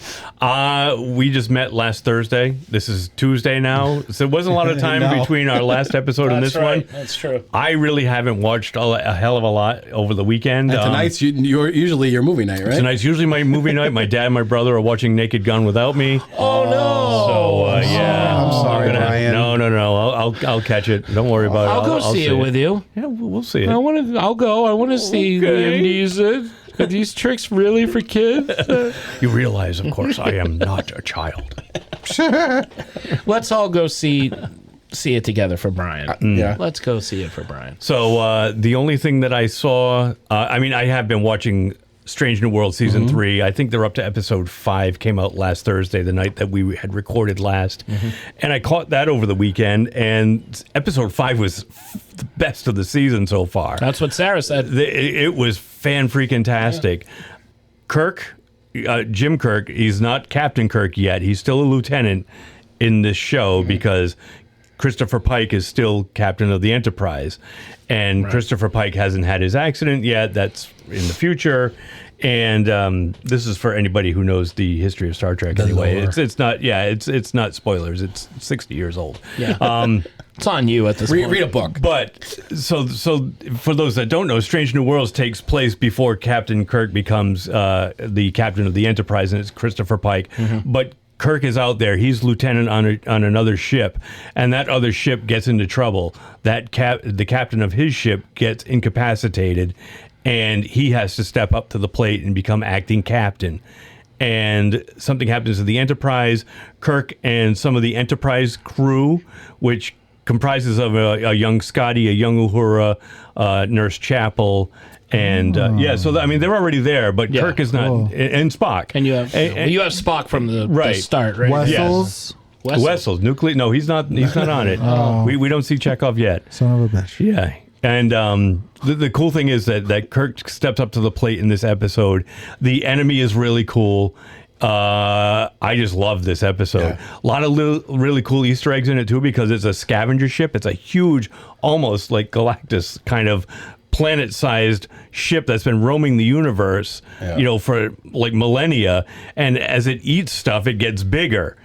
We just met last Thursday. This is Tuesday now. So it wasn't a lot of time No. between our last episode and That's this right. one. That's true. I really haven't watched a hell of a lot over the weekend. And tonight's usually your movie night, right? Tonight's usually my movie night. My dad and my brother are watching Naked Gun without me. Oh no! So yeah, I'm sorry, Brian. No. I'll catch it. Don't worry about it. I'll go see it with you. Yeah, we'll see it. I'll go. I want to see Okay. Liam Neeson. Are these tricks really for kids? You realize, of course, I am not a child. Let's all go see it together for Brian. Yeah. Let's go see it for Brian. So the only thing that I saw, I mean, I have been watching Strange New World Season 3. I think they're up to episode 5, came out last Thursday, the night that we had recorded last. And I caught that over the weekend, and episode 5 was the best of the season so far. That's what Sarah said. It was fan-freaking-tastic. Kirk, Jim Kirk, he's not Captain Kirk yet. He's still a lieutenant in this show because Christopher Pike is still captain of the Enterprise. And Christopher Pike hasn't had his accident yet. That's in the future. And this is for anybody who knows the history of Star Trek. Anyway, it's not. Yeah, it's not spoilers. It's 60 years old. Yeah. It's on you at this point. Read a book. But so for those that don't know, Strange New Worlds takes place before Captain Kirk becomes the captain of the Enterprise, and it's Christopher Pike. But Kirk is out there. He's lieutenant on another ship, and that other ship gets into trouble. The captain of his ship gets incapacitated, and he has to step up to the plate and become acting captain. And something happens to the Enterprise. Kirk and some of the Enterprise crew, which comprises of a young Scotty, a young Uhura, Nurse Chapel, and so they're already there, but Kirk is not, and Spock. And you have Spock from the start, right? Wessels. Yes. Wessels, nuclear. No, he's not on it. We don't see Chekhov yet. Son of a bitch. Yeah. And the cool thing is that Kirk steps up to the plate in this episode. The enemy is really cool. I just love this episode. A lot of really cool Easter eggs in it too, because it's a scavenger ship. It's a huge, almost like Galactus kind of planet-sized ship that's been roaming the universe, for like millennia. And as it eats stuff, it gets bigger,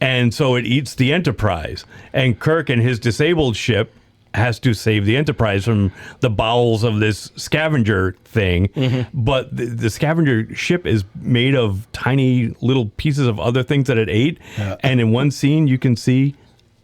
and so it eats the Enterprise. And Kirk and his disabled ship has to save the Enterprise from the bowels of this scavenger thing. But the scavenger ship is made of tiny little pieces of other things that it ate. And in one scene, you can see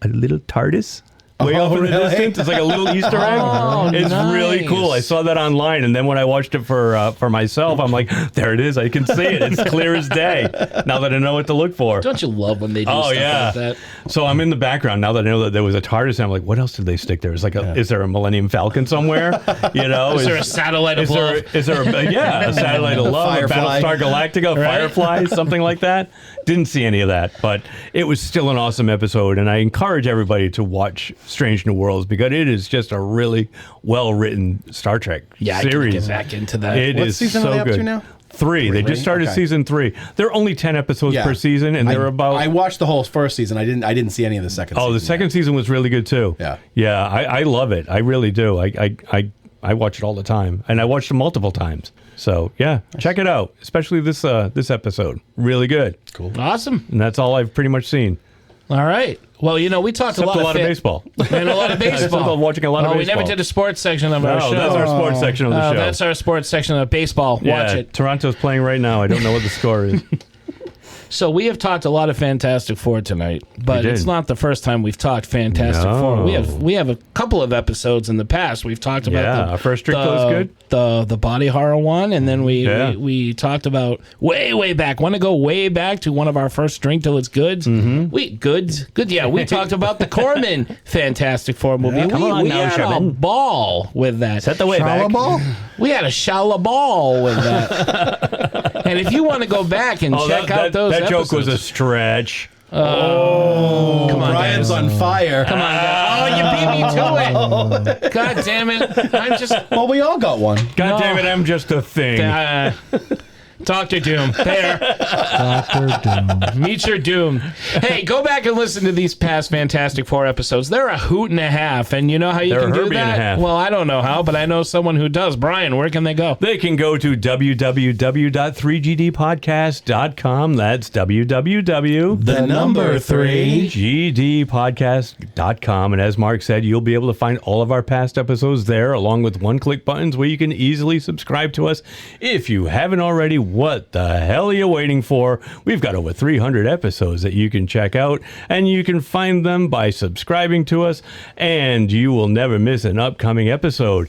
a little TARDIS way off in the distance. It's like a little Easter egg. It's really cool. I saw that online, and then when I watched it for myself, I'm like, there it is. I can see it. It's clear as day now that I know what to look for. Don't you love when they do stuff like that? So I'm in the background now that I know that there was a TARDIS, and I'm like, what else did they stick there? It's like, is there a Millennium Falcon somewhere? Is there a satellite of love? Is there a satellite of love? A Battlestar Galactica, Firefly, something like that? Didn't see any of that, but it was still an awesome episode, and I encourage everybody to watch Strange New Worlds because it is just a really well-written Star Trek series. I can get back into that. What season are they up to now? 3. They just started season 3. There are only 10 episodes per season, and they're about. I watched the whole first season. I didn't see any of the second. Oh, the second season was really good too. Yeah. I love it. I really do. I watch it all the time, and I watched it multiple times. So check it out, especially this episode. Really good. Cool. Awesome. And that's all I've pretty much seen. All right. Well, we talked Except a lot of baseball. And a lot of baseball. Watching a lot of baseball. We never did a sports section of our show. That's our sports section of the show. That's our sports section of baseball. Watch it. Toronto's playing right now. I don't know what the score is. So we have talked a lot of Fantastic Four tonight, but it's not the first time we've talked Fantastic Four. We have a couple of episodes in the past. We've talked about our first drink was good. The body horror one, and then we talked about way back. Want to go way back to one of our first Drink Till It's Goods? Good. Yeah, we talked about the Corman Fantastic Four movie. Yeah. We had a ball with that. Set the way back. We had a shalaball with that. And if you want to go back and check out those that episodes, joke was a stretch. Come on, Brian's on fire. Come on, guys. You beat me to it. God damn it. I'm just. Well, we all got one. God damn it, I'm just a thing. Dr. Doom. There. Dr. Doom. Meet your doom. Hey, go back and listen to these past Fantastic Four episodes. They're a hoot and a half. And you know how you can do that? Well, I don't know how, but I know someone who does. Brian, where can they go? They can go to www.3gdpodcast.com. That's www.3gdpodcast.com. And as Mark said, you'll be able to find all of our past episodes there, along with one-click buttons where you can easily subscribe to us. If you haven't already, what the hell are you waiting for? We've got over 300 episodes that you can check out, and you can find them by subscribing to us, and you will never miss an upcoming episode.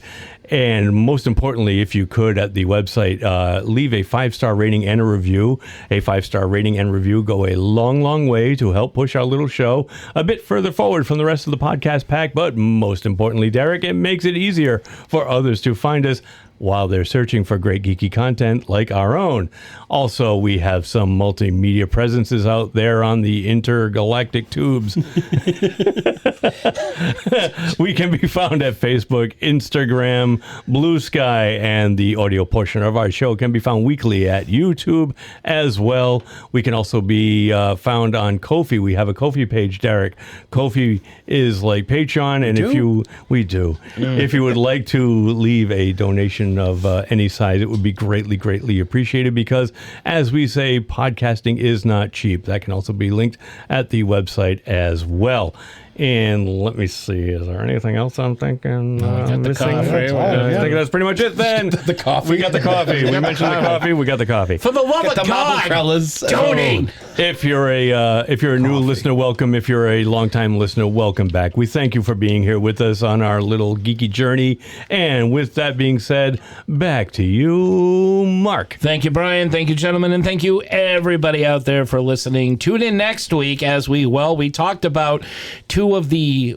And most importantly, if you could, at the website, leave a 5-star rating and a review. A 5-star rating and review go a long way to help push our little show a bit further forward from the rest of the podcast pack. But most importantly, Derek, it makes it easier for others to find us while they're searching for great geeky content like our own. Also, we have some multimedia presences out there on the intergalactic tubes. We can be found at Facebook, Instagram, Blue Sky, and the audio portion of our show can be found weekly at YouTube as well. We can also be found on Ko-fi. We have a Ko-fi page, Derek. Ko-fi is like Patreon, and if you would like to leave a donation donation of any size, it would be greatly, greatly appreciated because, as we say, podcasting is not cheap. That can also be linked at the website as well. And let me see, is there anything else I'm thinking? got the missing? coffee. I think that's pretty much it then. The coffee. We got the coffee. We mentioned the coffee. We got the coffee. For the love of God, donate. If you're a new listener, welcome. If you're a longtime listener, welcome back. We thank you for being here with us on our little geeky journey. And with that being said, back to you, Mark. Thank you, Brian. Thank you, gentlemen. And thank you, everybody out there, for listening. Tune in next week as we talked about two of the,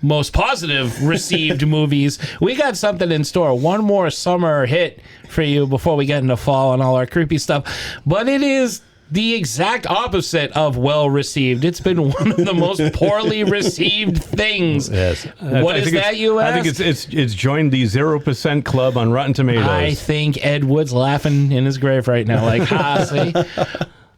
most positive received movies. We got something in store. One more summer hit for you before we get into fall and all our creepy stuff. But it is the exact opposite of well received. It's been one of the most poorly received things. Yes. What is that, you ask? I think it's joined the 0% club on Rotten Tomatoes. I think Ed Wood's laughing in his grave right now, like, see?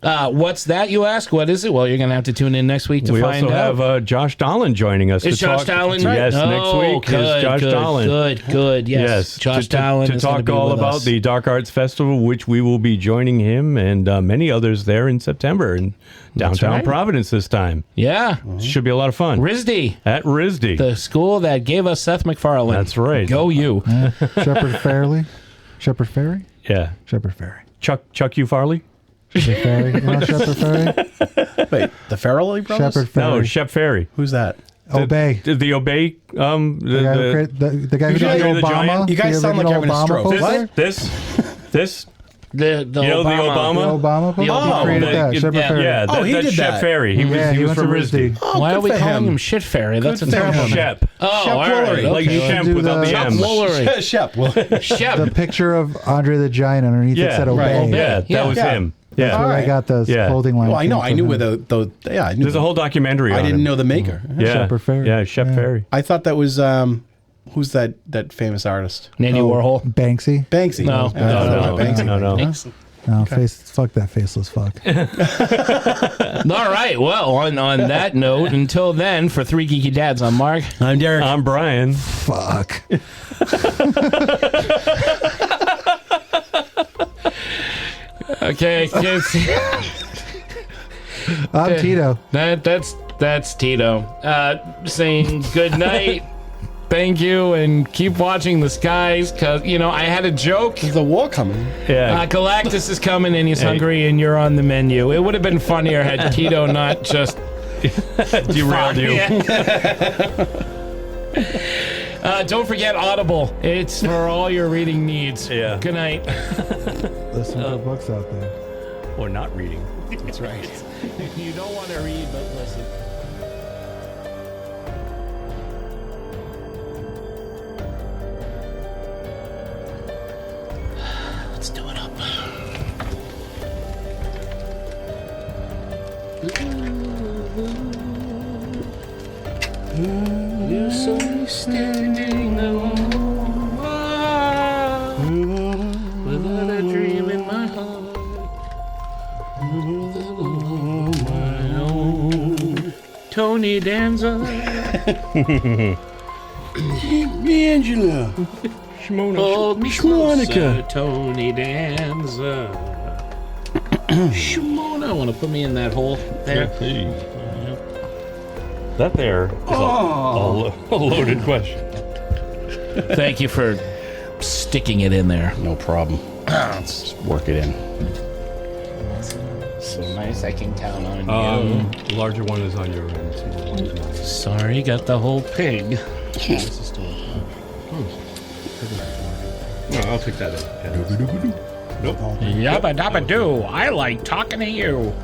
What's that, you ask? What is it? Well, you're going to have to tune in next week to find out. We also have Josh Dolan joining us. Is Josh Dolan? Yes, next week is Josh Dolan. Good. Yes. Josh Dolan to talk all about the Dark Arts Festival, which we will be joining him and many others there in September in downtown Providence this time. Yeah. Should be a lot of fun. RISD. At RISD. The school that gave us Seth MacFarlane. That's right. Go you. Shepard Fairey? Shepard Fairey? Yeah. Shepard Fairey. Chuck U. Farley? Shepard Fairey. You know Shepard Fairey? Wait, the Farrelly brothers? Shepard Fairey. No, Shep Ferry. Who's that? Obey. The Obey. The guy who did the Obama. giant? You guys sound like you're having a stroke. Poster? This. The Obama poster? He created that. Shepard Fairey. Yeah, that's Shep Ferry. He was went from to RISD. Why are we calling him Shit Fairy? That's a terrible name. Shep. Oh, Shep all right. Woolery. Like Shemp without the M. Woolery. Shep. Shep. The picture of Andre the Giant underneath it said Obey. Yeah, that was him. Yeah. That's where I got the clothing line. Well, I know. I knew where I knew. There's a whole documentary on I didn't him. know the maker. Yeah. Shepard Fairey. Yeah, Shep Ferry. I thought that was who's that famous artist? Andy Warhol. Banksy. Banksy. No. Banksy. No, fuck that faceless fuck. All right. Well, on that note, until then, for Three Geeky Dads, I'm Mark. I'm Derek. I'm Brian. Fuck. Okay, kids. I'm Tito. That's Tito. Saying good night. Thank you, and keep watching the skies, because, I had a joke. Is the war coming? Yeah. Galactus is coming, and he's hungry, and you're on the menu. It would have been funnier had Tito not just derailed you. Don't forget Audible. It's for all your reading needs. Yeah. Good night. Listen to books out there. Or not reading. That's right. You don't want to read, but listen. Let's do it up. You saw me standing alone without a dream in my heart, my own Tony Danza. Me, Angela. Hold me closer, Tony Danza. Shimona, want to put me in that hole there? That there is a loaded question. Thank you for sticking it in there. No problem. Let's work it in. So nice, I can count on you. The larger one is on your end. Smaller one is mine. Sorry, got the whole pig. No, I'll take that in. Nope. Yabba dabba doo. I like talking to you.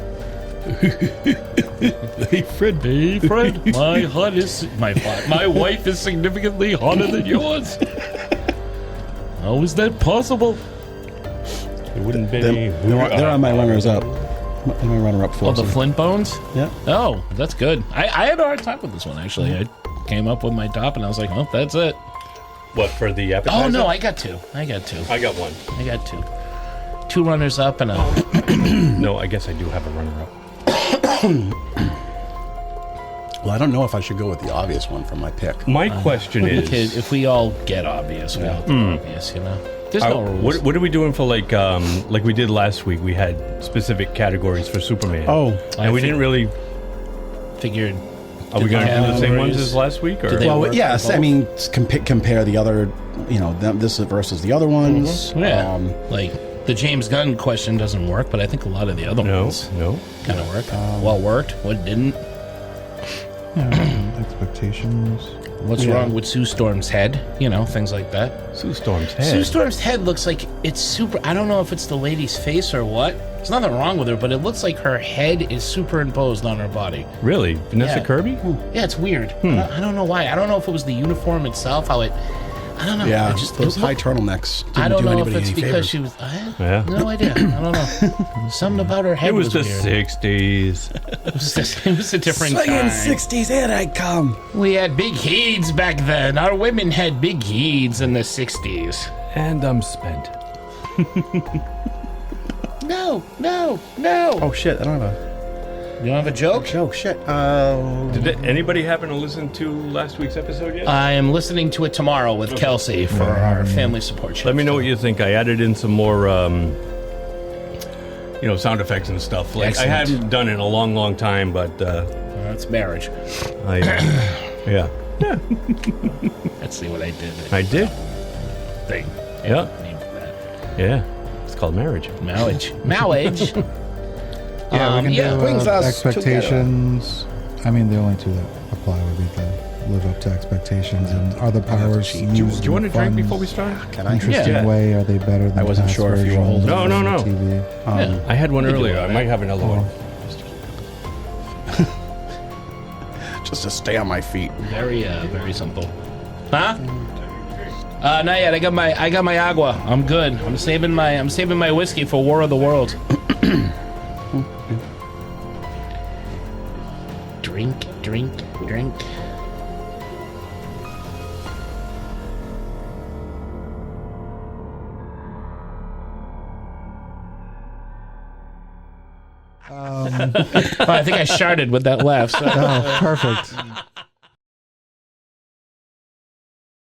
Hey, Fred. Hey, Fred. My wife is significantly hotter than yours. How is that possible? It wouldn't be. They're on my runners up. My runner up for Oh, the Flint Bones? Yeah. Oh, that's good. I had a hard time with this one, actually. I came up with my top, and I was like, well, that's it. What, for the appetizer? Oh, no, I got two. I got one. I got two. Two runners up and a... No, I guess I do have a runner up. Well, I don't know if I should go with the obvious one for my pick. My question is, if we all get obvious, we all do obvious, you know. There's no rules. what are we doing for like we did last week? We had specific categories for Superman. Oh, and we didn't really figured. Are we going to do the same ones as last week? Or? Well, yes. I mean, compare the other, this versus the other ones. Yeah. Like the James Gunn question doesn't work, but I think a lot of the other ones kind of work. Worked. What didn't? Expectations. What's wrong with Sue Storm's head? Things like that. Sue Storm's head. Sue Storm's head looks like it's super. I don't know if it's the lady's face or what. There's nothing wrong with her, but it looks like her head is superimposed on her body. Really? Vanessa Yeah. Kirby? Yeah, it's weird. I don't know why. I don't know if it was the uniform itself, how it. I don't know. Yeah, it just, those high turtlenecks didn't I don't do know if anybody it's any because favors. she was. I have no idea. I don't know. Something about her head It was the weird. 60s. It was a different time. 60s, here I come. We had big heads back then. Our women had big heads in the 60s. And I'm spent. No. Oh, shit. I don't have a You don't have a joke? joke. Shit. Did anybody happen to listen to last week's episode yet? I am listening to it tomorrow with Kelsey for our family support show. Let me know what you think. I added in some more, sound effects and stuff. Like Excellent. I hadn't done it in a long, long time, but That's marriage. yeah. Let's see what I did. I did. Thing. Yeah. Name for that. Yeah. It's called marriage. Marriage. Yeah, we can do brings us expectations. I mean, the only two that apply would be the live up to expectations and are the powers cheap. used Do you want to in drink fun, before we start? Can I? interesting Yeah. way? Are they better than I wasn't past sure if you were versions holding on No. TV? I had one We can do earlier. all I that. might have another one. Just to stay on my feet. Very simple. Huh? Not yet. I got my agua. I'm good. I'm saving my whiskey for War of the World. Drink. I think I sharted with that laugh. So. Oh, perfect.